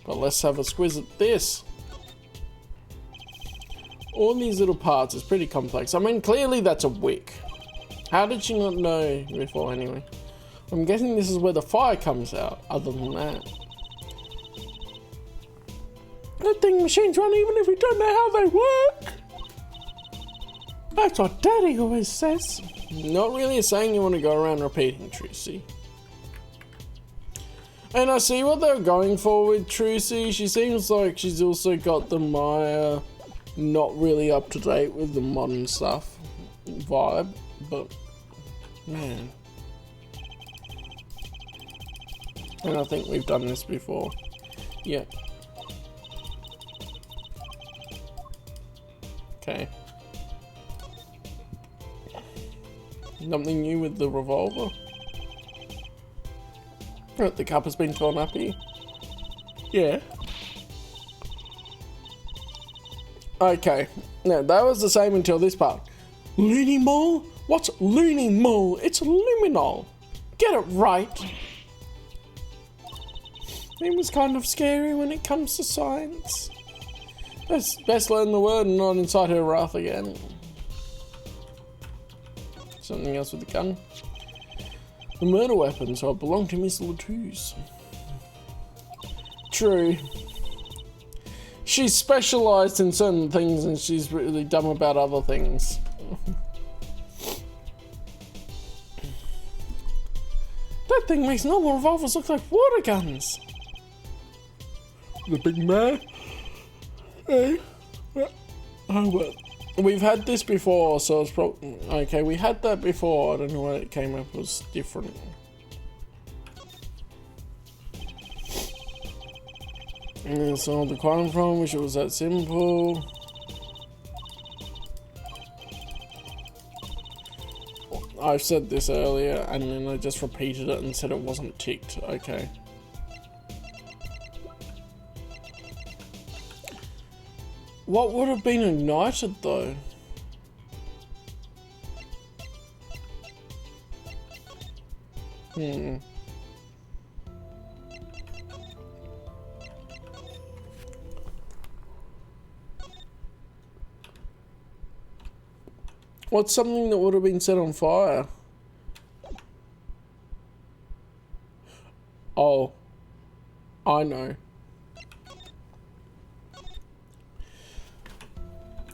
But let's have a squiz at this. All these little parts is pretty complex. I mean, clearly that's a wick. How did she not know before anyway? I'm guessing this is where the fire comes out, other than that. That thing machines run even if we don't know how they work. That's what Daddy always says. Not really a saying you want to go around repeating, Trucy. And I see what they're going for with Trucy. She seems like she's also got the Maya not really up to date with the modern stuff vibe, but man. And I think we've done this before. Yeah. Okay. Something new with the revolver. Oh, the cup has been torn up here. Yeah. Okay. No, that was the same until this part. Loony Mole? What's Loony Mole? It's luminol. Get it right. It was kind of scary when it comes to science. Best learn the word and not incite her wrath again. Something else with the gun. The murder weapon, so it belonged to Miss Latouche. True. She's specialised in certain things and she's really dumb about other things. That thing makes normal revolvers look like water guns. The big man? Hey? Oh well. We've had this before, so it's probably... Okay, we had that before. I don't know why it came up as different. And that's all the quantum from, wish it was that simple. I've said this earlier, and then I just repeated it and said it wasn't ticked. Okay. What would have been ignited though? What's something that would have been set on fire? Oh, I know.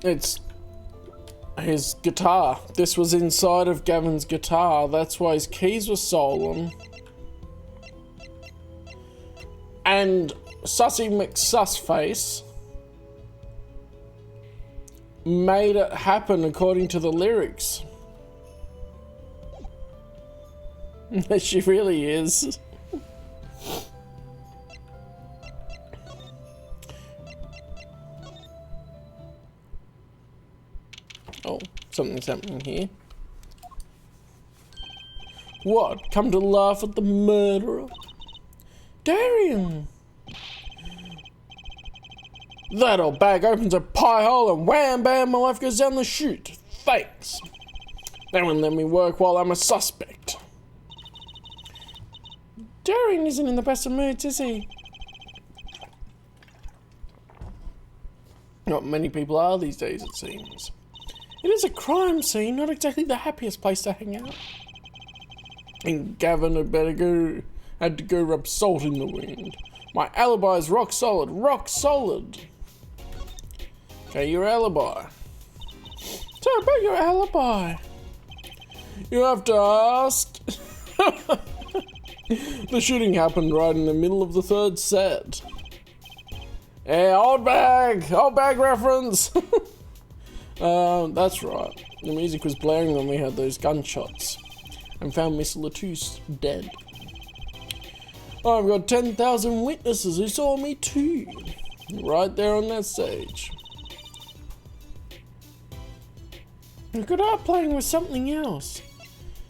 It's his guitar. This was inside of Gavin's guitar. That's why his keys were stolen. And Sussy McSussface made it happen according to the lyrics. She really is. Oh, something's happening here. What? Come to laugh at the murderer? Darian! That old bag opens a pie hole and wham bam, my life goes down the chute. Thanks. They won't let me work while I'm a suspect. Darian isn't in the best of moods, is he? Not many people are these days, it seems. It is a crime scene, not exactly the happiest place to hang out. And Gavin had to go rub salt in the wound. My alibi is rock solid, rock solid. Okay, your alibi. Tell me about your alibi. You have to ask. The shooting happened right in the middle of the third set. Yeah, old bag reference. That's right. The music was blaring when we had those gunshots and found Miss Latouche dead. I've got 10,000 witnesses who saw me too. Right there on that stage. Good art playing with something else.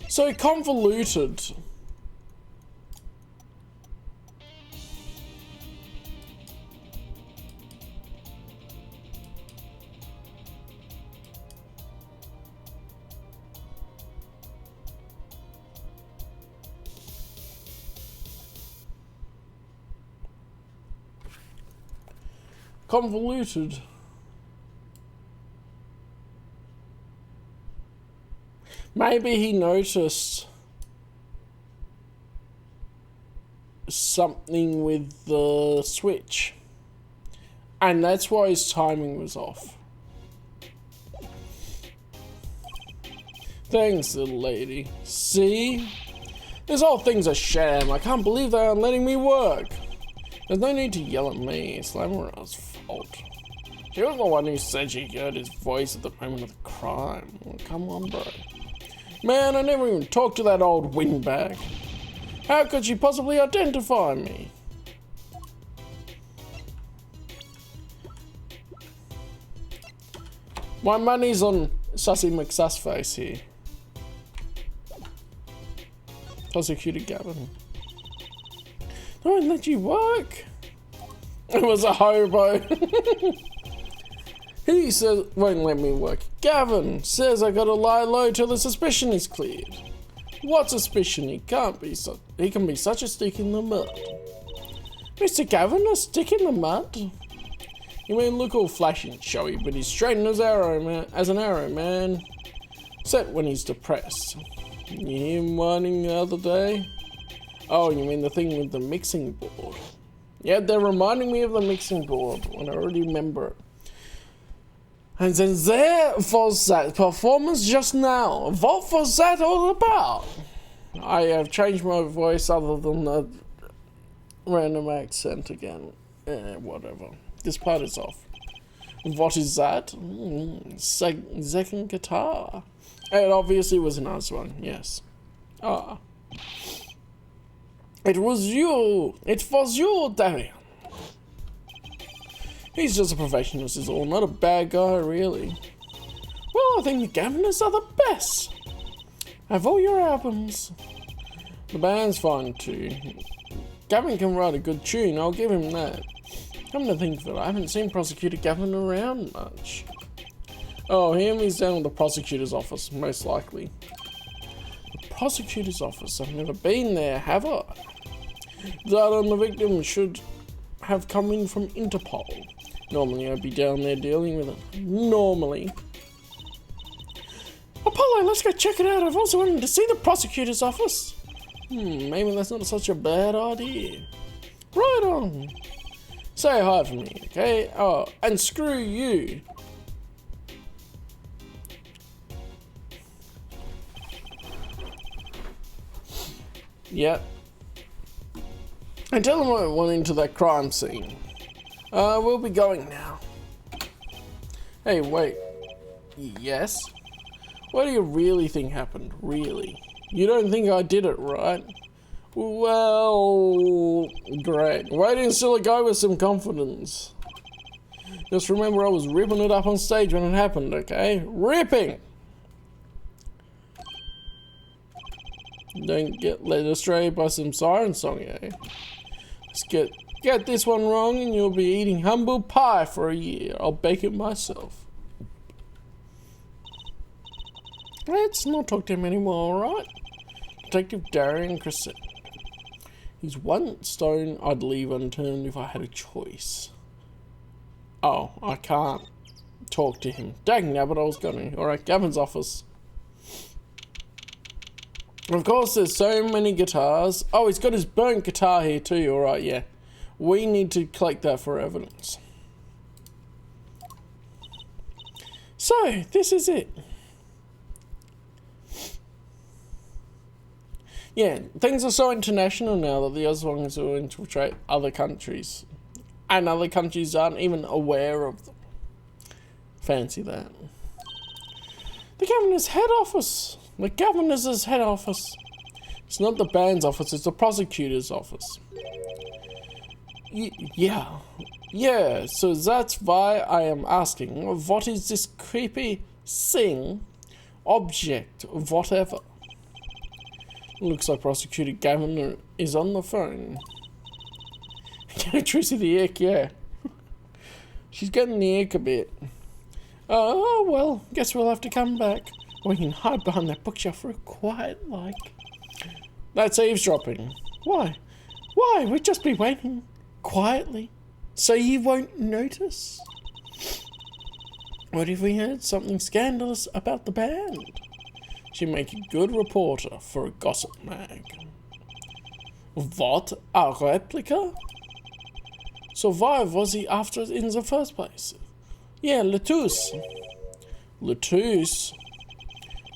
So convoluted. Convoluted. Maybe he noticed something with the switch, and that's why his timing was off. Thanks, little lady. See? This whole thing's a sham. I can't believe they aren't letting me work. There's no need to yell at me. It's Lamara's fault. She was the one who said she heard his voice at the moment of the crime. Oh, come on, bro. Man, I never even talked to that old windbag. How could she possibly identify me? My money's on Sussy McSussface here. Prosecutor Gavin. No one let you work. It was a hobo. He says won't let me work. Gavin says I gotta lie low till the suspicion is cleared. What suspicion? He can be such a stick in the mud. Mr. Gavin, a stick in the mud? He may look all flashy and showy, but he's straight as an arrow, man. Except when he's depressed. You hear him whining the other day? Oh, you mean the thing with the mixing board? Yeah, they're reminding me of the mixing board, and I already remember it. And then there was that performance just now. What was that all about? I have changed my voice other than the random accent again. Whatever. This part is off. What is that? Second guitar. It obviously was a nice one, yes. Ah. It was you, Darian. He's just a professional, is all, not a bad guy, really. Well, I think the Gaviners are the best. I have all your albums. The band's fine too. Gavin can write a good tune, I'll give him that. Come to think of it, I haven't seen Prosecutor Gavin around much. Oh, he's down at the prosecutor's office, most likely. The prosecutor's office? I've never been there, have I? That on the victim should have come in from Interpol. Normally I'd be down there dealing with it. Normally. Apollo, let's go check it out. I've also wanted to see the prosecutor's office. Maybe that's not such a bad idea. Right on. Say hi for me, okay? Oh, and screw you. Yep. And tell them I went into that crime scene. We'll be going now. Hey, wait. Yes? What do you really think happened? Really? You don't think I did it, right? Well, great. Waiting still a guy with some confidence. Just remember I was ripping it up on stage when it happened, okay? Ripping! Don't get led astray by some siren song, eh? Let's get this one wrong and you'll be eating humble pie for a year. I'll bake it myself. Let's not talk to him anymore, alright? Detective Darian Crescent. He's one stone I'd leave unturned if I had a choice. Oh, I can't talk to him. Dang nabbit, I was gonna. Alright, Gavin's office. Of course, there's so many guitars. Oh, he's got his burnt guitar here too. Alright, yeah. We need to collect that for evidence. So, this is it. Yeah, things are so international now that the Oswangs will infiltrate other countries. And other countries aren't even aware of them. Fancy that. The governor's head office. The governor's head office. It's not the band's office, it's the prosecutor's office. Yeah, so that's why I am asking, what is this creepy thing object, whatever. Looks like Prosecutor Gavin is on the phone. Get Trissy the ick, yeah. She's getting the ick a bit. Oh, well, guess we'll have to come back. We can hide behind that bookshelf for a quiet like. That's eavesdropping. Why? Why? We'd just be waiting. Quietly. So you won't notice? What if we heard something scandalous about the band? She'd make a good reporter for a gossip mag. What? A replica? So why was he after it in the first place? Yeah, Lettuce. Lettuce?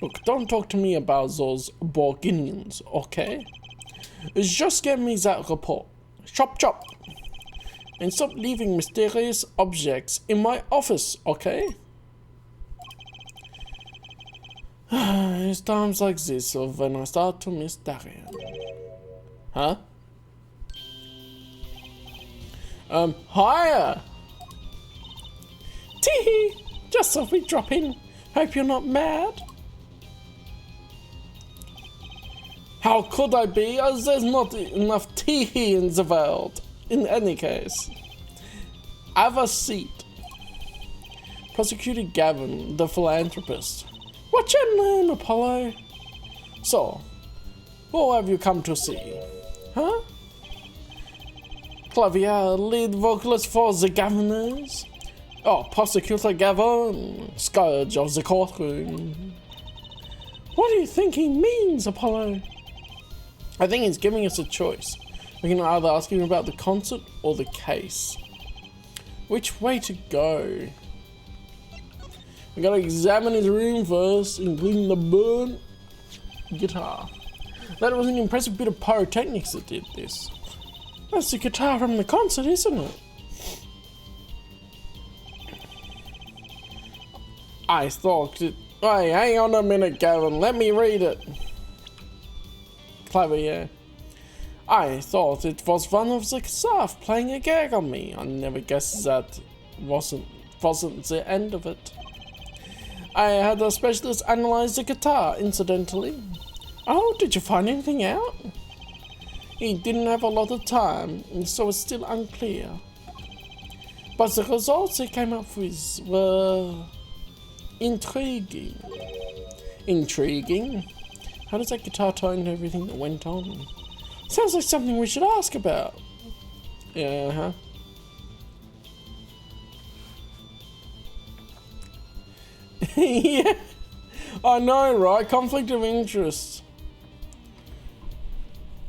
Look, don't talk to me about those Borginians, okay? Just get me that report. Chop chop. And stop leaving mysterious objects in my office, okay? It's times like this of when I start to miss Darian. Huh? Hiya! Teehee! Just thought we'd drop in. Hope you're not mad. How could I be, as there's not enough teehee in the world. In any case. Have a seat. Prosecutor Gavin, the philanthropist. What's your name, Apollo? So, who have you come to see? Huh? Clavier, lead vocalist for the Governors? Oh, Prosecutor Gavin, scourge of the courtroom. What do you think he means, Apollo? I think he's giving us a choice. We can either ask him about the concert or the case. Which way to go? We gotta examine his room first, including the burnt guitar. That was an impressive bit of pyrotechnics that did this. That's the guitar from the concert, isn't it? I thought it... Hey, hang on a minute, Gavin. Let me read it. Clever, yeah. I thought it was one of the staff playing a gag on me. I never guessed that wasn't the end of it. I had a specialist analyze the guitar, incidentally. Oh, did you find anything out? He didn't have a lot of time, so it's still unclear. But the results he came up with were... intriguing. Intriguing? How does that guitar tie into everything that went on? Sounds like something we should ask about. Yeah, huh? Yeah, I know, right? Conflict of interest.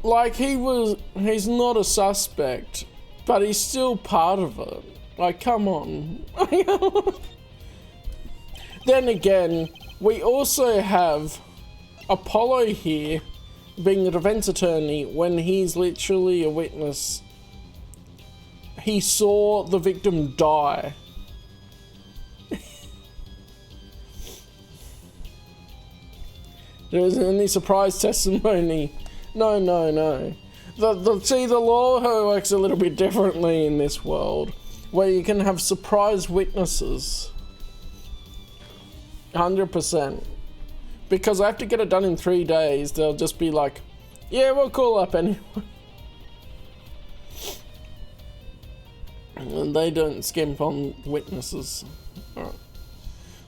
Like, he's not a suspect, but he's still part of it. Like, come on. Then again, we also have Apollo here being the defense attorney when he's literally a witness. He saw the victim die. There isn't any surprise testimony. No. See, the law works a little bit differently in this world, where you can have surprise witnesses. 100%. Because I have to get it done in 3 days, they'll just be like, yeah, we'll call up anyway. And they don't skimp on witnesses. Right.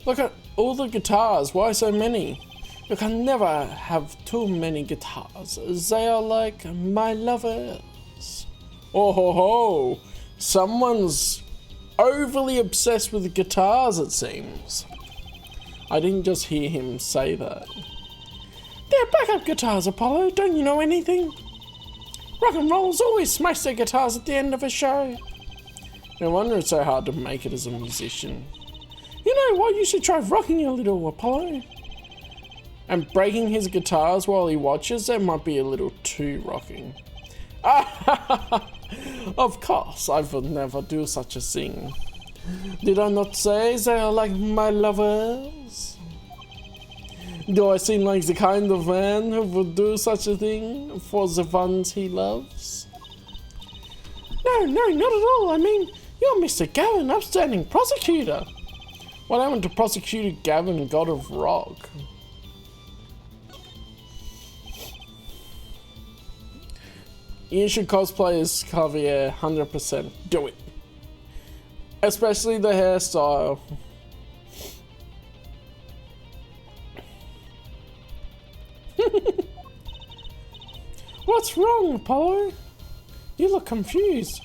Look at all the guitars, why so many? You can never have too many guitars. They are like my lovers. Oh ho ho! Someone's overly obsessed with guitars, it seems. I didn't just hear him say that. They're backup guitars, Apollo. Don't you know anything? Rock and rollers always smash their guitars at the end of a show. No wonder it's so hard to make it as a musician. You know what? You should try rocking a little, Apollo. And breaking his guitars while he watches, that might be a little too rocking. Of course, I would never do such a thing. Did I not say they are like my lovers? Do I seem like the kind of man who would do such a thing for the ones he loves? No, not at all. I mean, you're Mr. Gavin, upstanding prosecutor. What happened to Prosecutor Gavin, God of Rock? You should cosplay as Javier, 100%. Do it. Especially the hairstyle. What's wrong, Apollo? You look confused.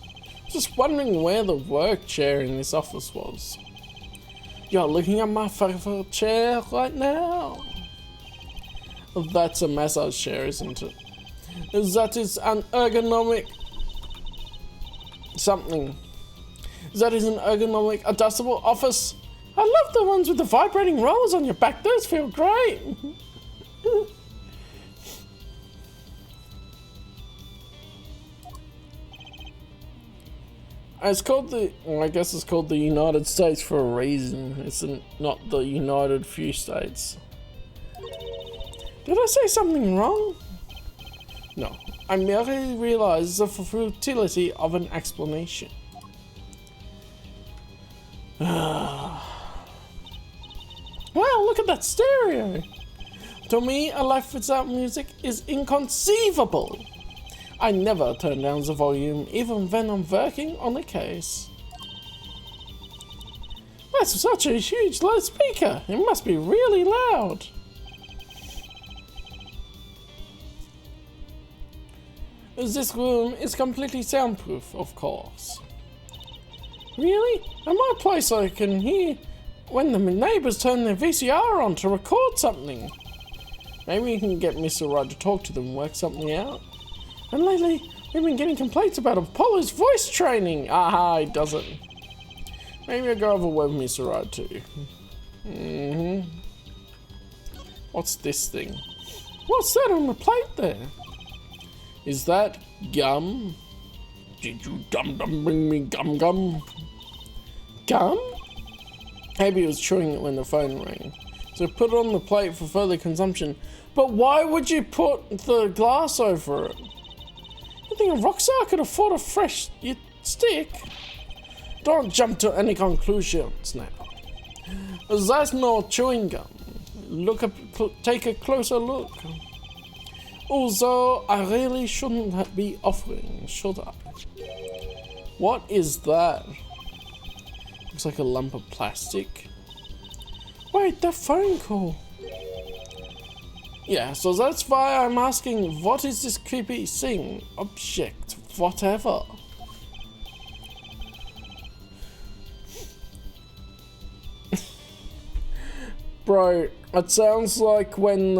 Just wondering where the work chair in this office was. You're looking at my favorite chair right now. That's a massage chair, isn't it? That is an ergonomic... something. That is an ergonomic adjustable office. I love the ones with the vibrating rollers on your back. Those feel great. It's called the... well, I guess it's called the United States for a reason. It's not the United Few States. Did I say something wrong? No. I merely realized the futility of an explanation. Wow, look at that stereo! To me, a life without music is inconceivable. I never turn down the volume, even when I'm working on a case. That's such a huge loudspeaker. It must be really loud. This room is completely soundproof, of course. Really? At my place I can hear when the neighbours turn their VCR on to record something. Maybe you can get Mr. Rod to talk to them and work something out. And lately, we've been getting complaints about Apollo's voice training. Aha, he doesn't. Maybe I'll go over with Mr. Rod too. What's this thing? What's that on the plate there? Is that gum? Did you dum-dum bring me gum-gum? Gum? Maybe he was chewing it when the phone rang. So put it on the plate for further consumption. But why would you put the glass over it? You think a rockstar could afford a fresh stick? Don't jump to any conclusions now. That's not chewing gum. Take a closer look. Although I really shouldn't be offering, should I? What is that? Looks like a lump of plastic. Wait, that phone call. Yeah, so that's why I'm asking, what is this creepy thing, object, whatever? Bro, it sounds like when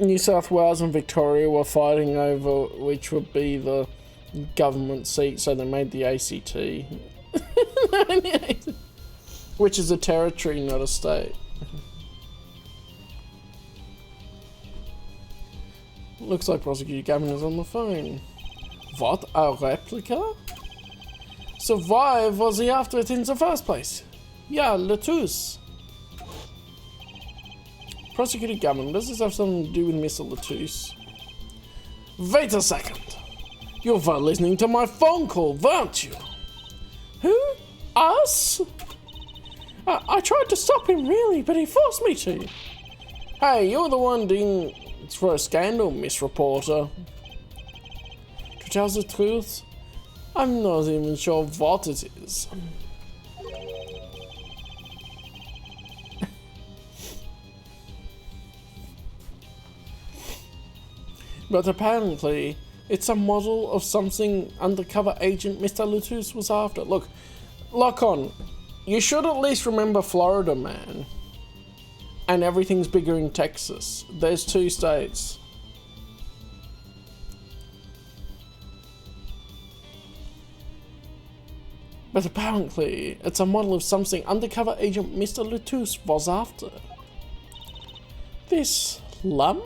New South Wales and Victoria were fighting over which would be the government seat, so they made the ACT. Which is a territory, not a state. Looks like Prosecutor Gavin is on the phone. What, a replica? So why was he after it in the first place? Yeah, Latouche. Prosecutor Gavin, does this have something to do with Mr. Latouche? Wait a second. You were listening to my phone call, weren't you? Who? Us? I tried to stop him, really, but he forced me to. Hey, you're the one doing for a scandal, Miss Reporter. To tell the truth, I'm not even sure what it is. But apparently, it's a model of something undercover agent Mr. Latouche was after. Look, lock on. You should at least remember Florida, man. And everything's bigger in Texas. There's 2 states. But apparently, it's a model of something undercover agent Mr. Latouche was after. This lump?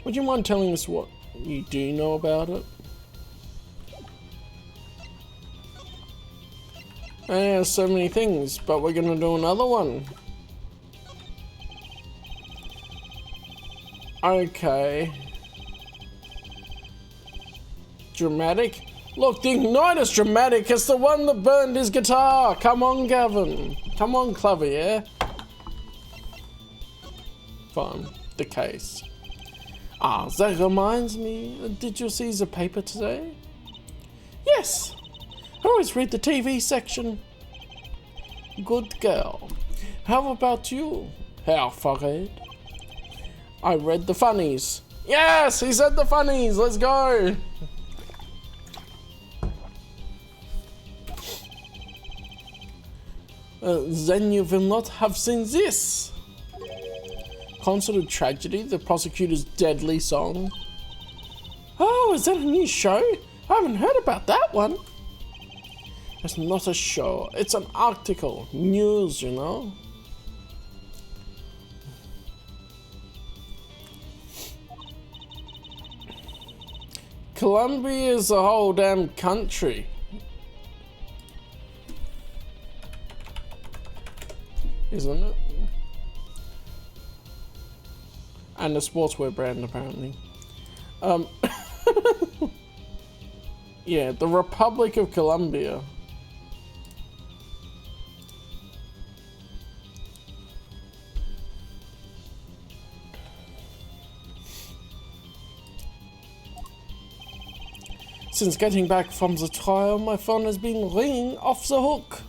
Would you mind telling us what you do know about it? Yeah, so many things, but we're gonna do another one. Okay. Dramatic? Look, the igniter's dramatic. It's the one that burned his guitar. Come on, Gavin. Come on, Clavier. Fine. The case. Ah, that reminds me, did you see the paper today? Yes, I always read the TV section. Good girl. How about you, Herr Farid? I read the funnies. Yes, he said the funnies, let's go. Then you will not have seen this. Concert Tragedy, the prosecutor's deadly song. Oh, is that a new show? I haven't heard about that one. It's not a show, it's an article. News, you know. Colombia is a whole damn country. Isn't it? And a sportswear brand, apparently. Yeah, the Republic of Colombia. Since getting back from the trial, my phone has been ringing off the hook.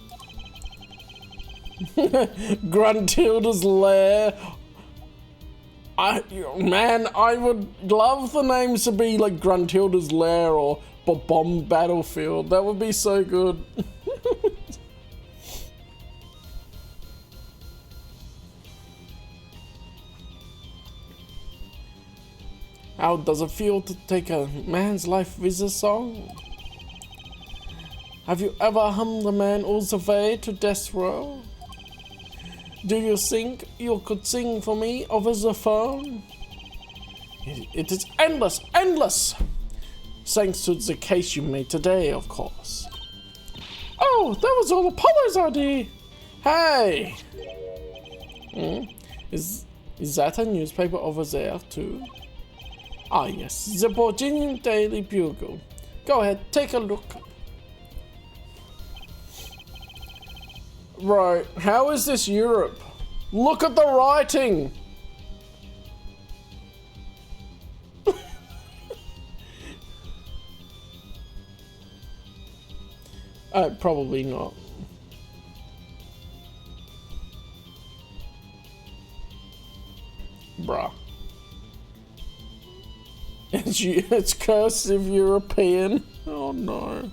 Gruntilda's Lair. Man, I would love the names to be like Gruntilda's Lair or Bomb Battlefield. That would be so good. How does it feel to take a man's life with a song? Have you ever hummed a man all the way to death row? Do you think you could sing for me over the phone? It is endless, endless! Thanks to the case you made today, of course. Oh, that was all Apollo's idea! Hey! Is that a newspaper over there, too? Ah, yes, the Virginian Daily Bugle. Go ahead, take a look. Right, how is this Europe? Look at the writing! Probably not. Bruh. It's cursive European. Oh no.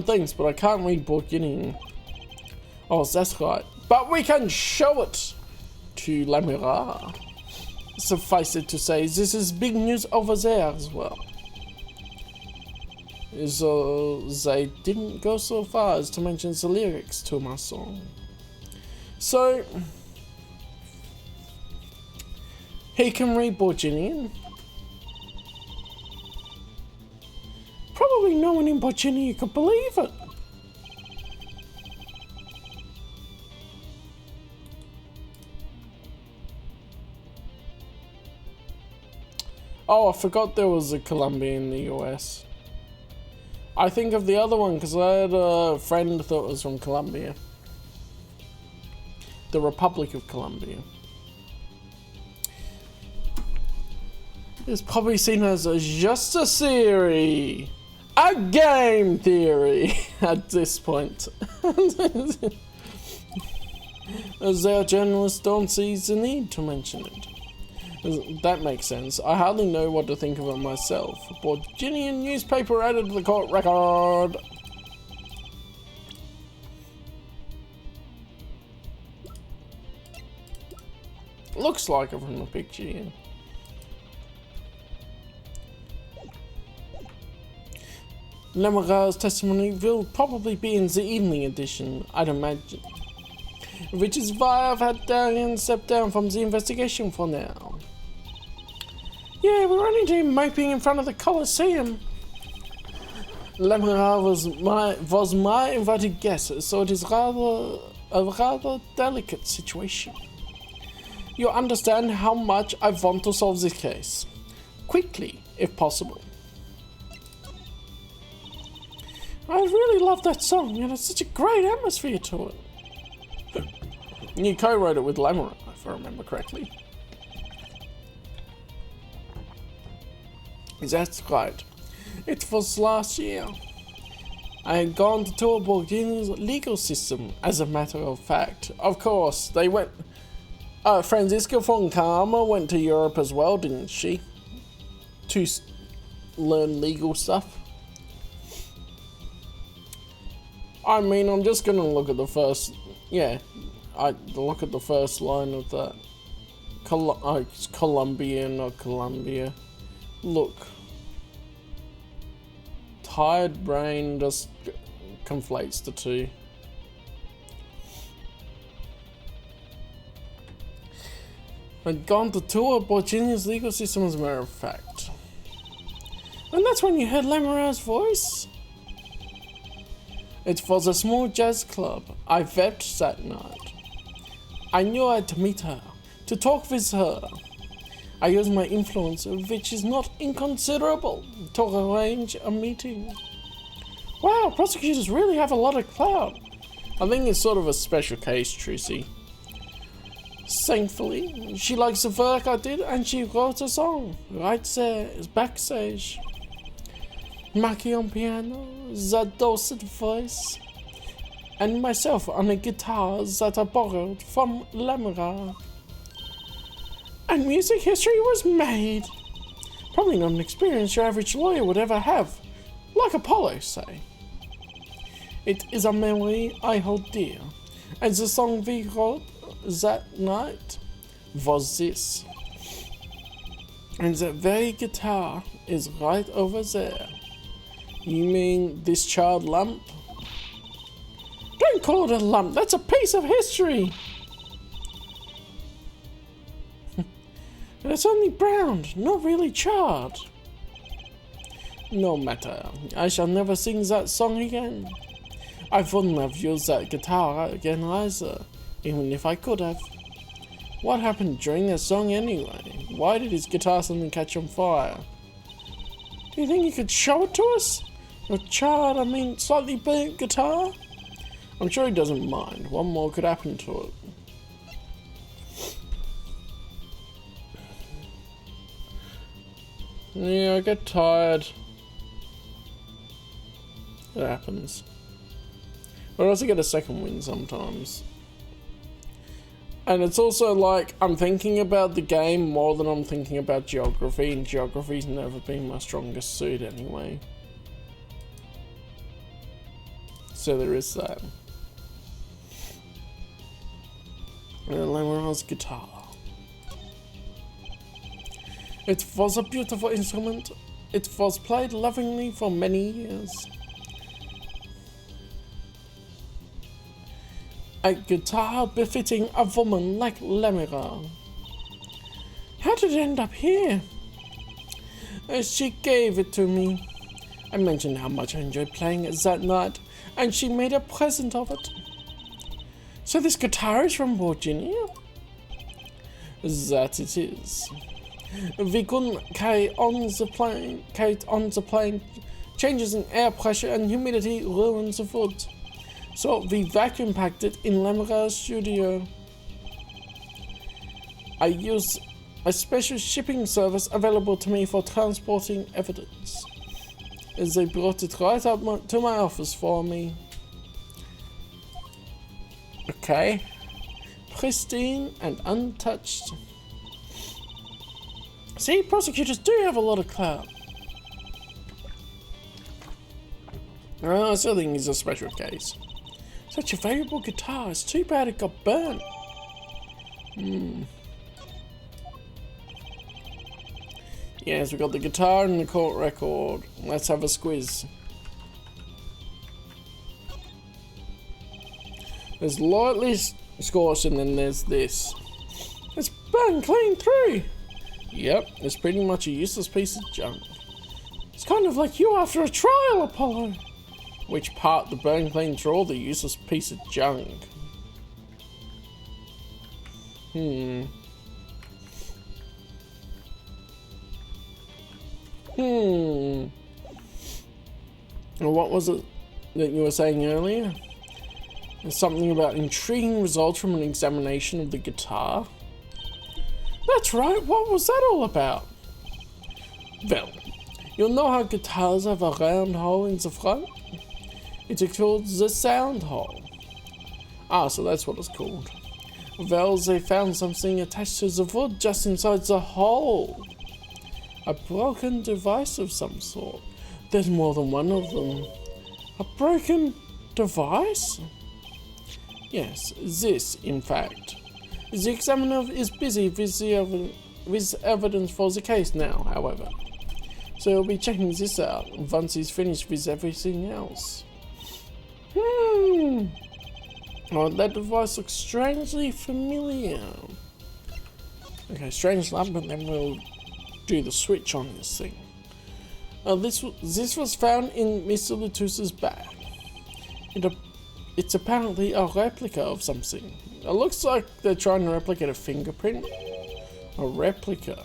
Thanks, but I can't read Borginian. Oh, that's right. But we can show it to Lamira. Suffice it to say, this is big news over there as well. So they didn't go so far as to mention the lyrics to my song. So he can read Borginian. Probably no one in Borginia could believe it. Oh, I forgot there was a Colombia in the US. I think of the other one because I had a friend that thought it was from Colombia. The Republic of Colombia. It's probably seen as just a theory. A game theory at this point. As their journalists don't see the need to mention it. That makes sense. I hardly know what to think of it myself. Borginian newspaper added to the court record. Looks like it from the picture here. Lamira's testimony will probably be in the evening edition, I'd imagine. Which is why I've had Darian step down from the investigation for now. Yeah, we're only doing moping in front of the Coliseum. Lamira was my invited guest, so it is a rather delicate situation. You understand how much I want to solve this case. Quickly, if possible. I really love that song, and it's such a great atmosphere to it. You co-wrote it with Lamora, if I remember correctly. That's right. It was last year. I had gone to tour Borgini's legal system, as a matter of fact. Of course, they went... Franziska von Karma went to Europe as well, didn't she? To learn legal stuff. I mean, I'm just gonna look at the first... Yeah, I look at the first line of that. It's Columbia, not Columbia. Look. Tired brain just conflates the two. I'd gone to tour Borginia's legal system, as a matter of fact. And that's when you heard Lamora's voice? It was a small jazz club. I wept that night. I knew I had to meet her, to talk with her. I used my influence, which is not inconsiderable, to arrange a meeting. Wow, prosecutors really have a lot of clout. I think it's sort of a special case, Trucy. Thankfully, she likes the work I did, and she wrote a song right there, backstage. Maki on piano, that dulcet voice, and myself on a guitar that I borrowed from Lamora. And music history was made. Probably not an experience your average lawyer would ever have, like Apollo, say. It is a memory I hold dear, and the song we wrote that night was this. And that very guitar is right over there. You mean this charred lump? Don't call it a lump, that's a piece of history! It's only browned, not really charred. No matter, I shall never sing that song again. I wouldn't have used that guitar again either, even if I could have. What happened during that song anyway? Why did his guitar suddenly catch on fire? Do you think you could show it to us? A charred, slightly burnt guitar? I'm sure he doesn't mind. One more could happen to it. Yeah, I get tired. It happens. But I also get a second win sometimes. And it's also like, I'm thinking about the game more than I'm thinking about geography, and geography's never been my strongest suit anyway. So there is that. And Lamora's guitar. It was a beautiful instrument. It was played lovingly for many years. A guitar befitting a woman like Lamora. How did it end up here? She gave it to me. I mentioned how much I enjoyed playing it that night, and she made a present of it. So this guitar is from Virginia? That it is. We couldn't carry on the plane. Changes in air pressure and humidity ruins the wood. So we vacuum packed it in Lamora's studio. I used a special shipping service available to me for transporting evidence. They brought it right up to my office for me. Okay. Pristine and untouched. See, prosecutors do have a lot of clout. I still think it's a special case. Such a valuable guitar, it's too bad it got burnt. Yes, we got the guitar and the court record. Let's have a squiz. There's lightly scorched and then there's this. It's burned clean through. Yep, it's pretty much a useless piece of junk. It's kind of like you after a trial, Apollo. Which part, the burn clean through or the useless piece of junk? What was it? that you were saying earlier? There's something about intriguing results from an examination of the guitar? That's right, what was that all about? Well, you'll know how guitars have a round hole in the front? It's called the sound hole. Ah, so that's what it's called. Well, they found something attached to the wood just inside the hole. A broken device of some sort. There's more than one of them. A broken device? Yes, this, in fact. The examiner is busy with evidence for the case now, however. So he'll be checking this out once he's finished with everything else. Oh, that device looks strangely familiar. Okay, strange lamp, and then we'll do the switch on this thing. This was found in Mr. Latus's bag. It's apparently a replica of something. It looks like they're trying to replicate a fingerprint. A replica.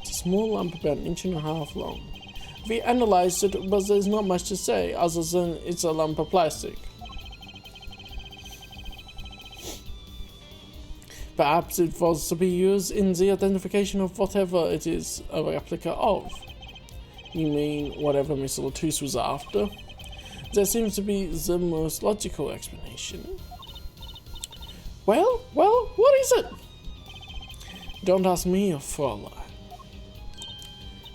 It's a small lump about 1.5 inches long. We analysed it, but there's not much to say other than it's a lump of plastic. Perhaps it was to be used in the identification of whatever it is a replica of. You mean whatever Mr. Latus was after? That seems to be the most logical explanation. Well, what is it? Don't ask me, Fräulein.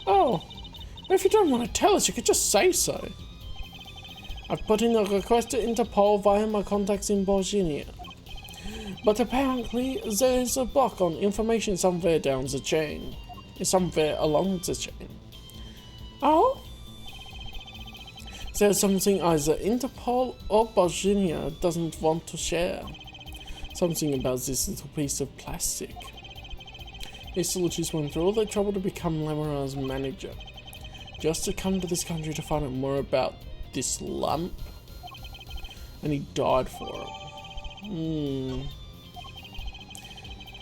Oh, if you don't want to tell us, you could just say so. I've put in a request to Interpol via my contacts in Virginia. But apparently there is a block on information somewhere down the chain. Somewhere along the chain. Oh? There's something either Interpol or Virginia doesn't want to share. Something about this little piece of plastic. Mr. Latus went through all the trouble to become Lemurar's manager. Just to come to this country to find out more about this lump. And he died for it.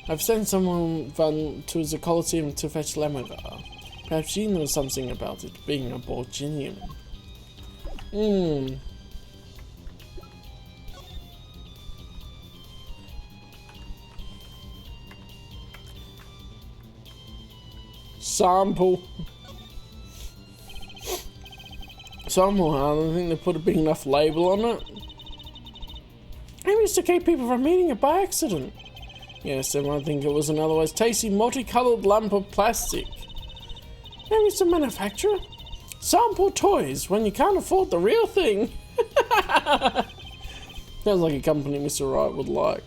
I've sent someone to the Colosseum to fetch Lemurar. Perhaps she knows something about it, being a Borginian. Sample. Somehow, I don't think they put a big enough label on it. Maybe it's to keep people from eating it by accident. Yes, they might think it was an otherwise tasty, multicolored lump of plastic. Maybe it's a manufacturer. Sample toys when you can't afford the real thing. Sounds like a company Mr. Wright would like.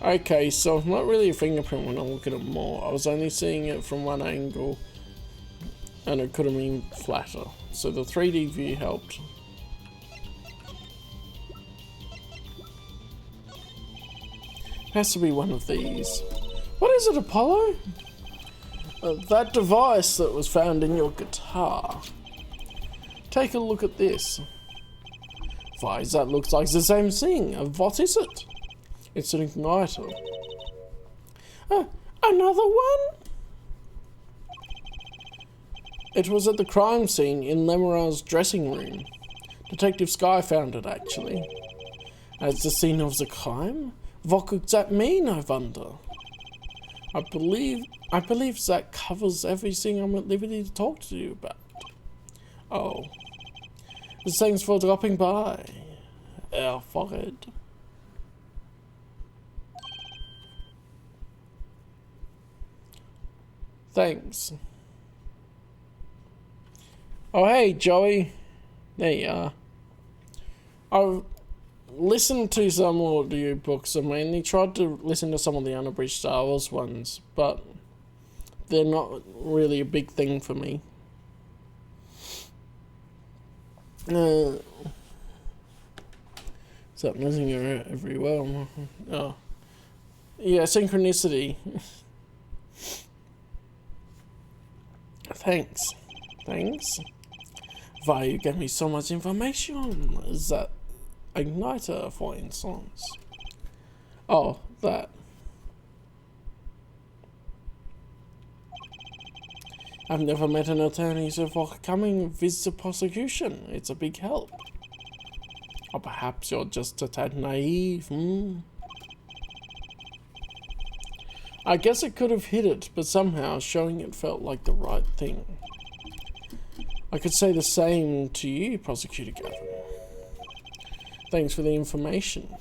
Okay, so it's not really a fingerprint when I look at it more. I was only seeing it from one angle and it could have been flatter. So the 3D view helped. Has to be one of these. What is it, Apollo? That device that was found in your guitar. Take a look at this. Why, that looks like the same thing. What is it? It's an igniter. Another one? It was at the crime scene in Lemurar's dressing room. Detective Sky found it, actually. As the scene of the crime? What could that mean, I wonder? I believe that covers everything I'm at liberty to talk to you about. Oh. Thanks for dropping by. Forehead. Thanks. Oh, hey, Joey. There you are. I've listened to some audiobooks. I mainly tried to listen to some of the unabridged Star Wars ones, but they're not really a big thing for me. Something every well. Oh. Yeah, synchronicity. Thanks. Why, you gave me so much information. Is that igniter, for instance? Oh, that. I've never met an attorney so forthcoming with the prosecution. It's a big help. Or perhaps you're just a tad naive, I guess I could have hid it, but somehow showing it felt like the right thing. I could say the same to you, Prosecutor Gavin. Thanks for the information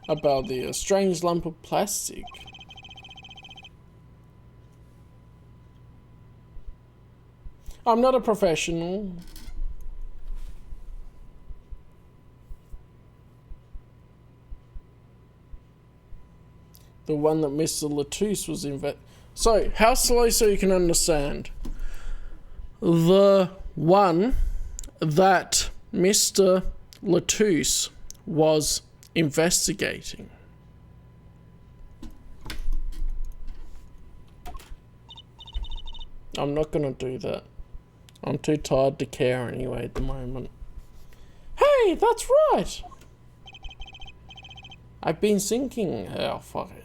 about the strange lump of plastic. I'm not a professional. The one that Mr. Latouche was So, how slow so you can understand? The one that Mr. Latouche was investigating. I'm not gonna do that. I'm too tired to care anyway at the moment. Hey, that's right! I've been thinking, our forehead.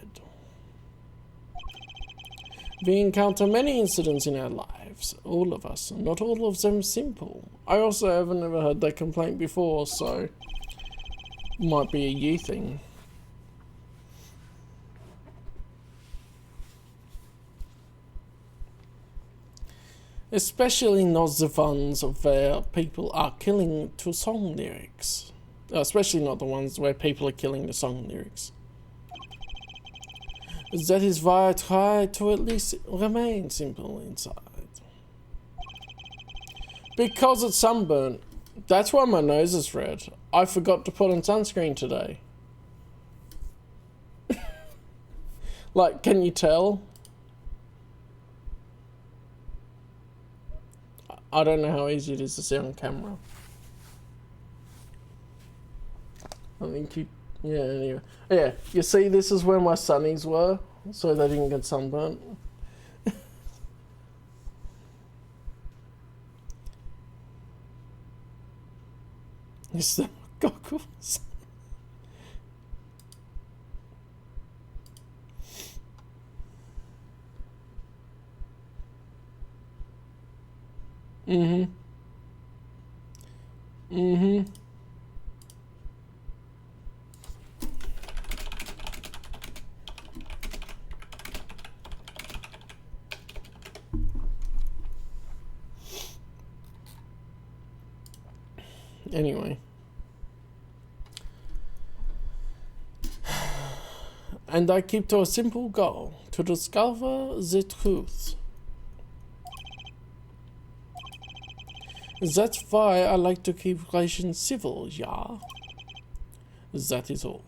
We encounter many incidents in our lives, all of us, and not all of them simple. I also haven't ever heard that complaint before, so might be a you thing. Especially not the ones where people are killing to song lyrics. Especially not the ones where people are killing the song lyrics. That is why I try to at least remain simple inside. Because it's sunburnt. That's why my nose is red. I forgot to put on sunscreen today. Like, can you tell? I don't know how easy it is to see on camera. I think you... Yeah, anyway. Yeah, you see, this is where my sunnies were, so they didn't get sunburnt. Is that goggles? Mm-hmm. Mm-hmm. Anyway. And I keep to a simple goal, to discover the truth. That's why I like to keep relations civil, yeah? That is all.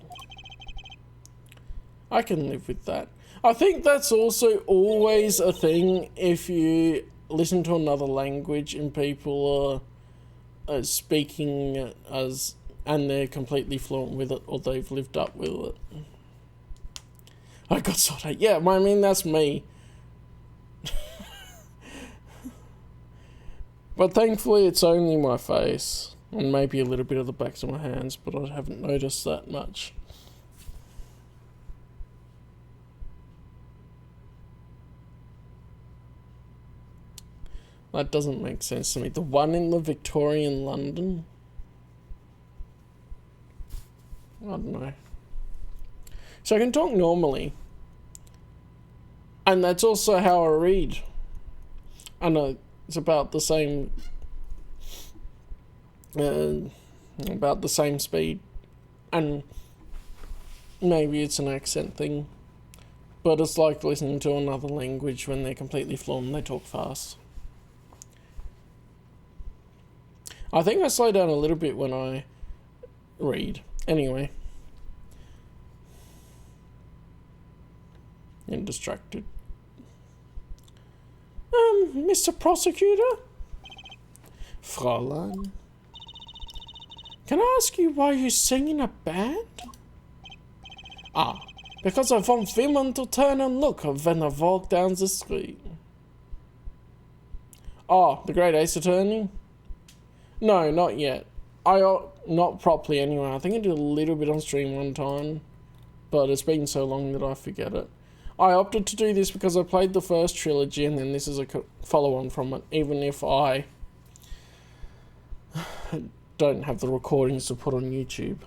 I can live with that. I think that's also always a thing if you listen to another language and people are speaking as, and they're completely fluent with it, or they've lived up with it. I got sort of, yeah, I mean, that's me. But thankfully it's only my face, and maybe a little bit of the backs of my hands, but I haven't noticed that much. That doesn't make sense to me. The one in the Victorian London? I don't know. So I can talk normally. And that's also how I read. I know it's about the same... about the same speed. And maybe it's an accent thing. But it's like listening to another language when they're completely fluent and they talk fast. I think I slow down a little bit when I read. Anyway. And distracted. Mr. Prosecutor? Fräulein? Can I ask you why you sing in a band? Ah, because I want women to turn and look when I walk down the street. Oh, the Great Ace Attorney? No, not yet. Not properly anyway. I think I did a little bit on stream one time, but it's been so long that I forget it. I opted to do this because I played the first trilogy and then this is a follow-on from it, even if I don't have the recordings to put on YouTube.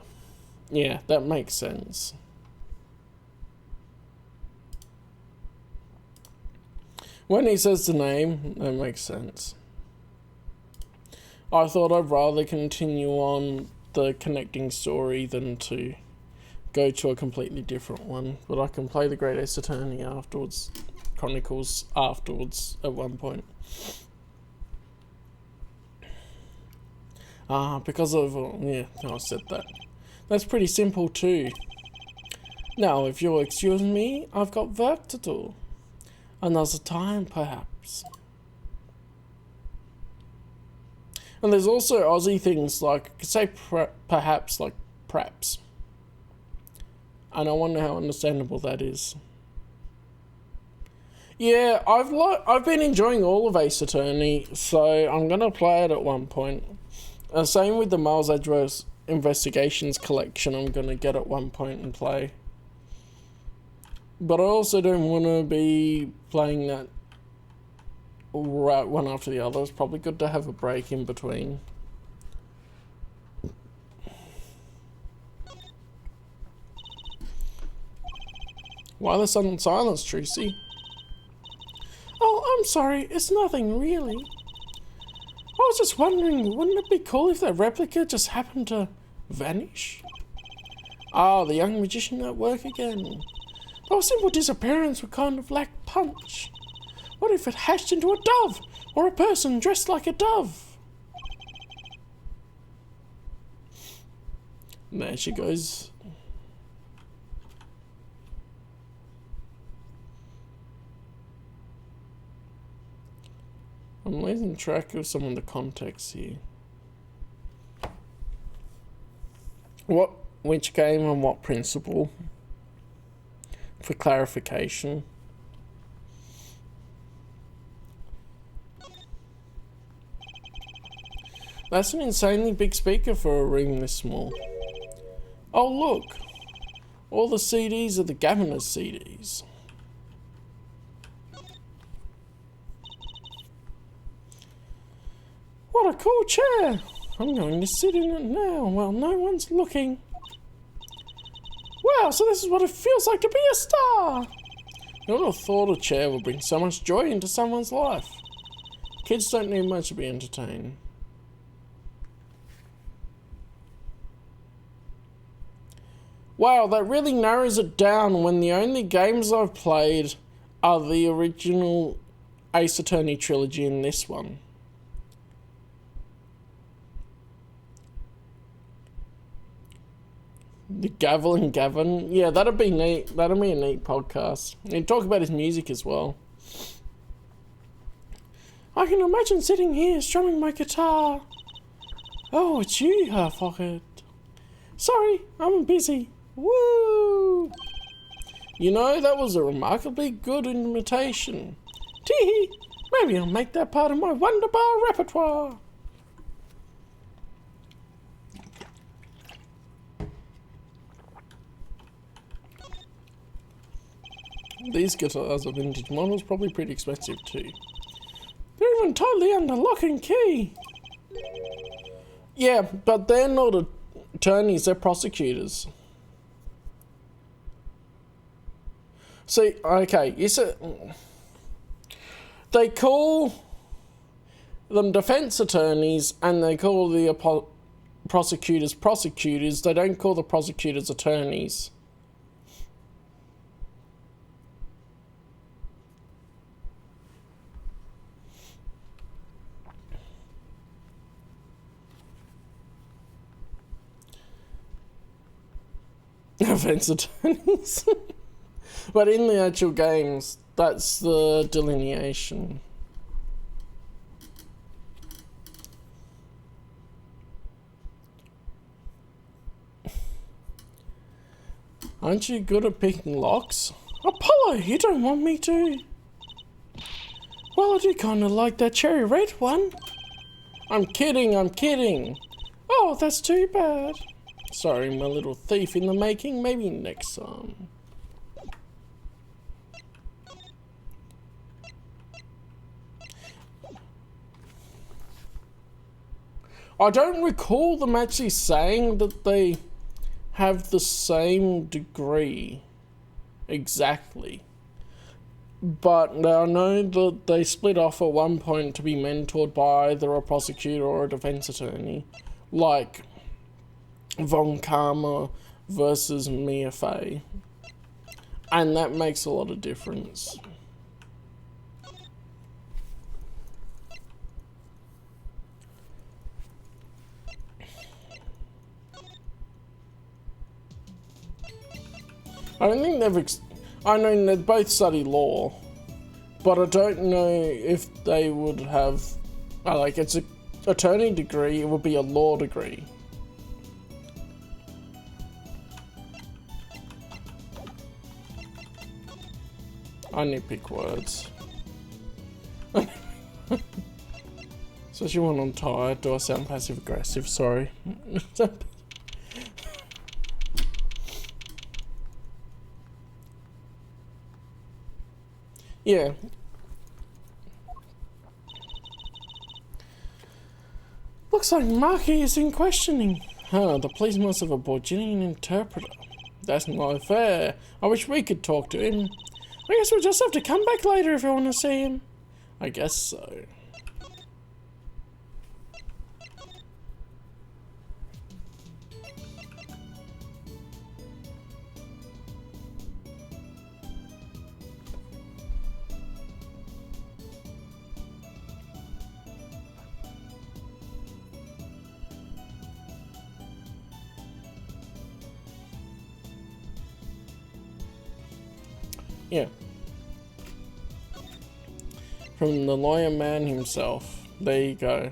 Yeah, that makes sense. When he says the name, that makes sense. I thought I'd rather continue on the connecting story than to go to a completely different one, but I can play the Great Ace Attorney afterwards, Chronicles afterwards at one point. Because of, yeah, I said that. That's pretty simple too. Now, if you'll excuse me, I've got work to do. Another time, perhaps. And there's also Aussie things like, I could say perhaps, like perhaps. And I wonder how understandable that is. Yeah, I've been enjoying all of Ace Attorney, so I'm gonna play it at one point. Same with the Miles Edgeworth Investigations collection, I'm gonna get at one point and play. But I also don't want to be playing that right one after the other. It's probably good to have a break in between. Why the sudden silence, Tracy? Oh, I'm sorry. It's nothing, really. I was just wondering, wouldn't it be cool if that replica just happened to vanish? Ah, the young magician at work again. Though a simple disappearance would kind of lack punch. What if it hatched into a dove, or a person dressed like a dove? And there she goes. I'm losing track of some of the context here. Which game and what principle? For clarification. That's an insanely big speaker for a room this small. Oh look! All the CDs are the Governor's CDs. What a cool chair! I'm going to sit in it now while no one's looking. Wow, so this is what it feels like to be a star! Who would have thought a chair would bring so much joy into someone's life? Kids don't need much to be entertained. Wow, that really narrows it down when the only games I've played are the original Ace Attorney Trilogy and this one. The Gavel and Gavin. Yeah, that'd be neat. That'd be a neat podcast. And talk about his music as well. I can imagine sitting here strumming my guitar. Oh, it's you, Half-Pocket. Sorry, I'm busy. Woo! You know, that was a remarkably good imitation. Tee-hee! Maybe I'll make that part of my Wonderbar repertoire. These guitars are vintage models, probably pretty expensive too. They're even totally under lock and key. Yeah, but they're not attorneys, they're prosecutors. See, okay, you said they call them defense attorneys and they call the prosecutors prosecutors. They don't call the prosecutors attorneys. Defense attorneys. But in the actual games, that's the delineation. Aren't you good at picking locks? Apollo, you don't want me to. Well, I do kind of like that cherry red one. I'm kidding, I'm kidding. Oh, that's too bad. Sorry, my little thief in the making. Maybe next time. I don't recall them actually saying that they have the same degree exactly. But I know that they split off at one point to be mentored by either a prosecutor or a defense attorney, like Von Karma versus Mia Fey. And that makes a lot of difference. I don't think they've... I know they both study law, but I don't know if they would have... like, it's an attorney degree, it would be a law degree. I nitpick words. Especially when I'm tired. Do I sound passive aggressive? Sorry. Yeah. Looks like Marky is in questioning. Huh, the police must have a Borginian interpreter. That's not fair. I wish we could talk to him. I guess we'll just have to come back later if you want to see him. I guess so. Yeah. From the lawyer man himself. There you go.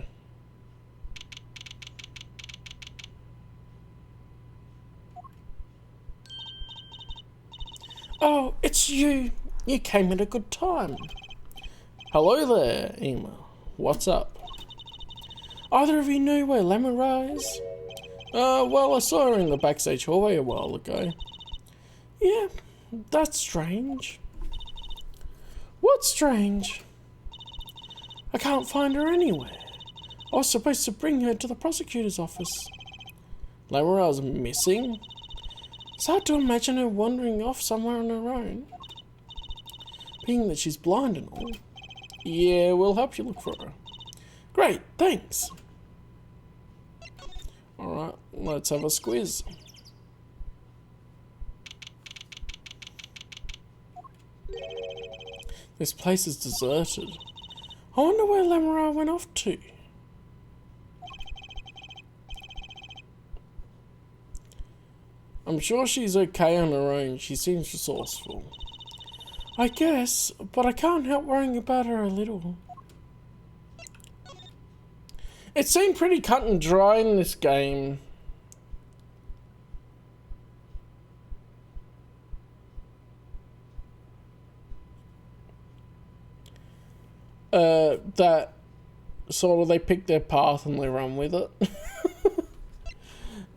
Oh, it's you. You came at a good time. Hello there, Emma. What's up? Either of you know where Lemura is? Well, I saw her in the backstage hallway a while ago. Yeah, that's strange. What's strange? I can't find her anywhere. I was supposed to bring her to the prosecutor's office. Lemura's missing? It's hard to imagine her wandering off somewhere on her own. Being that she's blind and all. Yeah, we'll help you look for her. Great, thanks. Alright, let's have a squiz. This place is deserted. I wonder where Lemura went off to. I'm sure she's okay on her own. She seems resourceful. I guess, but I can't help worrying about her a little. It seemed pretty cut and dry in this game. That sort of they pick their path and they run with it.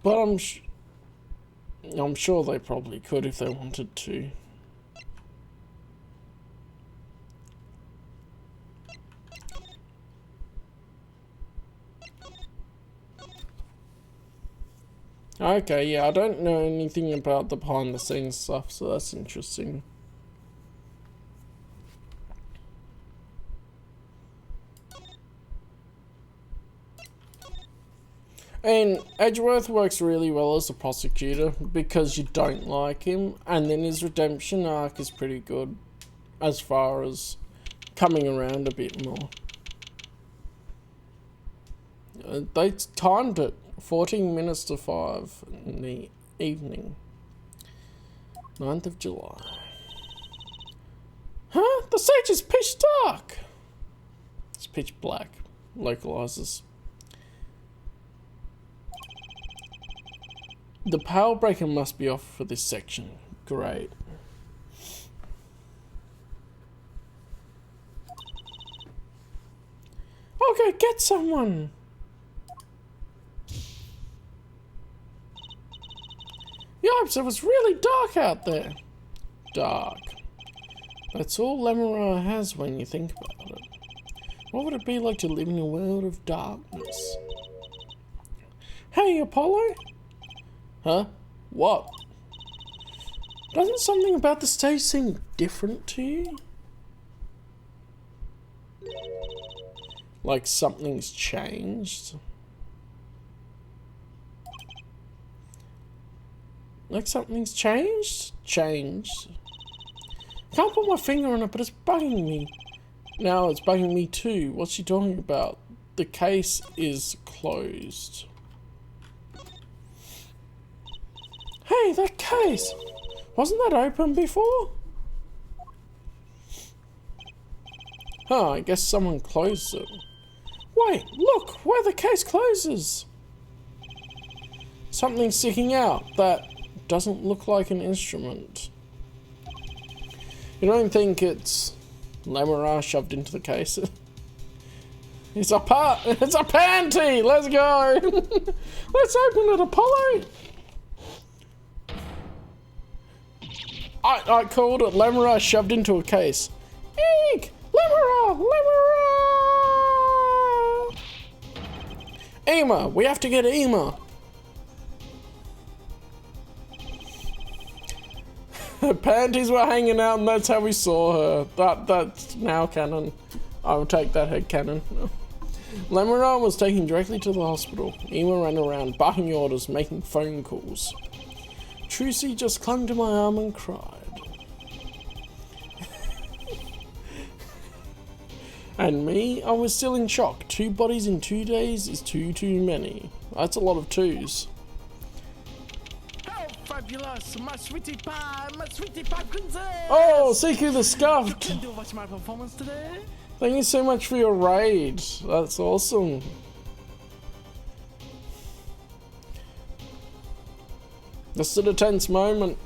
But I'm sure they probably could if they wanted to. Okay, yeah, I don't know anything about the behind the scenes stuff, so that's interesting. And Edgeworth works really well as a prosecutor because you don't like him, and then his redemption arc is pretty good as far as coming around a bit more. They timed it 14 minutes to 5 in the evening. 9th of July. Huh? The stage is pitch dark. It's pitch black. Localizes. The power breaker must be off for this section. Great. Okay, get someone. Yipes, it was really dark out there. Dark. That's all Lemura has when you think about it. What would it be like to live in a world of darkness? Hey, Apollo. Huh? What? Doesn't something about the stage seem different to you? Like something's changed? Like something's changed? Changed. Can't put my finger on it, but it's bugging me. Now it's bugging me too. What's she talking about? The case is closed. Hey, that case! Wasn't that open before? Huh, I guess someone closed it. Wait, look, where the case closes. Something's sticking out that doesn't look like an instrument. You don't think it's Lemura shoved into the case? It's a panty! Let's go! Let's open it, Apollo! I called it Lemura shoved into a case. Eek! Lemura! Lemura! Ema! We have to get Ema! Her panties were hanging out and that's how we saw her. That's now canon. I will take that head canon. Lemura was taken directly to the hospital. Ema ran around, barking orders, making phone calls. Trucy just clung to my arm and cried. And me, I was still in shock. 2 bodies in 2 days is too many. That's a lot of 2s. Oh, fabulous! My sweetie pie princess! Oh, Siku the Scuffed! Can you watch my performance today? Thank you so much for your raid. That's awesome. This is a tense moment.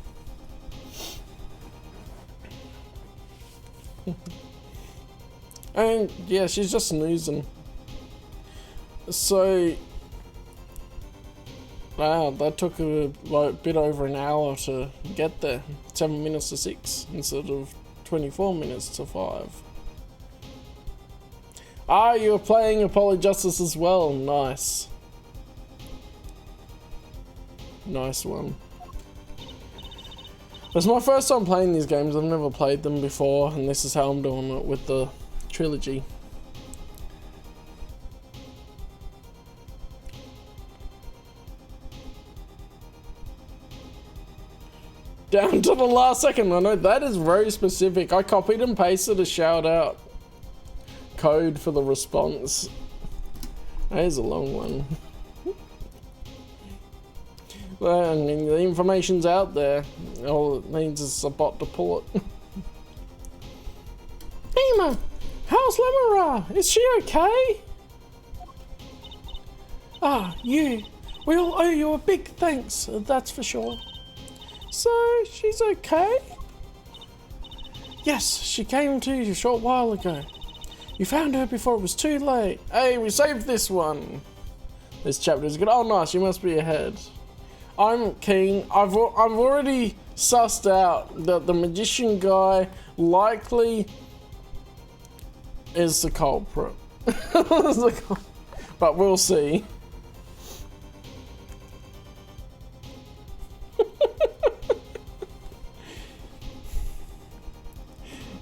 And yeah, she's just snoozing. So, wow, that took a bit over an hour to get there. 7 minutes to 6 instead of 24 minutes to 5. Ah, you were playing Apollo Justice as well. Nice. Nice one. It's my first time playing these games. I've never played them before, and this is how I'm doing it with the trilogy. Down to the last second. I know that is very specific. I copied and pasted a shout out code for the response. That is a long one. Well, I mean, the information's out there. All it needs is a bot to pull it. Ema, how's Lemura? Is she okay? Ah, you. We all owe you a big thanks, that's for sure. So, she's okay? Yes, she came to you a short while ago. You found her before it was too late. Hey, we saved this one. This chapter is good. Oh, nice, you must be ahead. I'm keen. I've already sussed out that the magician guy likely is the culprit. But we'll see.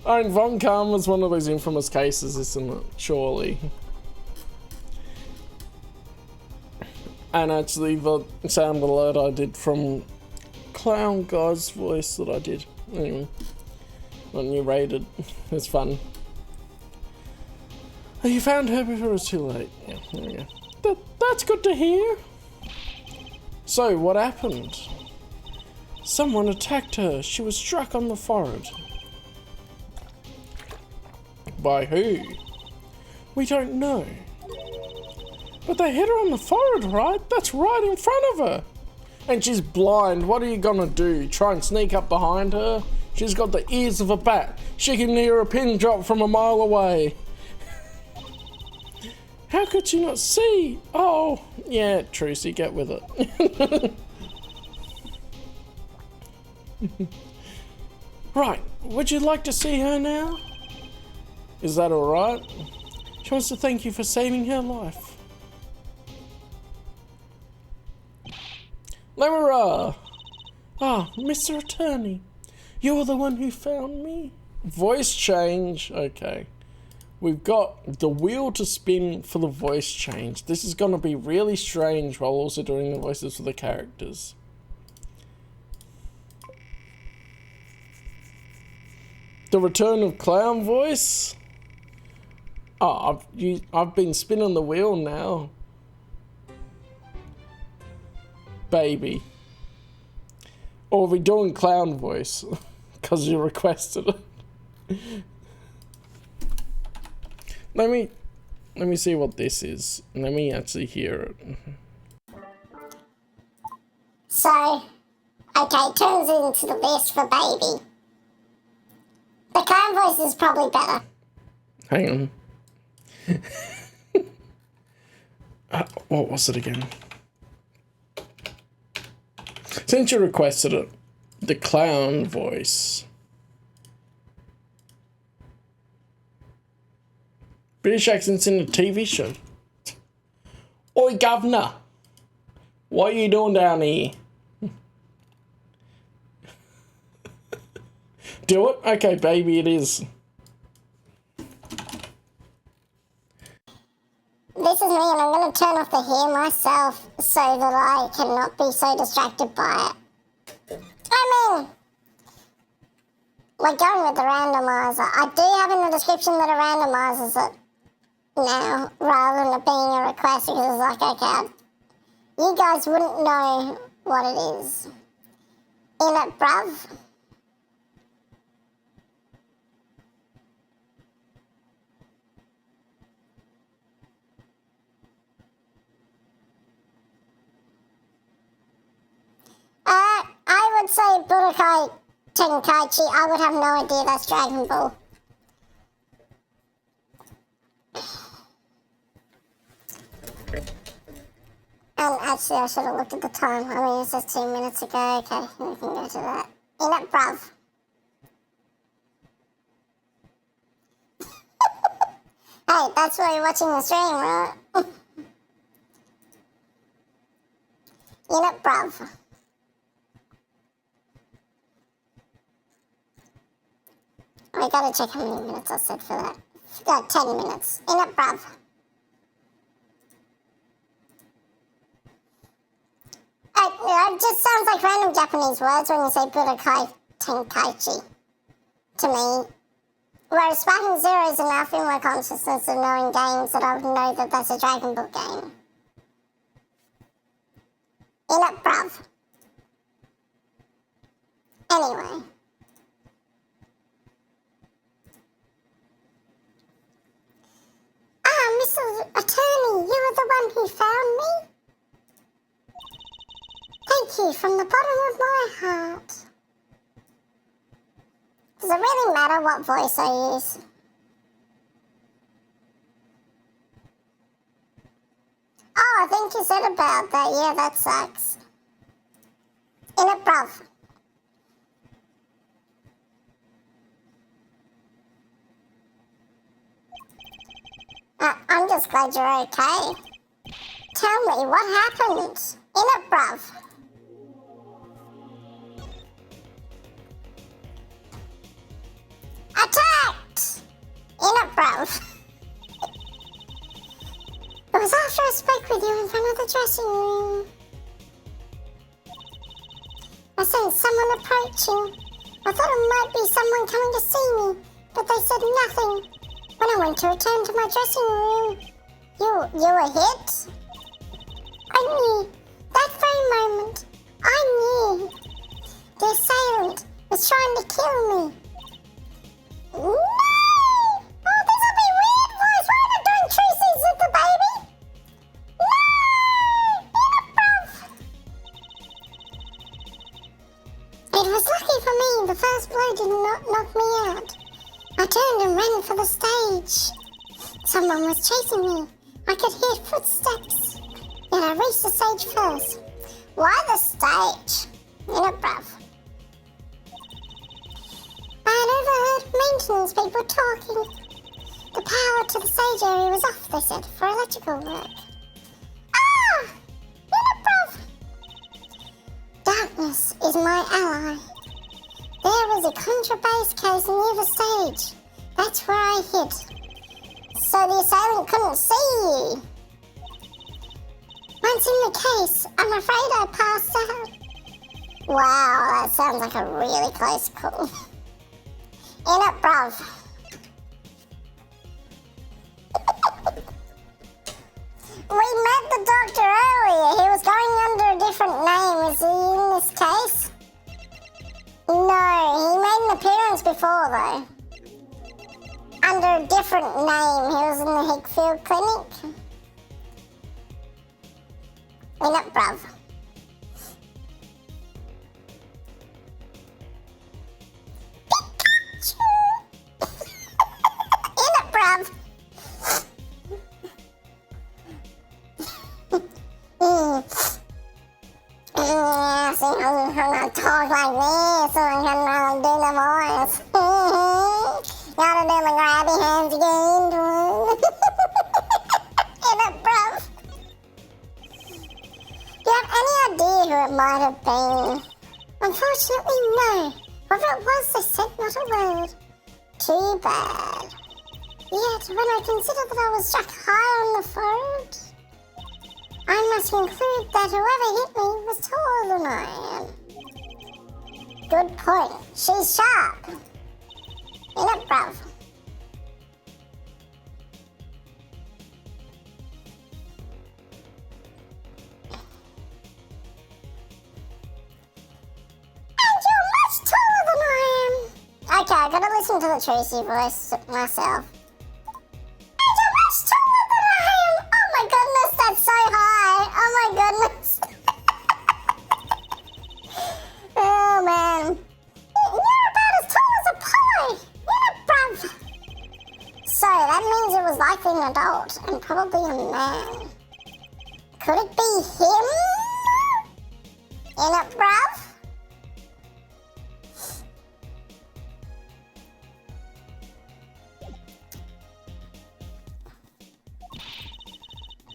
I mean, Von Karm was one of those infamous cases, isn't it? Surely. And actually, the sound alert I did from Clown Guy's voice that I did. Anyway, when you raided, it's fun. Oh, you found her before it was too late. Yeah, there we go. That's good to hear. So, what happened? Someone attacked her. She was struck on the forehead. By who? We don't know. But they hit her on the forehead, right? That's right in front of her. And she's blind. What are you gonna do? Try and sneak up behind her? She's got the ears of a bat. She can hear a pin drop from a mile away. How could she not see? Oh, yeah, Trucy, get with it. Right, would you like to see her now? Is that alright? She wants to thank you for saving her life. Lemura! Ah, Mr. Attorney. You were the one who found me? Voice change. Okay. We've got the wheel to spin for the voice change. This is going to be really strange while also doing the voices for the characters. The return of clown voice? Oh, I've been spinning the wheel now. Baby. Or are we doing clown voice? Because you requested it. Let me see what this is. Let me actually hear it. So, okay, it turns into the best for baby. The clown voice is probably better. Hang on. What was it again? Since you requested it, the clown voice. British accents in a TV show. Oi, governor. What are you doing down here? Do it? Okay, baby, it is. This is me, and I'm going to turn off the hair myself so that I cannot be so distracted by it. I mean, we're going with the randomizer. I do have in the description that it randomizes it now, rather than it being a request, because it's like, okay, you guys wouldn't know what it is. In it, bruv. I would say Budokai Tenkaichi. I would have no idea that's Dragon Ball. And actually, I should have looked at the time. I mean, it says 2 minutes ago. Okay, we can go to that. In it, bruv. Hey, that's why you're watching the stream, right? In it, bruv. I gotta check how many minutes I said for that. 10 minutes. In it, bruv. It just sounds like random Japanese words when you say Budokai Tenkaichi to me. Whereas Sparking Zero is enough in my consciousness of knowing games that I would know that that's a Dragon Ball game. In it, bruv. Anyway. Mr. Attorney, you were the one who found me? Thank you from the bottom of my heart. Does it really matter what voice I use? Oh, I think you said about that. Yeah, that sucks. In it, bruv. I'm just glad you're okay. Tell me, what happened? In it, bruv. Attacked! In it, bruv. It was after I spoke with you in front of the dressing room. I sensed someone approaching. I thought it might be someone coming to see me, but they said nothing. When I went to return to my dressing room, you were hit? I knew. That very moment, I knew. The assailant was trying to kill me. No! Oh, this'll be weird, boys. Why am I doing truces with the baby? No! It was lucky for me. The first blow did not knock me out. I turned and ran for the stage. Someone was chasing me. I could hear footsteps. Yet I reached the stage first. Why the stage? In it, bruv. I had overheard maintenance people talking. The power to the stage area was off, they said, for electrical work. Ah! In it, bruv. darkness is my ally. There was a contrabass case near the stage. That's where I hid. So the assailant couldn't see you. Once in the case, I'm afraid I passed out. Wow, that sounds like a really close call. In it, bruv. We met the doctor earlier. He was going under a different name. Is he in this case? No, he made an appearance before though. Under a different name. He was in the Hickfield Clinic. In it, bruv. In it, bruv. Yeah, see, I'm gonna talk like this, so I'm gonna do the voice. Gotta do the grabby hands again. In it, bruv. Do you have any idea who it might have been? Unfortunately, no. Whoever it was, they said not a word. Too bad. Yet, when I consider that I was struck high on the forehead, I must conclude that whoever hit me was taller than I am. Good point. She's sharp. In it, bruv. And you're much taller than I am. Okay, I gotta listen to the Tracy voice myself. And you're much taller than I am. Oh my goodness, that's so high. Oh my goodness. Oh man. You're about as tall as Apollo. Yeah, bruv. So that means it was likely an adult and probably a man. Could it be him? In it, bruv?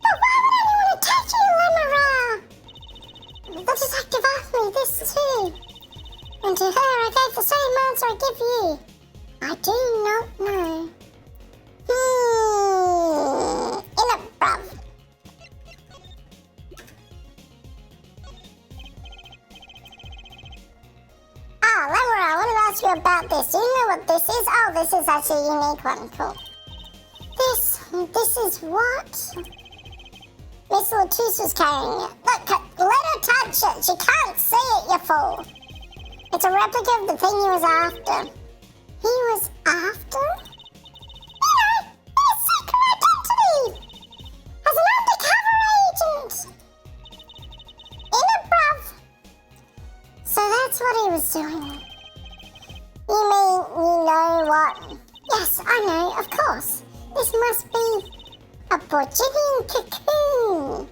But why would anyone attack you, Lemura? The detective asked me this too. And to her I gave the same answer I give you. I do not know. In it, bruv. Ah, Lemura, I wanted to ask you about this. Do you know what this is? Oh, this is actually a unique one. Cool. This is what? Miss Latrice was carrying it. Look, let her touch it. She can't see it, you fool. It's a replica of the thing he was after. He was after? You know, his secret identity! As an undercover agent! In it, bruv! So that's what he was doing. You mean you know what? Yes, I know, of course. This must be a Borginian cocoon.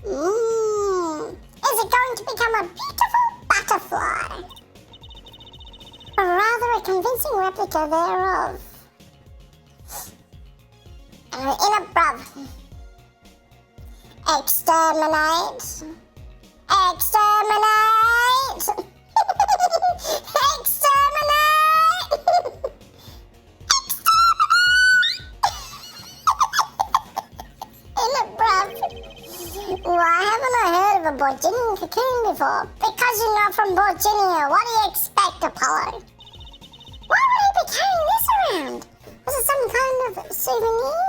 Is it going to become a beautiful butterfly? Or rather a convincing replica thereof. In a bruv. Exterminate. Exterminate! Exterminate! In a bruv. Why haven't I heard of a Borginian cocoon before? Because you're not from Borginia. What do you expect, Apollo? Why would he be carrying this around? Was it some kind of souvenir?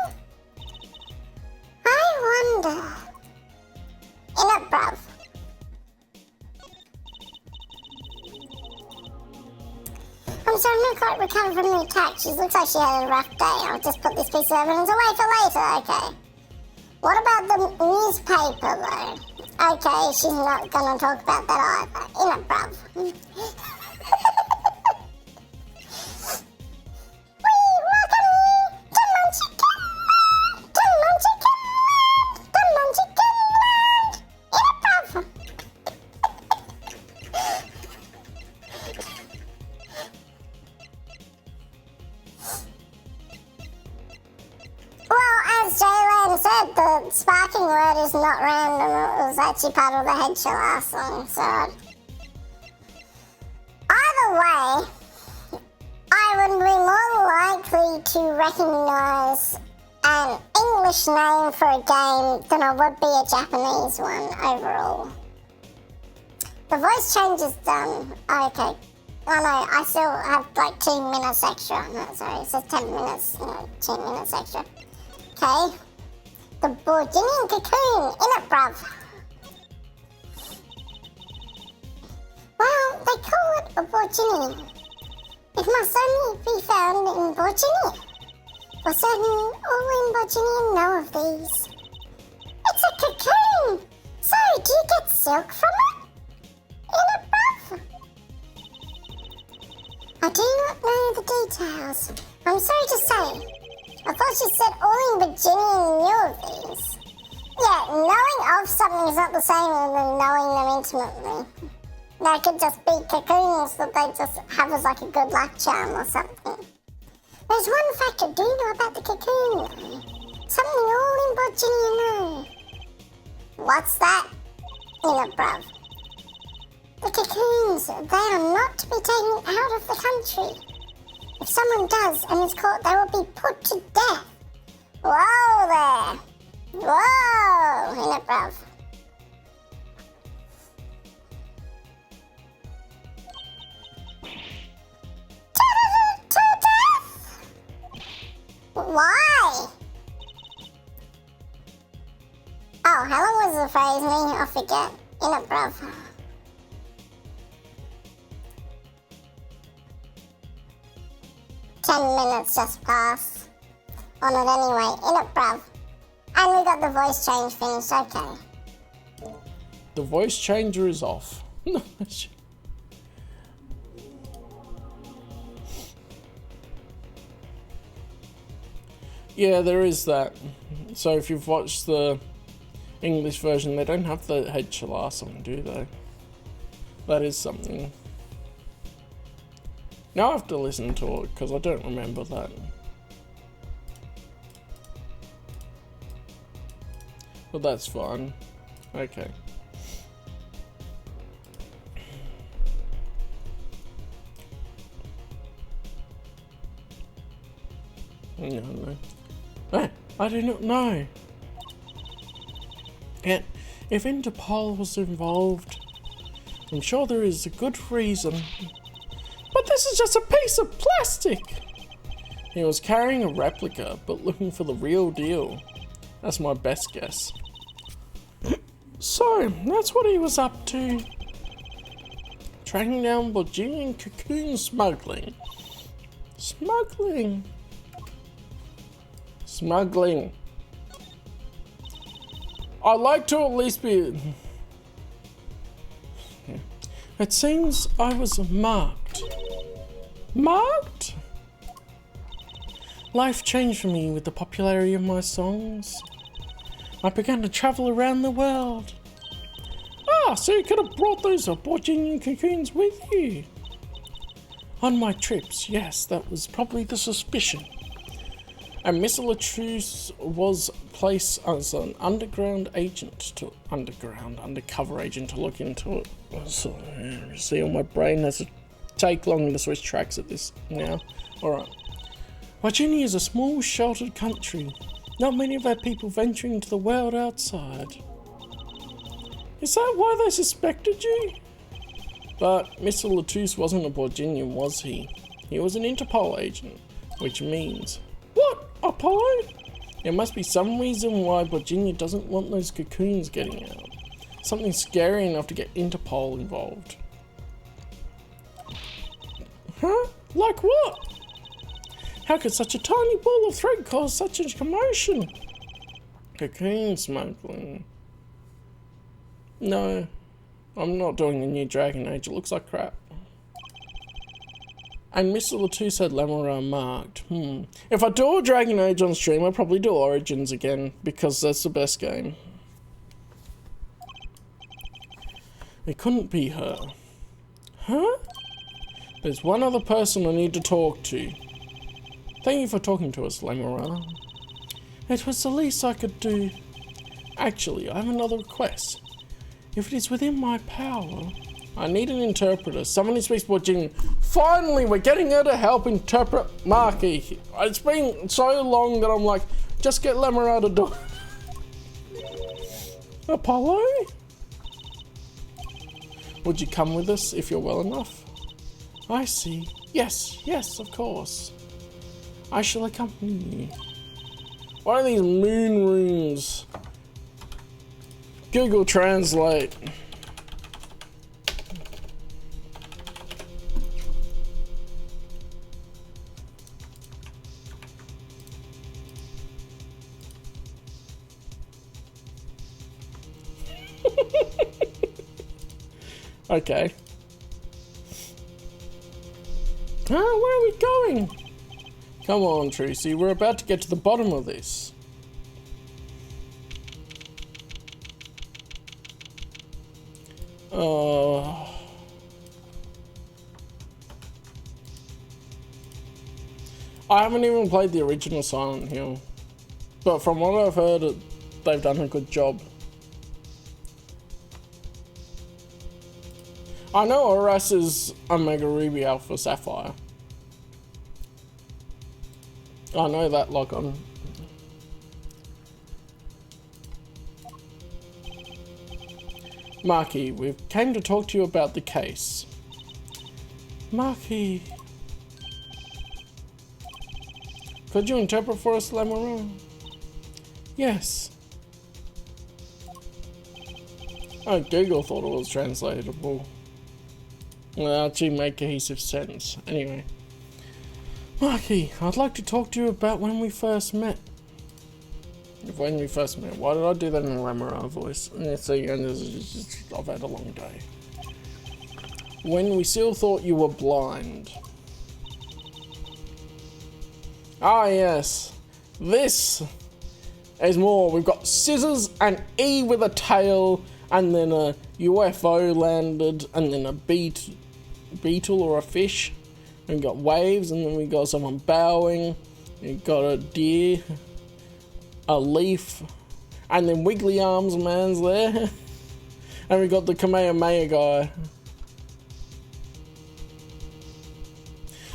I wonder. In it, bruv. I'm sorry, I'm not quite recovered from the attack. She looks like she had a rough day. I'll just put this piece of evidence away for later, okay? What about the newspaper, though? Okay, she's not gonna talk about that either. In it, bruv. The sparking word is not random. It was actually part of the head shell last song, so way, I would be more likely to recognise an English name for a game than I would be a Japanese one overall. The voice change is done. Okay. Oh no, I still have like 2 minutes extra. No, sorry, it says 10 minutes. No, 2 minutes extra. Okay. The Borginian cocoon, in it, bruv. Well, they call it a Borginian. It must only be found in Borginia. For certain, all in Borginia know of these. It's a cocoon! So, do you get silk from it? In it, bruv? I do not know the details. I'm sorry to say. I thought you said all in Virginia knew of these. Yeah, knowing of something is not the same as knowing them intimately. They could just be cocoons that they just have as like a good luck charm or something. There's one fact I do know about the cocoon though. Something all in Virginia know. What's that? In it, bruv. The cocoons, they are not to be taken out of the country. If someone does and is caught, they will be put to death. Whoa there. Whoa, in it, bruv. To death? Why? Oh, how long was the phrase mean? I forget. In it, bruv. Minutes just passed on it anyway, in it, bruv. And we got the voice change finished, okay. The voice changer is off. Yeah, there is that. So if you've watched the English version, they don't have the head Chalasum, do they? That is something. Now I have to listen to it because I don't remember that. But that's fine. Okay. No. I do not know. Yet, if Interpol was involved, I'm sure there is a good reason. But this is just a piece of plastic! He was carrying a replica, but looking for the real deal. That's my best guess. So, that's what he was up to. Tracking down Virginian cocoon smuggling. Smuggling. I'd like to at least be... It seems I was marked. Marked? Life changed for me with the popularity of my songs. I began to travel around the world. Ah, so you could have brought those Borginian cocoons with you. On my trips, yes, that was probably the suspicion. And Miss Latrice was placed as an undercover agent to look into it. So, see, all my brain has to take long to switch tracks at this now. Alright. Virginia is a small, sheltered country. Not many of our people venturing into the world outside. Is that why they suspected you? But Mr. Latrice wasn't a Borginian, was he? He was an Interpol agent, which means... What? Apollo? There must be some reason why Borginia doesn't want those cocoons getting out. Something scary enough to get Interpol involved. Huh? Like what? How could such a tiny ball of thread cause such a commotion? Cocoon smuggling. No, I'm not doing a new Dragon Age. It looks like crap. And Mr. Latou had Lamora marked. If I do a Dragon Age on stream, I'll probably do Origins again, because that's the best game. It couldn't be her. Huh? There's one other person I need to talk to. Thank you for talking to us, Lamora. It was the least I could do. Actually, I have another request. If it is within my power, I need an interpreter. Someone who speaks Portuguese. Finally, we're getting her to help interpret Marky. It's been so long that I'm like, just get Lemur out of door. Apollo? Would you come with us if you're well enough? I see. Yes, yes, of course. I shall accompany you. What are these moon rooms? Google Translate. Okay. Where are we going? Come on, Tracy, we're about to get to the bottom of this. I haven't even played the original Silent Hill, but from what I've heard, they've done a good job. I know Oras is Omega Ruby Alpha Sapphire. I know that lock-on. Marky, we came to talk to you about the case. Marky. Could you interpret for us, Lemur? Yes. Oh, Google thought it was translatable. Well, actually make cohesive sense. Anyway. Marky, I'd like to talk to you about when we first met. When we first met. Why did I do that in a Lemur voice? See, I've had a long day. When we still thought you were blind. Ah, yes. This is more. We've got scissors and E with a tail, and then a UFO landed, and then a beetle or a fish. And we got waves, and then we got someone bowing. We got a deer, a leaf, and then Wiggly Arms Man's there. And we got the Kamehameha guy.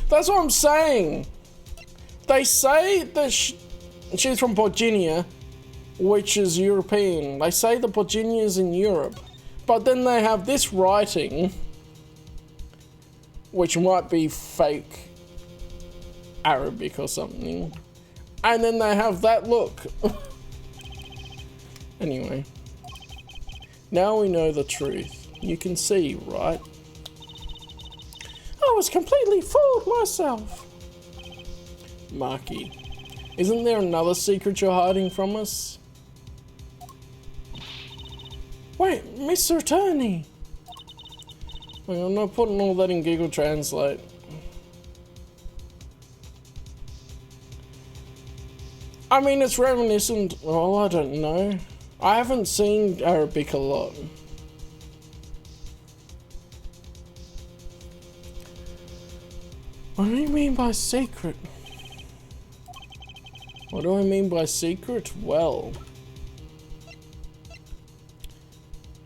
That's what I'm saying. They say that she's from Porginia, which is European. They say the Porginia is in Europe. But then they have this writing, which might be fake Arabic or something. And then they have that look. Anyway. Now we know the truth. You can see, right? I was completely fooled myself. Marky, isn't there another secret you're hiding from us? Wait, Mr. Attorney. Well, I'm not putting all that in Google Translate. I mean, it's reminiscent. Well, I don't know. I haven't seen Arabic a lot. What do you mean by secret? What do I mean by secret? Well,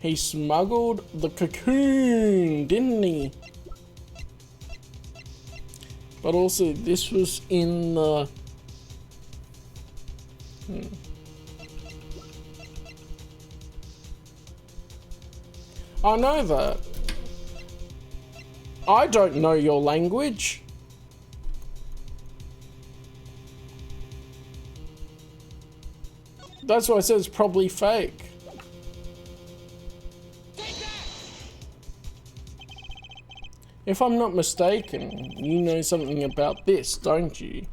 he smuggled the cocoon, didn't he? But also, this was in the... I know that. I don't know your language. That's why I said it's probably fake. If I'm not mistaken, you know something about this, don't you?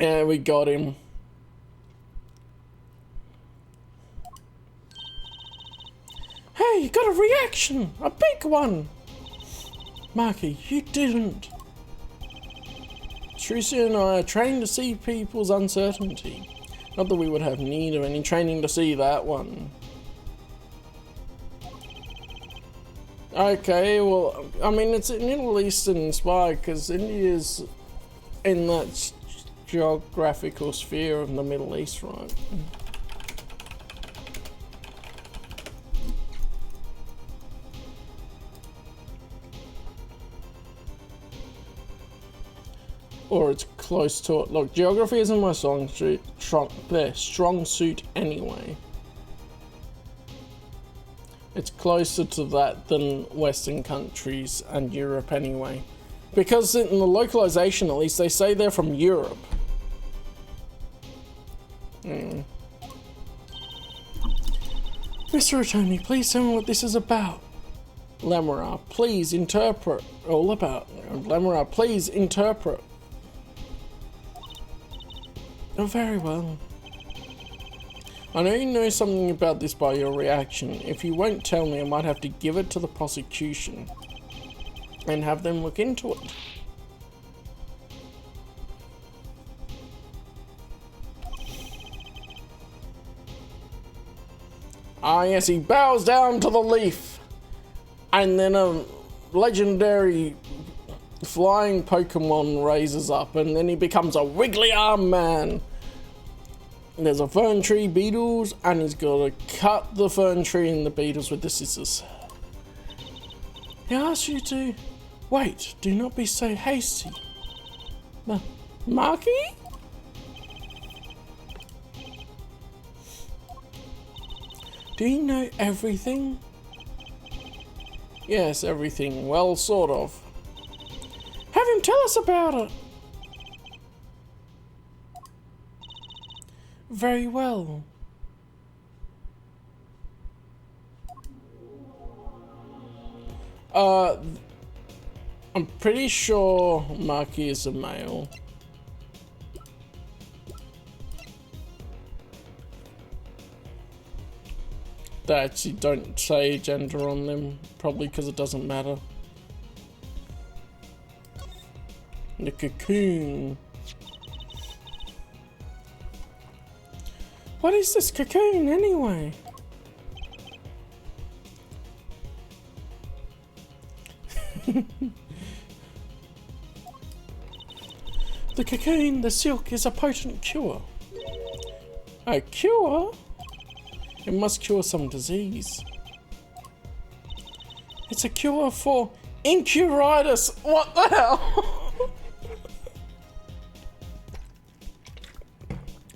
Yeah, we got him. Hey, you got a reaction! A big one! Marky, you didn't. Tricia and I are trained to see people's uncertainty. Not that we would have need of any training to see that one. Okay, well, I mean, it's Middle Eastern inspired because India's in that geographical sphere of the Middle East, right? Hmm. Or it's close to it. Look, geography isn't my strong suit anyway. It's closer to that than Western countries and Europe anyway. Because in the localization, at least, they say they're from Europe. Mr. Attorney, please tell me what this is about. Lemura, please interpret. All about. Lemura, please interpret. Oh, very well. I know you know something about this by your reaction. If you won't tell me, I might have to give it to the prosecution and have them look into it. Ah, yes, he bows down to the leaf. And then a legendary flying Pokemon raises up, and then he becomes a wiggly arm man. There's a fern tree, beetles, and he's got to cut the fern tree and the beetles with the scissors. He asks you to wait. Do not be so hasty. Marky? Do you know everything? Yes, everything. Well, sort of. Have him tell us about it. Very well. I'm pretty sure Marky is a male. They actually don't say gender on them, probably because it doesn't matter. The cocoon. What is this cocoon anyway? The cocoon, the silk, is a potent cure. A cure? It must cure some disease. It's a cure for incuritis. What the hell?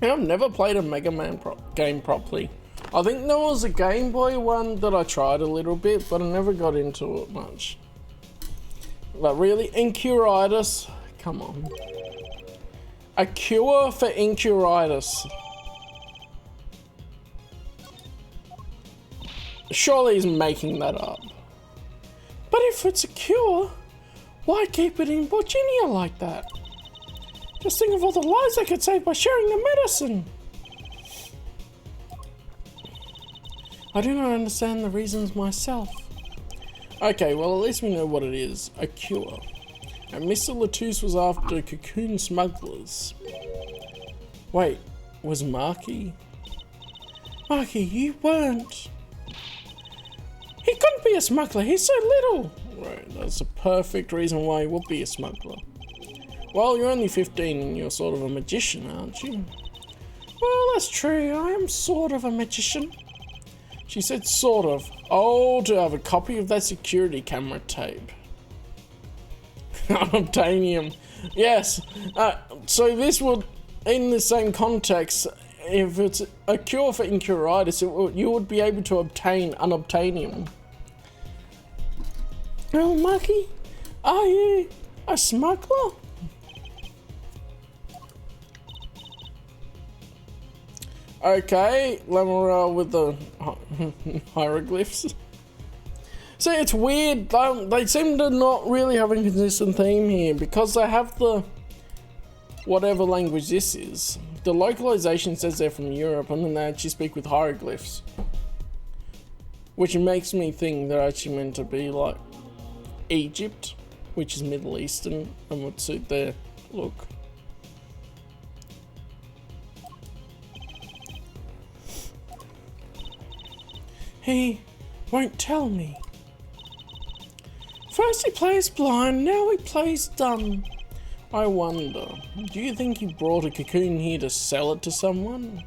I've never played a Mega Man game properly. I think there was a Game Boy one that I tried a little bit, but I never got into it much. But really, incuritis? Come on. A cure for incuritis. Surely he's making that up. But if it's a cure, why keep it in Virginia like that? Just think of all the lives I could save by sharing the medicine. I do not understand the reasons myself. Okay, well, at least we know what it is. A cure. And Mr. Latouche was after cocoon smugglers. Wait, was Marky? Marky, you weren't. He couldn't be a smuggler, he's so little. Right, that's a perfect reason why he would be a smuggler. Well, you're only 15 and you're sort of a magician, aren't you? Well, that's true, I am sort of a magician. She said sort of. Oh, to have a copy of that security camera tape. Unobtainium. Yes, so this would, in the same context, if it's a cure for incuritis, you would be able to obtain unobtainium. Well, Marky, are you a smuggler? Okay, Lemura with the hieroglyphs. So it's weird, they seem to not really have a consistent theme here, because they have the, whatever language this is. The localization says they're from Europe, and then they actually speak with hieroglyphs. Which makes me think they're actually meant to be like Egypt, which is Middle Eastern, and would suit their look. He won't tell me. First he plays blind, now he plays dumb. I wonder, do you think he brought a cocoon here to sell it to someone?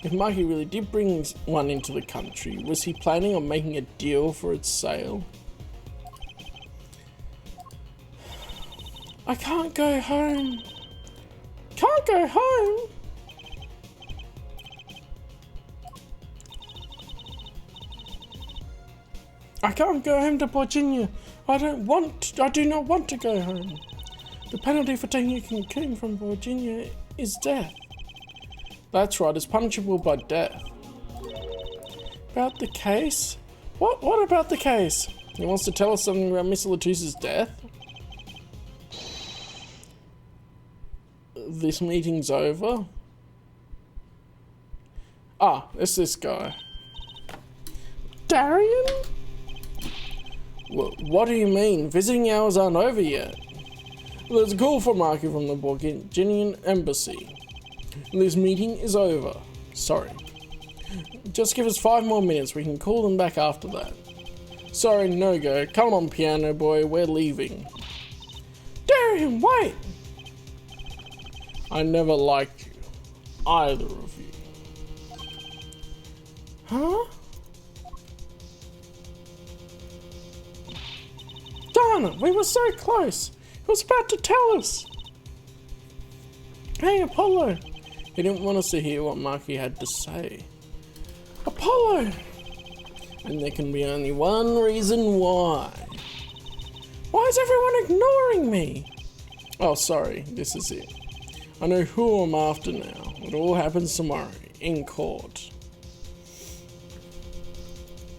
If Marky really did bring one into the country, was he planning on making a deal for its sale? I can't go home. Can't go home? I can't go home to Virginia. I do not want to go home. The penalty for taking a cocoon from Virginia is death. That's right, it's punishable by death. About the case? What about the case? He wants to tell us something about Miss Latusa's death? This meeting's over? Ah, it's this guy. Darian? What do you mean? Visiting hours aren't over yet. There's a call for Marky from the Virginian Embassy. This meeting is over. Sorry. Just give us 5 more minutes. We can call them back after that. Sorry, no go. Come on, piano boy. We're leaving. Darian, wait! I never liked you. Either of you. Huh? Darn it, we were so close. He was about to tell us. Hey, Apollo. He didn't want us to hear what Marky had to say. Apollo! And there can be only one reason why. Why is everyone ignoring me? Oh, sorry, this is it. I know who I'm after now. It all happens tomorrow, in court.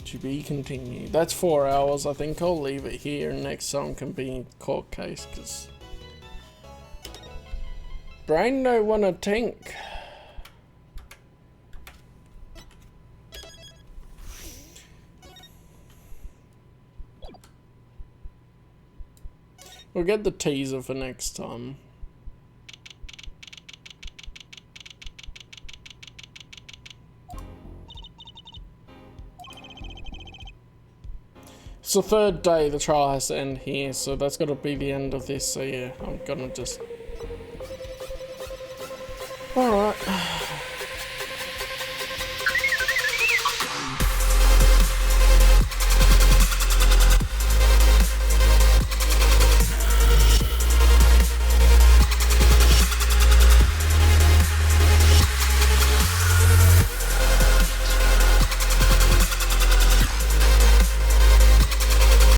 To be continued. That's 4 hours. I think I'll leave it here. Next time can be a court case, because brain don't wanna think. We'll get the teaser for next time. It's the 3rd day, the trial has to end here, so that's got to be the end of this, so yeah, I'm gonna just... Alright.